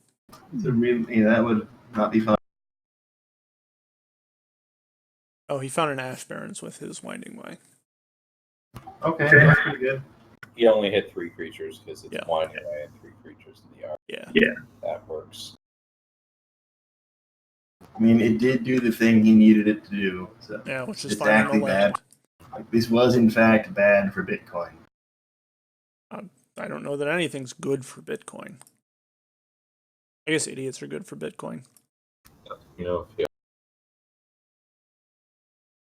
that would not be fun. Oh, he found an Ash Barrens with his Winding Way. Okay, that's pretty good. He only hit 3 creatures because it's Yeah. Winding Way and 3 creatures in the yard. Yeah. That works. I mean, it did do the thing he needed it to do. So Yeah, which is exactly finding the land. like, this was in fact bad for Bitcoin. I don't know that anything's good for Bitcoin. I guess idiots are good for Bitcoin. You know, yeah.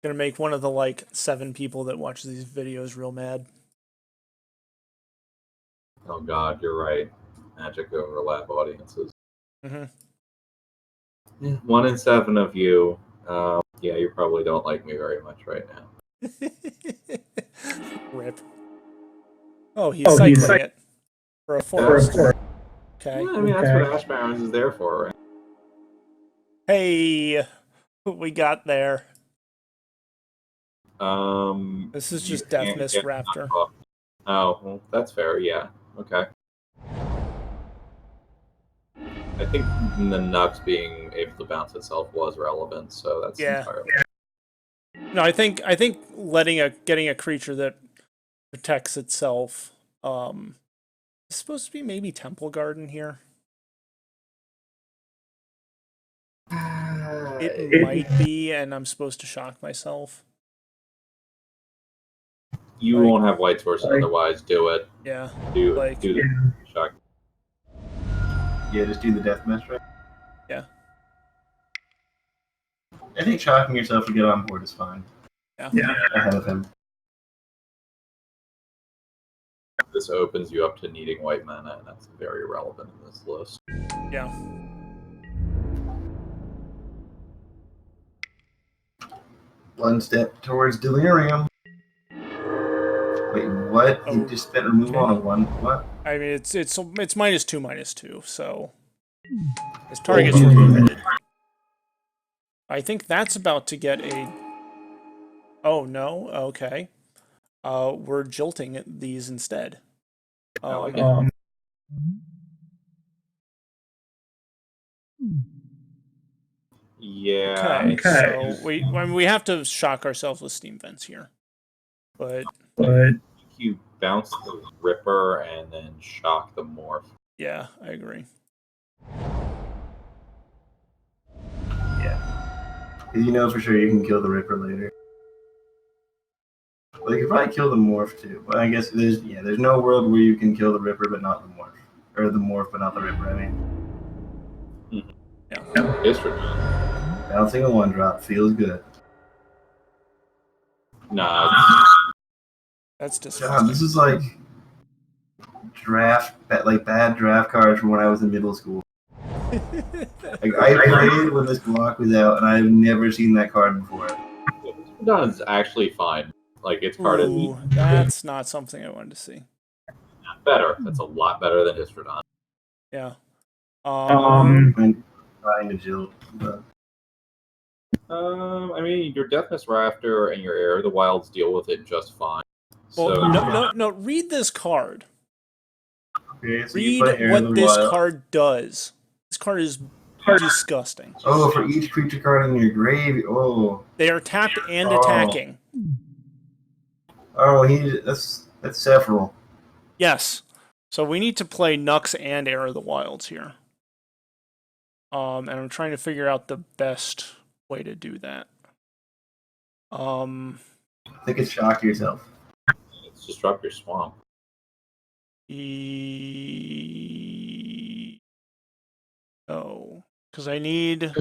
Gonna make one of the like 7 people that watch these videos real mad. Oh God, you're right. Magic overlap audiences. Mm-hmm. 1 in 7 of you. Yeah, you probably don't like me very much right now. Rip. Oh, he's cycling it for a forest. Okay. Yeah, I mean, that's what Ash Barrens is there for, right? Hey, we got there. This is You just Death can't Mist get Raptor. knocked off. Oh, well, that's fair, yeah. Okay. I think the Nux being able to bounce itself was relevant, so that's Yeah. entirely. No, I think getting a creature that protects itself. It's supposed to be maybe Temple Garden here. It might be, and I'm supposed to shock myself. You Like- won't have white sources otherwise. Do it. Yeah, Do like- do the shock. Yeah, just do the death mesh, right? Yeah. I think shocking yourself to get on board is fine. Yeah. Ahead of him. This opens you up to needing white mana, and that's very relevant in this list. Yeah. One step towards delirium. Wait, what? He just spent removal on a one. What? I mean, it's -2/-2, so his target's Oh. removed. I think that's about to get a. Oh no! Okay, we're jilting these instead. Okay. Yeah. Okay, so we have to shock ourselves with steam vents here, but You bounce the Ripper and then shock the Morph. yeah, I agree. You know for sure you can kill the Ripper later. Well, you could probably kill the Morph too. But I guess there's no world where you can kill the Ripper but not the Morph, or the Morph but not the Ripper. I mean, Yeah. History. bouncing a one drop feels good. Nah. That's God, disgusting. this is like bad draft cards from when I was in middle school. Like I played when this block was out, and I've never seen that card before. No, it's actually fine. Like its card is Ooh, that's not something I wanted to see. better. That's a lot better than Histrodon. Yeah. I'm trying to jilt, but I mean, your Deathness Rafter and your Air of the Wilds deal with it just fine. Well, So no. Read this card. okay, so Read you play Air of what the this Wild. card does. This card is disgusting. Oh, for each creature card in your grave. Oh, They are tapped and Oh. attacking. that's several. Yes. So we need to play Nux and Air of the Wilds here. And I'm trying to figure out the best way to do that. I think it's shock yourself. it's disrupt your swamp. Oh, because I need.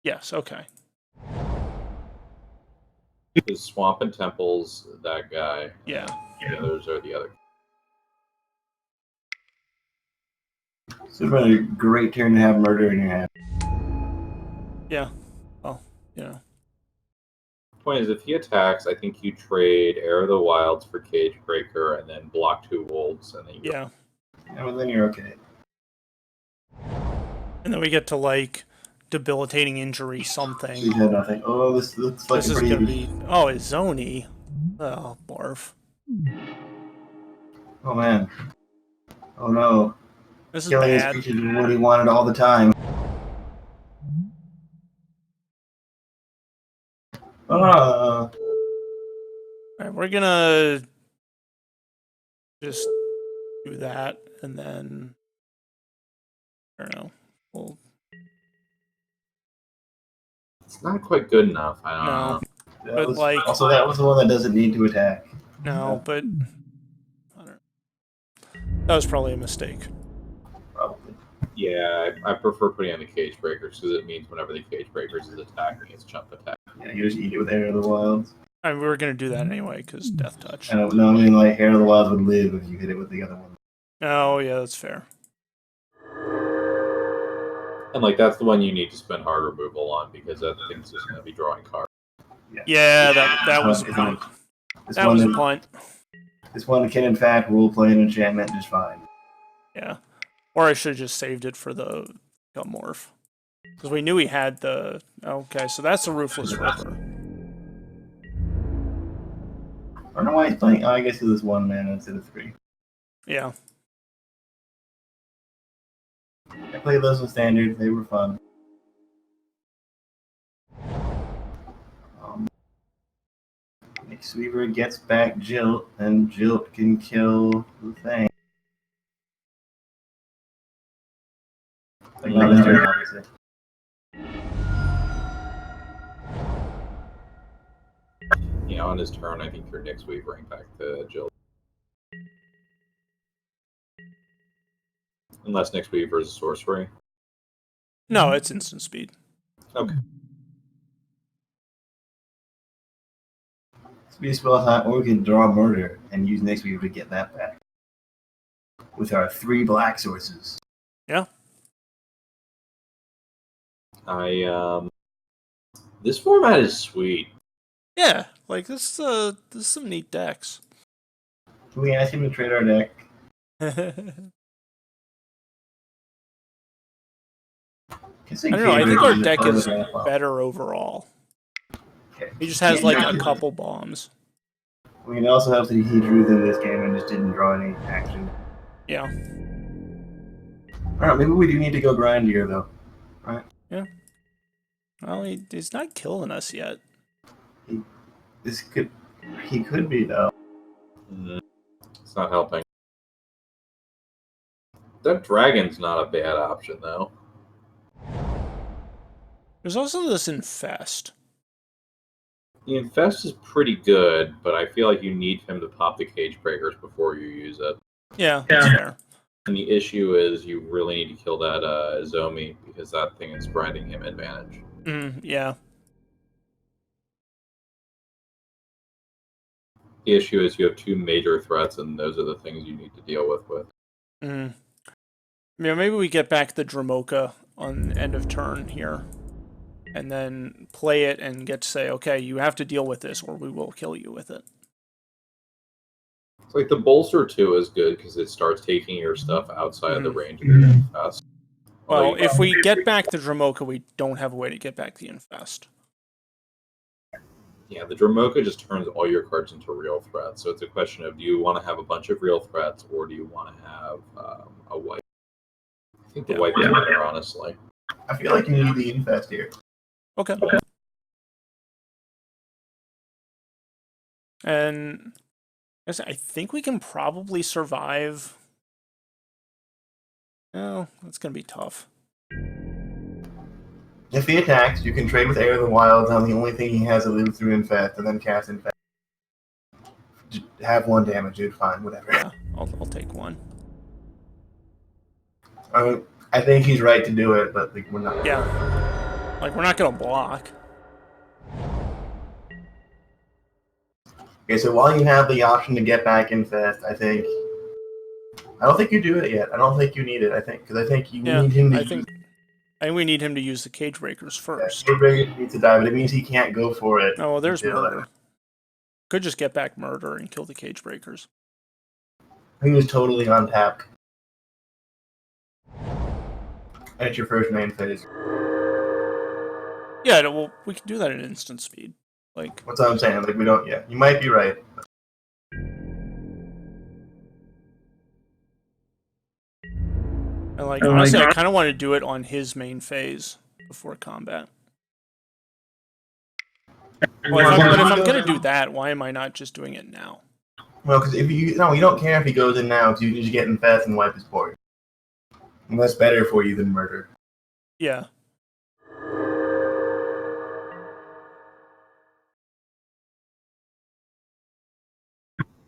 Yes. Okay. Because Swamp and Temples, that guy. Yeah. The others are the other. It's been a great turn to have murder in your hand. Yeah. Well, you know. Point is, if he attacks, I think you trade Air of the Wilds for Cage Breaker and then block 2 wolves, and then you Yeah. And then you're okay. And then we get to like debilitating injury something. You had nothing. Oh, this looks like This is gonna be. Oh, it's Zoni. Oh, barf. Oh man. Oh no. This is Killing his bad. creatures is what he wanted all the time. All right, we're gonna just do that, and then I don't know. We'll It's not quite good enough. I don't No. know. That But, was, like- also, that was the one that doesn't need to attack. no, but I don't know. That was probably a mistake. Probably. Yeah, I prefer putting on the Cage Breakers because it means whenever the Cage Breakers is attacking, it's jump attack. Yeah, you just eat it with Hair of the Wilds. I mean, we were gonna do that anyway because Death Touch. I don't know. I mean, like Hair of the Wilds would live if you hit it with the other one. Oh yeah, that's fair. And like that's the one you need to spend hard removal on because that thing's just going to be drawing cards. Yeah, that was a Isn't punt. This That one, was a punt. this one can in fact role play an enchantment just fine. Yeah, or I should have just saved it for the Morph because we knew he had the. Okay, so that's a Ruthless Ripper. I don't know why he's playing. Oh, I guess it was 1 mana instead of 3. Yeah. I played those in standard. They were fun. Nick Sweeper gets back Jilt, and Jilt can kill the thing. Like, not this turn, obviously. Yeah, on his turn, I think your Nick Weavering back to Jill. Unless Nick Weaver is a sorcery. No, it's instant speed. Okay. Speed spell time, or we can draw Murder and use Nick Sweeper to get that back. With our 3 black sources. Yeah. This format is sweet. Yeah, like this is some neat decks. Can we ask him to trade our deck? I don't know. I think our deck is better overall. Okay. He just has like a couple bombs. I mean, it also helps that he drew them this game and just didn't draw any action. Yeah. Alright, maybe we do need to go grind here, though. Right? Yeah. Well, he's not killing us yet. He could be, though. It's not helping. That dragon's not a bad option, though. There's also this Infest. The Infest is pretty good, but I feel like you need him to pop the Cage Breakers before you use it. Yeah, that's fair. And the issue is you really need to kill that Zomi, because that thing is granting him advantage. Yeah. The issue is you have 2 major threats, and those are the things you need to deal with. Yeah, maybe we get back the Dramoka on end of turn here. And then play it and get to say, okay, you have to deal with this or we will kill you with it. It's like the Bolster 2 is good because it starts taking your stuff outside of the range of your Infest. Well, if we get back the Dramoka, we don't have a way to get back the Infest. Yeah, the Dramoka just turns all your cards into real threats. So it's a question of, do you want to have a bunch of real threats or do you want to have a wipe? I think the wipe is better, honestly. I feel like you need the Infest here. Okay. And I think we can probably survive. Oh, that's going to be tough. If he attacks, you can trade with Air of the Wilds on the only thing he has to live through Infest, and then cast Infest. Just have 1 damage, dude. Fine, whatever. Yeah, I'll take 1. I think he's right to do it, but like, we're not. Yeah. Like, we're not going to block. Okay, so while you have the option to get back Infest, I don't think you do it yet. I don't think you need it. I think you need him to. I think we need him to use the Cage Breakers first. Cage Breaker needs to die, but it means he can't go for it. Oh, well, there's Murder. Could just get back Murder and kill the Cage Breakers. He was totally on tap. And it's your first main phase. Yeah, well, we can do that at instant speed. Like, what's what I'm saying? Like, we don't. Yeah, you might be right. And like, honestly, I kind of want to do it on his main phase before combat. Well, but if I'm gonna do that, why am I not just doing it now? Well, because you don't care if he goes in now, because you can just get Infest and wipe his board. And that's better for you than Murder. Yeah.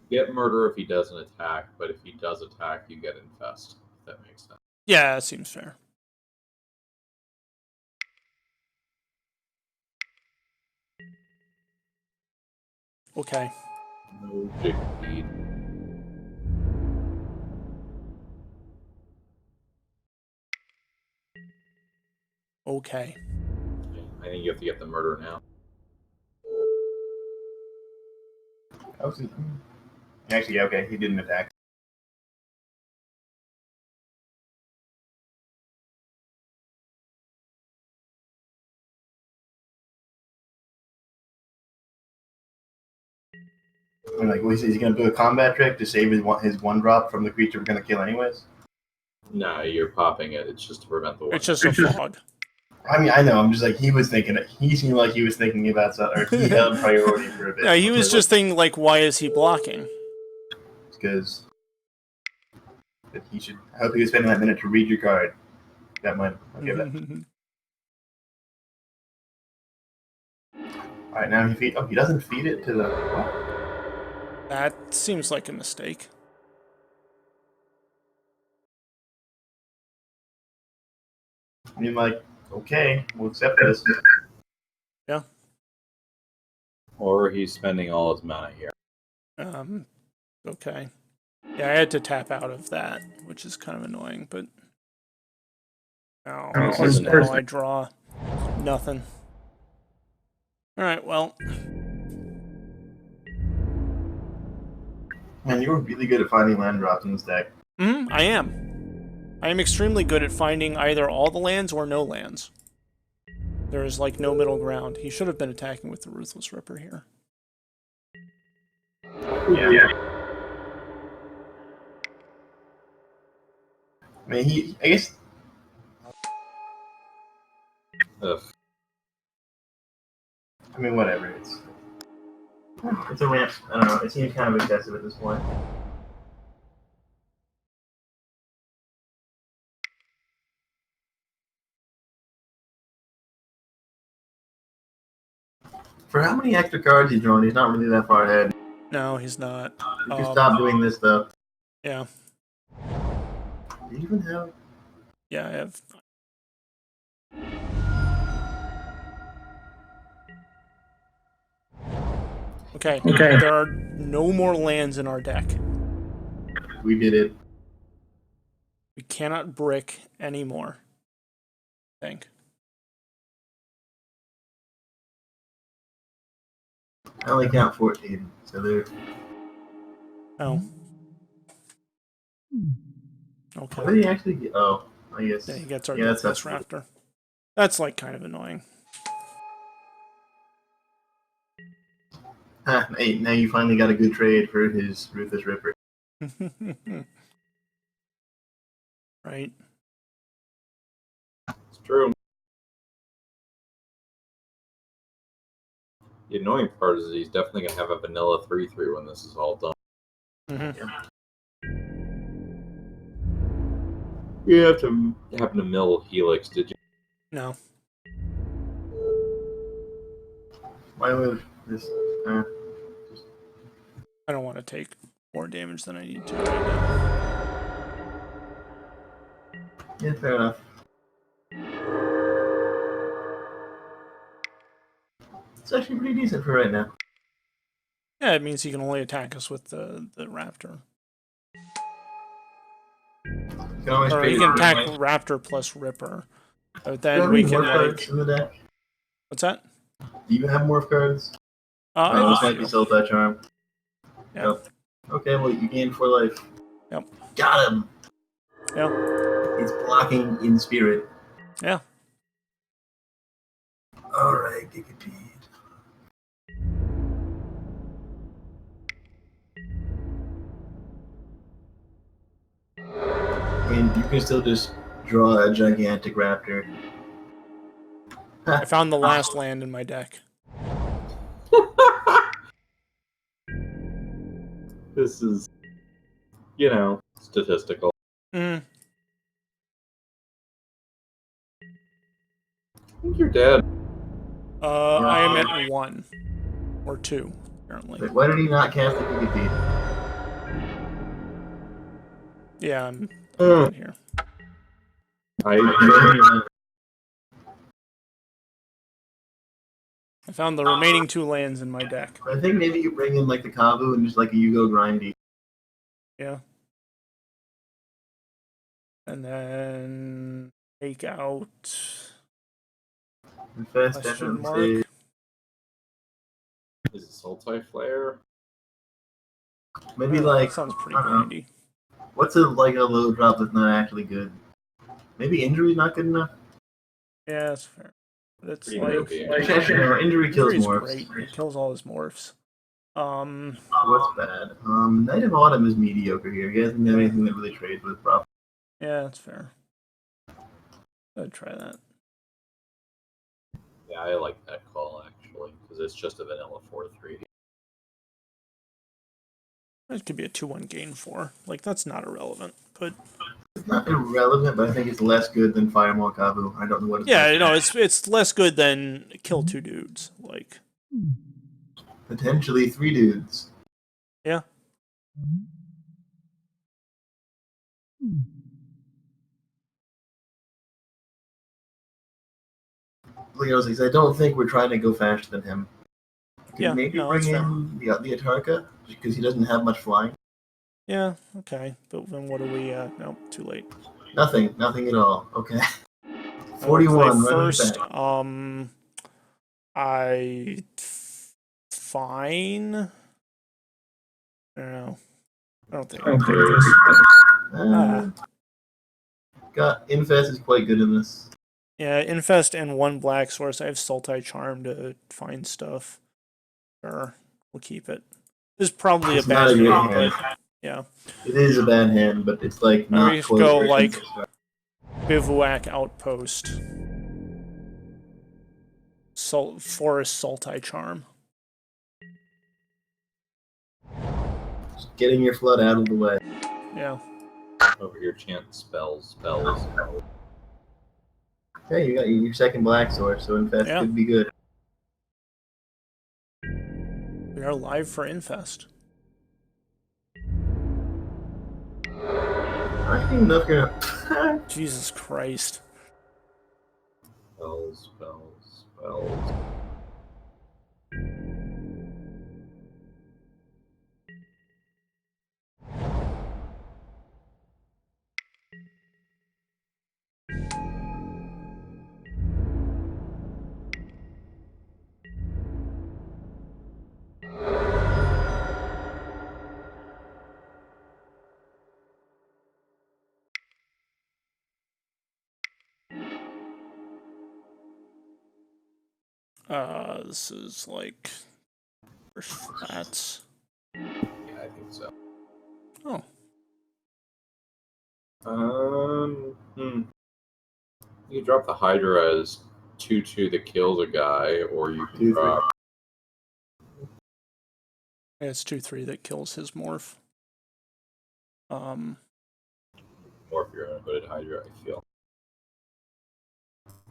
Get Murder if he doesn't attack, but if he does attack, you get Infest. If that makes sense. Yeah, that seems fair. Okay. No big deed. Okay. I think you have to get the Murder now. Actually, yeah, okay, he didn't attack. I mean, like, what is he going to do a combat trick to save his one drop from the creature we're going to kill anyways? No, you're popping it. It's just to prevent the one. It's just a fog. I mean, I know. I'm just like, he was thinking it. He seemed like he was thinking about something, or he held priority for a bit. Yeah, he was just thinking, like, why is he blocking? Because he should. I hope he was spending that minute to read your card. That might. I'll give that. All right, now he doesn't feed it to the. What? That seems like a mistake. I mean, like, okay, we'll accept this. Yeah. Or he's spending all his mana here. Okay. Yeah, I had to tap out of that, which is kind of annoying, but now I draw nothing. Alright, well. Man, you were really good at finding land drops in this deck. I am. I am extremely good at finding either all the lands or no lands. There is, like, no middle ground. He should have been attacking with the Ruthless Ripper here. Yeah. I mean, I guess. Ugh. I mean, whatever. It's a ramp. I don't know. It seems kind of excessive at this point. For how many extra cards he's drawn, he's not really that far ahead. No, he's not. You can stop doing this stuff. Yeah. Do you even have? Yeah, I have. Okay. There are no more lands in our deck. We did it. We cannot brick anymore. I think. I only count 14, so they're. Oh. What Okay. did he actually get? Oh, I guess. Yeah, he gets our Yeah, that's Deathless Raptor. That's, like, kind of annoying. Hey, now you finally got a good trade for his Ruthless Ripper. Right. It's true. The annoying part is he's definitely going to have a vanilla 3/3 when this is all done. You have to happen to mill Helix, did you? No. Why would this? I don't want to take more damage than I need to right now. Yeah, fair enough. It's actually pretty decent for right now. Yeah, it means he can only attack us with the Raptor. You can always Or trade he can it, attack right? Raptor plus Ripper. But Do you then have we any can, morph cards like... in the deck? What's that? Do you have morph cards? I This might be Soul Touch Charm. Yeah. Nope. Okay, well, you gain 4 life. Yep. Got him! Yeah. He's blocking in spirit. Yeah. Alright, Gigapede. I mean, you can still just draw a gigantic raptor. I found the last land in my deck. This is, statistical. Mm. I think you're dead. I am at 1. Or 2, apparently. Like, why did he not cast the Gigapede? Yeah, I'm Uh, in here. I found the remaining 2 lands in my deck. I think maybe you bring in like the Kavu and just like a Yugo grindy. Yeah. And then take out Infest question definitely mark. stays. Is it Sultai Flare? Maybe Oh, like that sounds pretty I don't know. grindy. What's a low drop that's not actually good? Maybe injury's not good enough. Yeah, that's fair. But it's Pretty like okay. Actually, no, injury kills injury's morphs. great. It kills all his morphs. What's bad? Night of Autumn is mediocre here. You guys don't have anything that really trades with properly. Yeah, that's fair. I'd try that. Yeah, I like that call actually because it's just a vanilla 4/3. It could be a 2/1 gain 4. Like, that's not irrelevant. But It's not irrelevant, but I think it's less good than Firemaw Kabu. I don't know what it's yeah, like. you know, it's less good than kill 2 dudes. Like, Potentially 3 dudes. yeah. Leo's, I don't think we're trying to go faster than him. Yeah, Maybe no, bring that's fair. in the Atarka because he doesn't have much flying. Yeah, okay. But then what do we no, too late. Nothing at all. Okay. I will 41 play running first. back. I fine. I don't know. I don't think I'll pick this. Got Infest is quite good in this. Yeah, Infest and 1 black source. I have Sultai Charm to find stuff. Sure, we'll keep it. This is probably It's a not bad a good hand, hand. but yeah. It is a bad hand, but it's like not We close. go versus like this guy. Bivouac Outpost. Forest Sultai Charm. Just getting your flood out of the way. Yeah. Over here, chant spells. Okay, you got your second black source, so Infest Yeah. could be good. We are live for Infest. I don't even know if you're gonna. Jesus Christ. Spells. This is like that's Yeah, I think so. oh. You drop the Hydra as 2/2 that kills a guy, or you can 2/3. drop. It's 2/3 that kills his morph. Or if you're a hooded Hydra, I feel.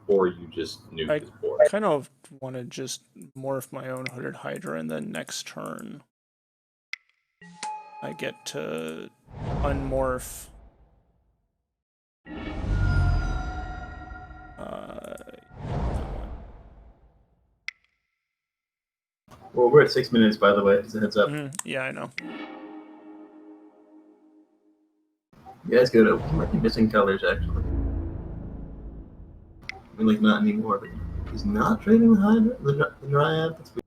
Or you just nuke his board. I kind of want to just morph my own hooded Hydra, and then next turn I get to unmorph. Well, we're at 6 minutes, by the way. Just a heads up. Yeah, I know. You guys go to. He might be missing colors, actually. I mean, like, not anymore, but he's not trading the Hydra? The Dryad? That's weird.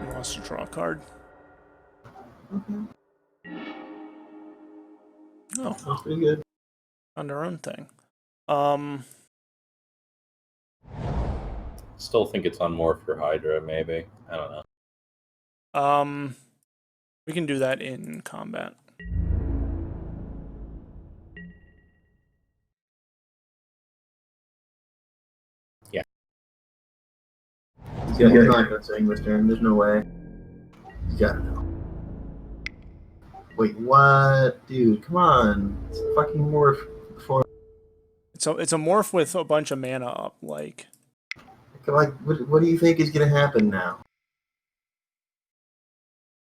He wants to draw a card. Okay. Oh, That's pretty good. on their own thing. Still think it's on more for Hydra, maybe. I don't know. We can do that in combat. Yeah. He's got not saying this turn. There's no way. You gotta know. Wait, what? Dude, come on. It's a fucking morph before. It's a morph with a bunch of mana up, like. Like, what do you think is gonna happen now?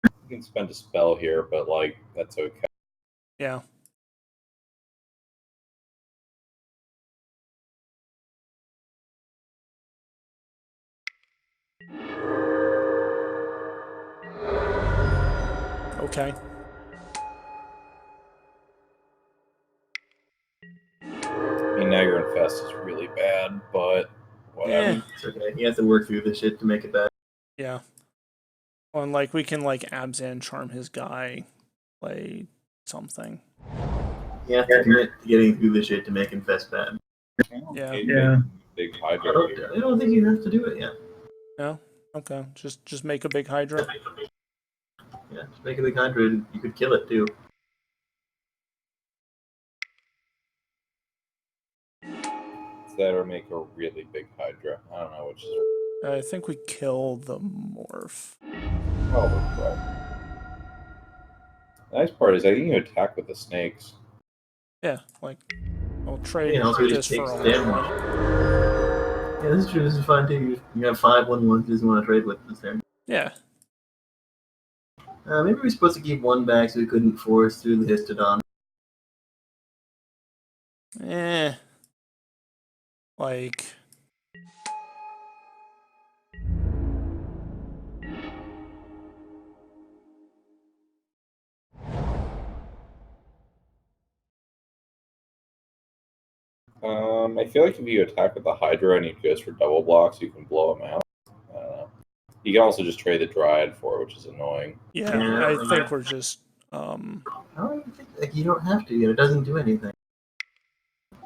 You can spend a spell here, but, like, that's okay. Yeah. Okay. I mean, now your Infest is really bad, but whatever. Yeah. It's okay. You have to work through this shit to make it bad. Yeah. Well, and like we can like Abzan charm his guy, play something. You have to commit to getting through this shit to make Infest bad. Yeah. Big I Hydra. don't think you have to do it yet. No? Okay. Just make a big Hydra. Yeah, just make a big 100. You could kill it too. That or make a really big Hydra. I don't know which is I think we kill the morph. probably correct. The nice part is I think you attack with the snakes. Yeah, like I'll trade Yeah, also it this just for takes a damage. one. Yeah, this is true. This is fine too. You have 5/1/1s. Doesn't want to trade with this turn. Yeah. Maybe we're supposed to keep one back so we couldn't force through the Histodon. Eh. Like. I feel like if you attack with the Hydra and he goes for double blocks, you can blow him out. I don't know. You can also just trade the Dryad for it, which is annoying. Yeah, Yeah, I like- think we're just. I don't even think like you don't have to yet. It doesn't do anything.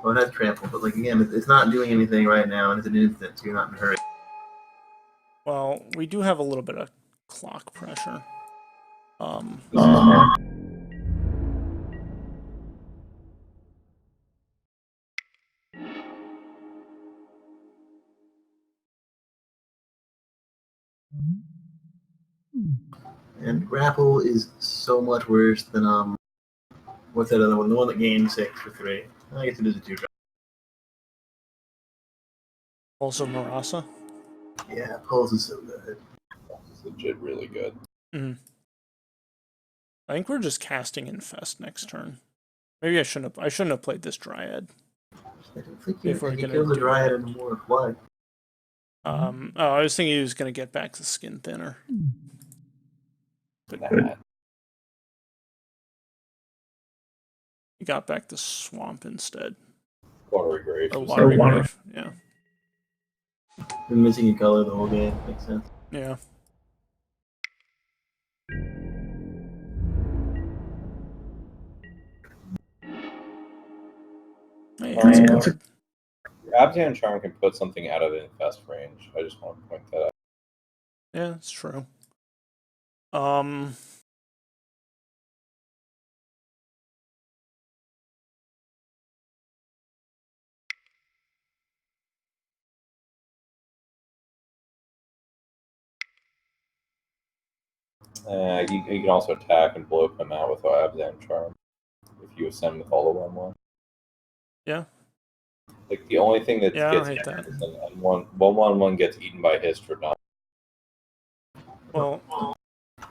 Well, it has trample, but like again, it's not doing anything right now, and it's an instant, so you're not in a hurry. Well, we do have a little bit of clock pressure. And grapple is so much worse than what's that other one? The one that gained 6 for 3. I guess it is a 2 drop. Also, Marasa. Yeah, Pulse is so good. It's legit really good. I think we're just casting Infest next turn. Maybe I shouldn't have played this Dryad. I don't think If we're you gonna kill the do Dryad it. anymore. Why? Oh, I was thinking he was gonna get back to Skin Thinner. But nah, He got back to Swamp instead. Watery Grave. Or was Watery like- Grave. Yeah. Been missing a color the whole game. Makes sense. Yeah. Hey, that's a Yeah. card. Abzan Charm can put something out of the infest range. I just want to point that out. Yeah, it's true. You can also attack and blow him out with Abzan Charm if you ascend with all the 1/1. Yeah. Like the only thing that Yeah, I gets don't hate eaten that. is an 1/1 gets eaten by Histrodon. Well,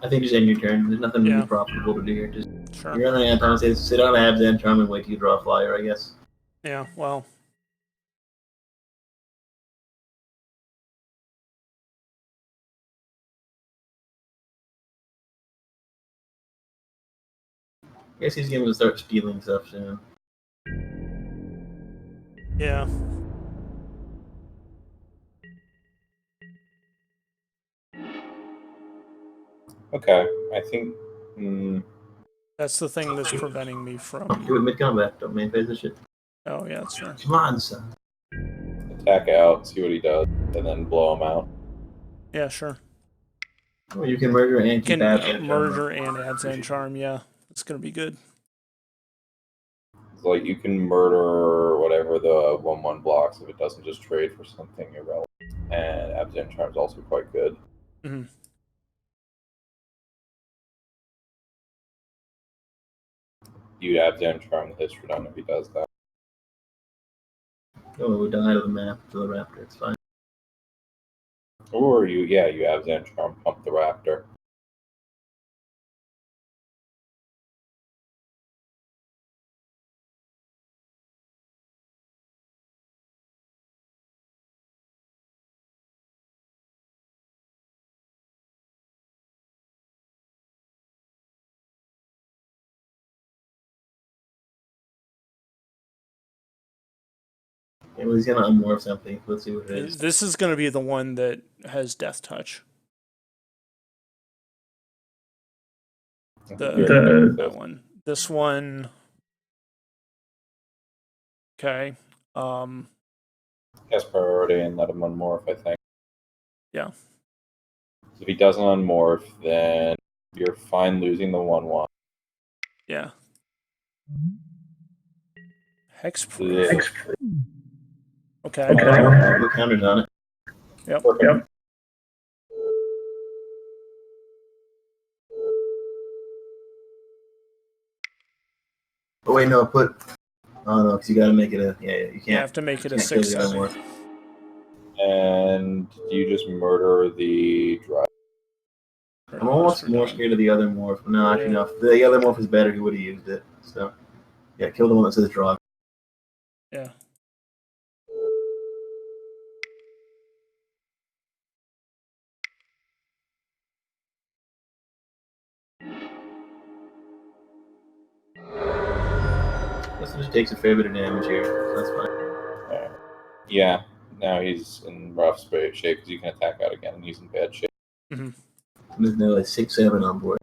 I think just end your turn. There's nothing Yeah. really profitable to do here. Just sure. you're running out of time. Say sit on Abzan Charm and wait till you draw a flyer. I guess. Yeah, well. I guess he's going to start stealing stuff soon. Yeah. Okay, I think. That's the thing that's preventing me from. Do it mid combat. Don't main phase this shit. Oh, yeah, that's fair. Come on, son. Attack out, see what he does, and then blow him out. Yeah, sure. Oh, you can murder and keep Can Abzan Charm. murder and Abzan Charm, yeah. It's gonna be good. It's like you can murder whatever the 1/1 blocks if it doesn't just trade for something irrelevant. And Abzan Charm is also quite good. Mhm. You'd Abzan Charm the Histrodon if he does that. Oh, we died of the map to the Raptor. It's fine. Or you Abzan Charm pump the Raptor. Yeah, well, he's going to unmorph something. Let's see what it is. This is gonna be the one that has Death Touch. That one. This one. Okay. Cast priority and let him unmorph, I think. Yeah. So if he doesn't unmorph, then you're fine losing the 1/1. Yeah. Hex Yeah. Okay. Put counters on it. Yep. Oh wait, no, put. Oh no, because you got to make it a. Yeah, you can't. You have to make it a can't kill the 6/7. other morph. And you just murder the drive. I'm almost more scared of the other morph. No, actually, no. If the other morph was better, he would have used it. So, yeah, kill the one that says draw. Yeah. This just takes a fair bit of damage here. So that's fine. Yeah, now he's in rough shape because you can attack out again and he's in bad shape. There's now like 6/7 on board.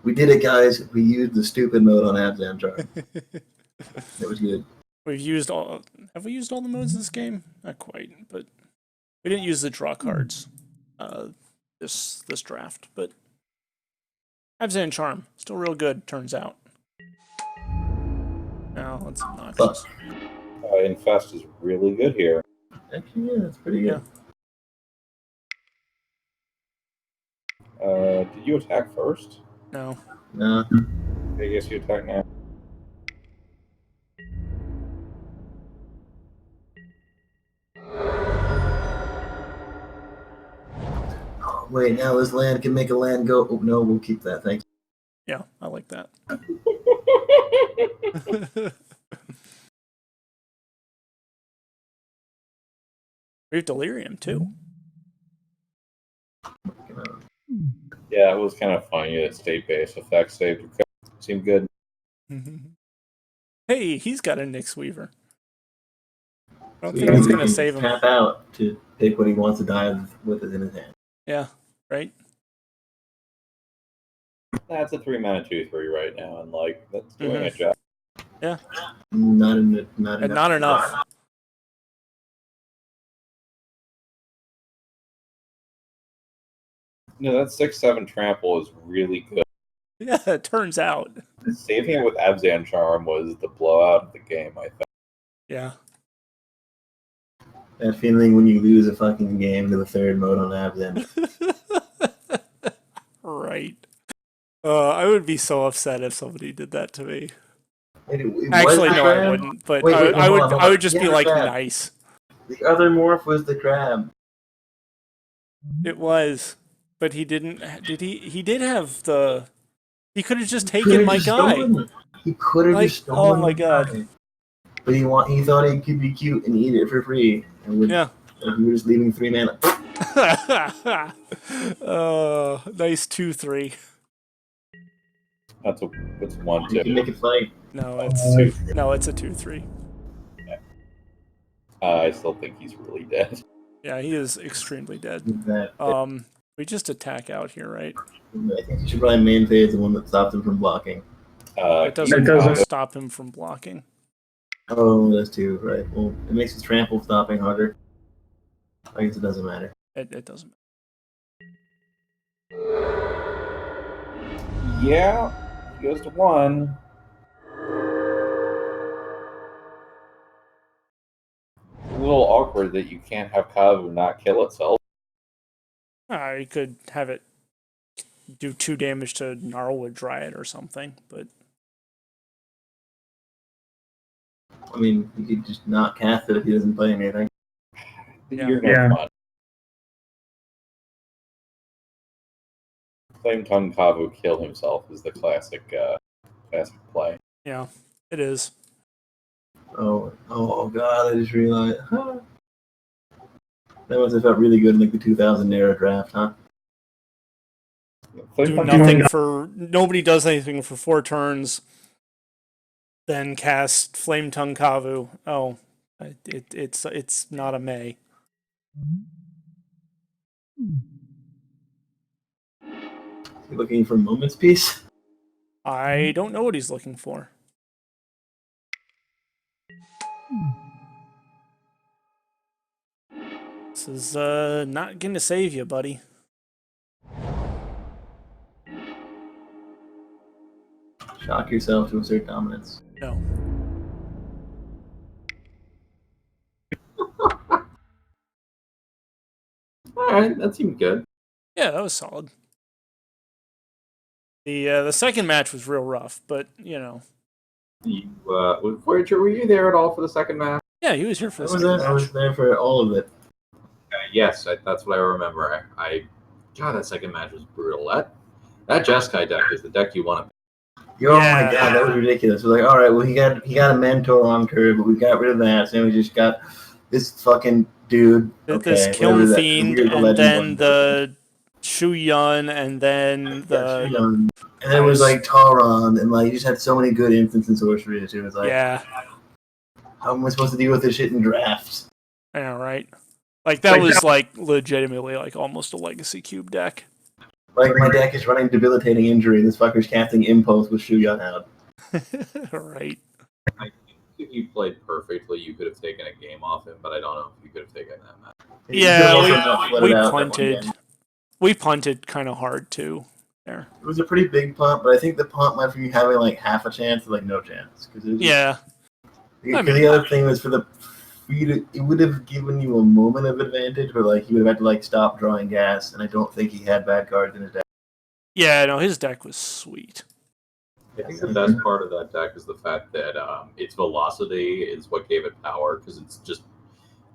We did it, guys. We used the stupid mode on Abzan. It was good. We've used all. Have we used all the modes in this game? Not quite, but we didn't use the draw cards. This draft, but Abzan Charm still real good. Turns out. No, that's obnoxious. Infest is really good here. Actually, yeah, that's pretty good. Did you attack first? No. No. I guess you attack now. Oh, wait, now this land can make a land go. Oh no, we'll keep that. Thanks. Yeah, I like that. We have Delirium too. Yeah, it was kind of funny that state-based effects saved. Seemed good. Hey, he's got a Nyx Weaver. I don't So think it's gonna save him. Tap out to pick what he wants to die with it in his hand. Yeah, right. That's a 3-mana 2/3 right now, and like that's doing a job. Yeah. Not enough. Not enough. No, that 6/7 trample is really good. Yeah, it turns out. Saving it with Abzan Charm was the blowout of the game, I think. Yeah. That feeling when you lose a fucking game to the third mode on Abzan. Right. I would be so upset if somebody did that to me. It Actually, was no, the I crab? wouldn't. But Wait, I hold would. on, hold I on. would just Yeah, be the like crab. nice. The other morph was the crab. It was, but he didn't. Did he? He did have the. He could have just He taken could've my just guy. stolen it. He could have Like, just stolen oh my the God. guy. But he thought he could be cute and eat it for free. And would, Yeah. he was just leaving 3 mana. Nice 2/3. That's 1/2. You can make it fight. No, it's a 2/3. I still think he's really dead. Yeah, he is extremely dead. That, We just attack out here, right? I think you should probably main phase the one that stopped him from blocking. It doesn't stop him from blocking. Oh, that's 2, right. Well, it makes his trample stopping harder. I guess it doesn't matter. It doesn't. Yeah, he goes to 1. A little awkward that you can't have Kavu not kill itself. You could have it do 2 damage to Gnarlwood Dryad or something, but I mean, you could just not cast it if he doesn't play anything. You're no fun. Flame Tongue Kavu kill himself is the classic play. yeah, it is. Oh God! I just realized. Huh. That must have felt really good in like the 2000 era draft, huh? Nobody does anything for 4 turns. Then cast Flame Tongue Kavu. Oh, it's not a May. You looking for Moment's Peace? I don't know what he's looking for. This is not going to save you, buddy. Shock yourself to assert dominance. No. All right, that seemed good. Yeah, that was solid. The second match was real rough, but you know. Voyager, were you there at all for the second match? Yeah, he was here for I the was, second there, I match. was there for all of it. Yes, that's what I remember. God, that second match was brutal. That Jeskai deck is the deck you want to. Oh Yeah. my god, that was ridiculous. We're like, all right, well, he got a mentor on curve, but we got rid of that, so then we just got this fucking dude. This Okay, Kiln whatever that Fiend, weird and legend then one. the Shu Yun, and then the And then it was like Tauron, and like you just had so many good instants and sorceries too. It's like, yeah, how am I supposed to deal with this shit in drafts? I know, right? Like that was like legitimately like almost a legacy cube deck. Like my deck is running debilitating injury, and this fucker's casting impulse with Shu Yun out. Right. I think if you played perfectly, you could have taken a game off him, but I don't know if you could have taken that match. Yeah, You could also not let we it out that one punted. game. We punted kind of hard too. There. It was a pretty big punt, but I think the punt went from you having like half a chance to like no chance. Cause it was Yeah. Because I mean- the other thing was it would have given you a moment of advantage, but like he would have had to like stop drawing gas, and I don't think he had bad cards in his deck. Yeah, no, his deck was sweet. I think the best part of that deck is the fact that its velocity is what gave it power, because it's just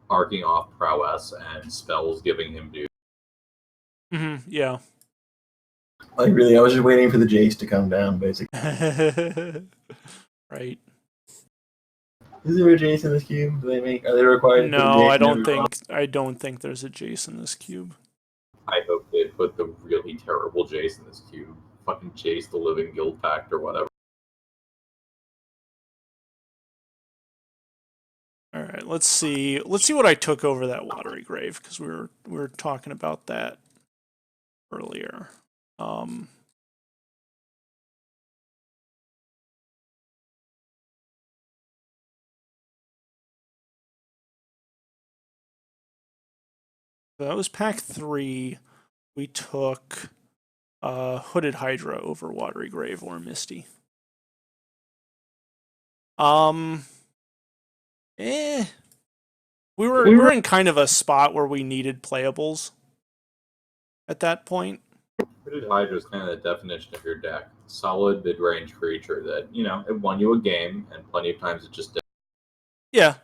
arcing off prowess and spells giving him dude. Yeah. Like really, I was just waiting for the Jace to come down, basically. Right. Is there a Jace in this cube? Do they make? Are they required? to put a No, Jace I in don't every think. I don't think there's a Jace in this cube. I hope they put the really terrible Jace in this cube. Fucking Jace the Living Guild Pact or whatever. All right, let's see. Let's see what I took over that Watery Grave, because we were talking about that earlier. That was pack 3. We took Hooded Hydra over Watery Grave or Misty. We were in kind of a spot where we needed playables at that point. Hooded Hydra is kind of the definition of your deck. Solid mid-range creature that, it won you a game, and plenty of times it just did. Yeah.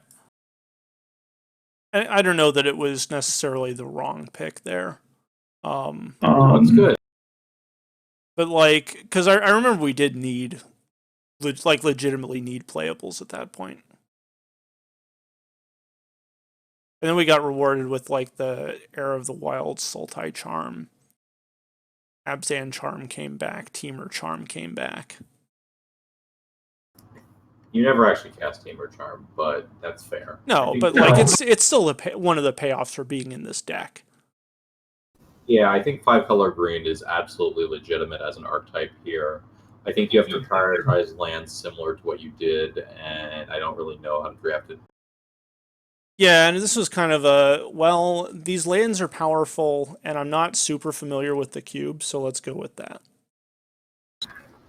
I don't know that it was necessarily the wrong pick there. That's good. But like, because I remember we did need, legitimately need playables at that point. And then we got rewarded with like the Heir of the Wild Sultai Charm. Abzan Charm came back. Temur Charm came back. You never actually cast Temur Charm, but that's fair. No, but like it's still one of the payoffs for being in this deck. Yeah, I think 5-color green is absolutely legitimate as an archetype here. I think you have to prioritize lands similar to what you did, and I don't really know how to draft it. Yeah, and this was kind of these lands are powerful, and I'm not super familiar with the cube, so let's go with that.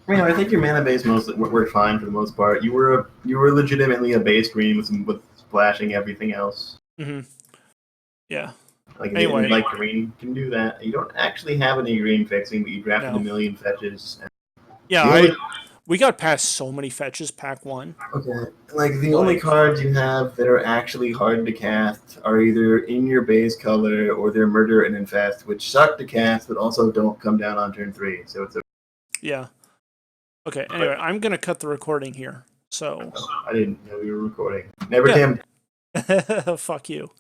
I think your mana base mostly worked fine for the most part. You were legitimately a base green with splashing everything else. Yeah. Like Anyway. like green can do that. You don't actually have any green fixing, but you drafted No. a million fetches. Yeah, we got past so many fetches pack 1. Okay. Like the only cards you have that are actually hard to cast are either in your base color or they're Murder and Infest, which suck to cast but also don't come down on turn 3. So it's Yeah. Okay, anyway, I'm going to cut the recording here. So, I didn't know we were recording. Never Yeah. Tim. fuck you.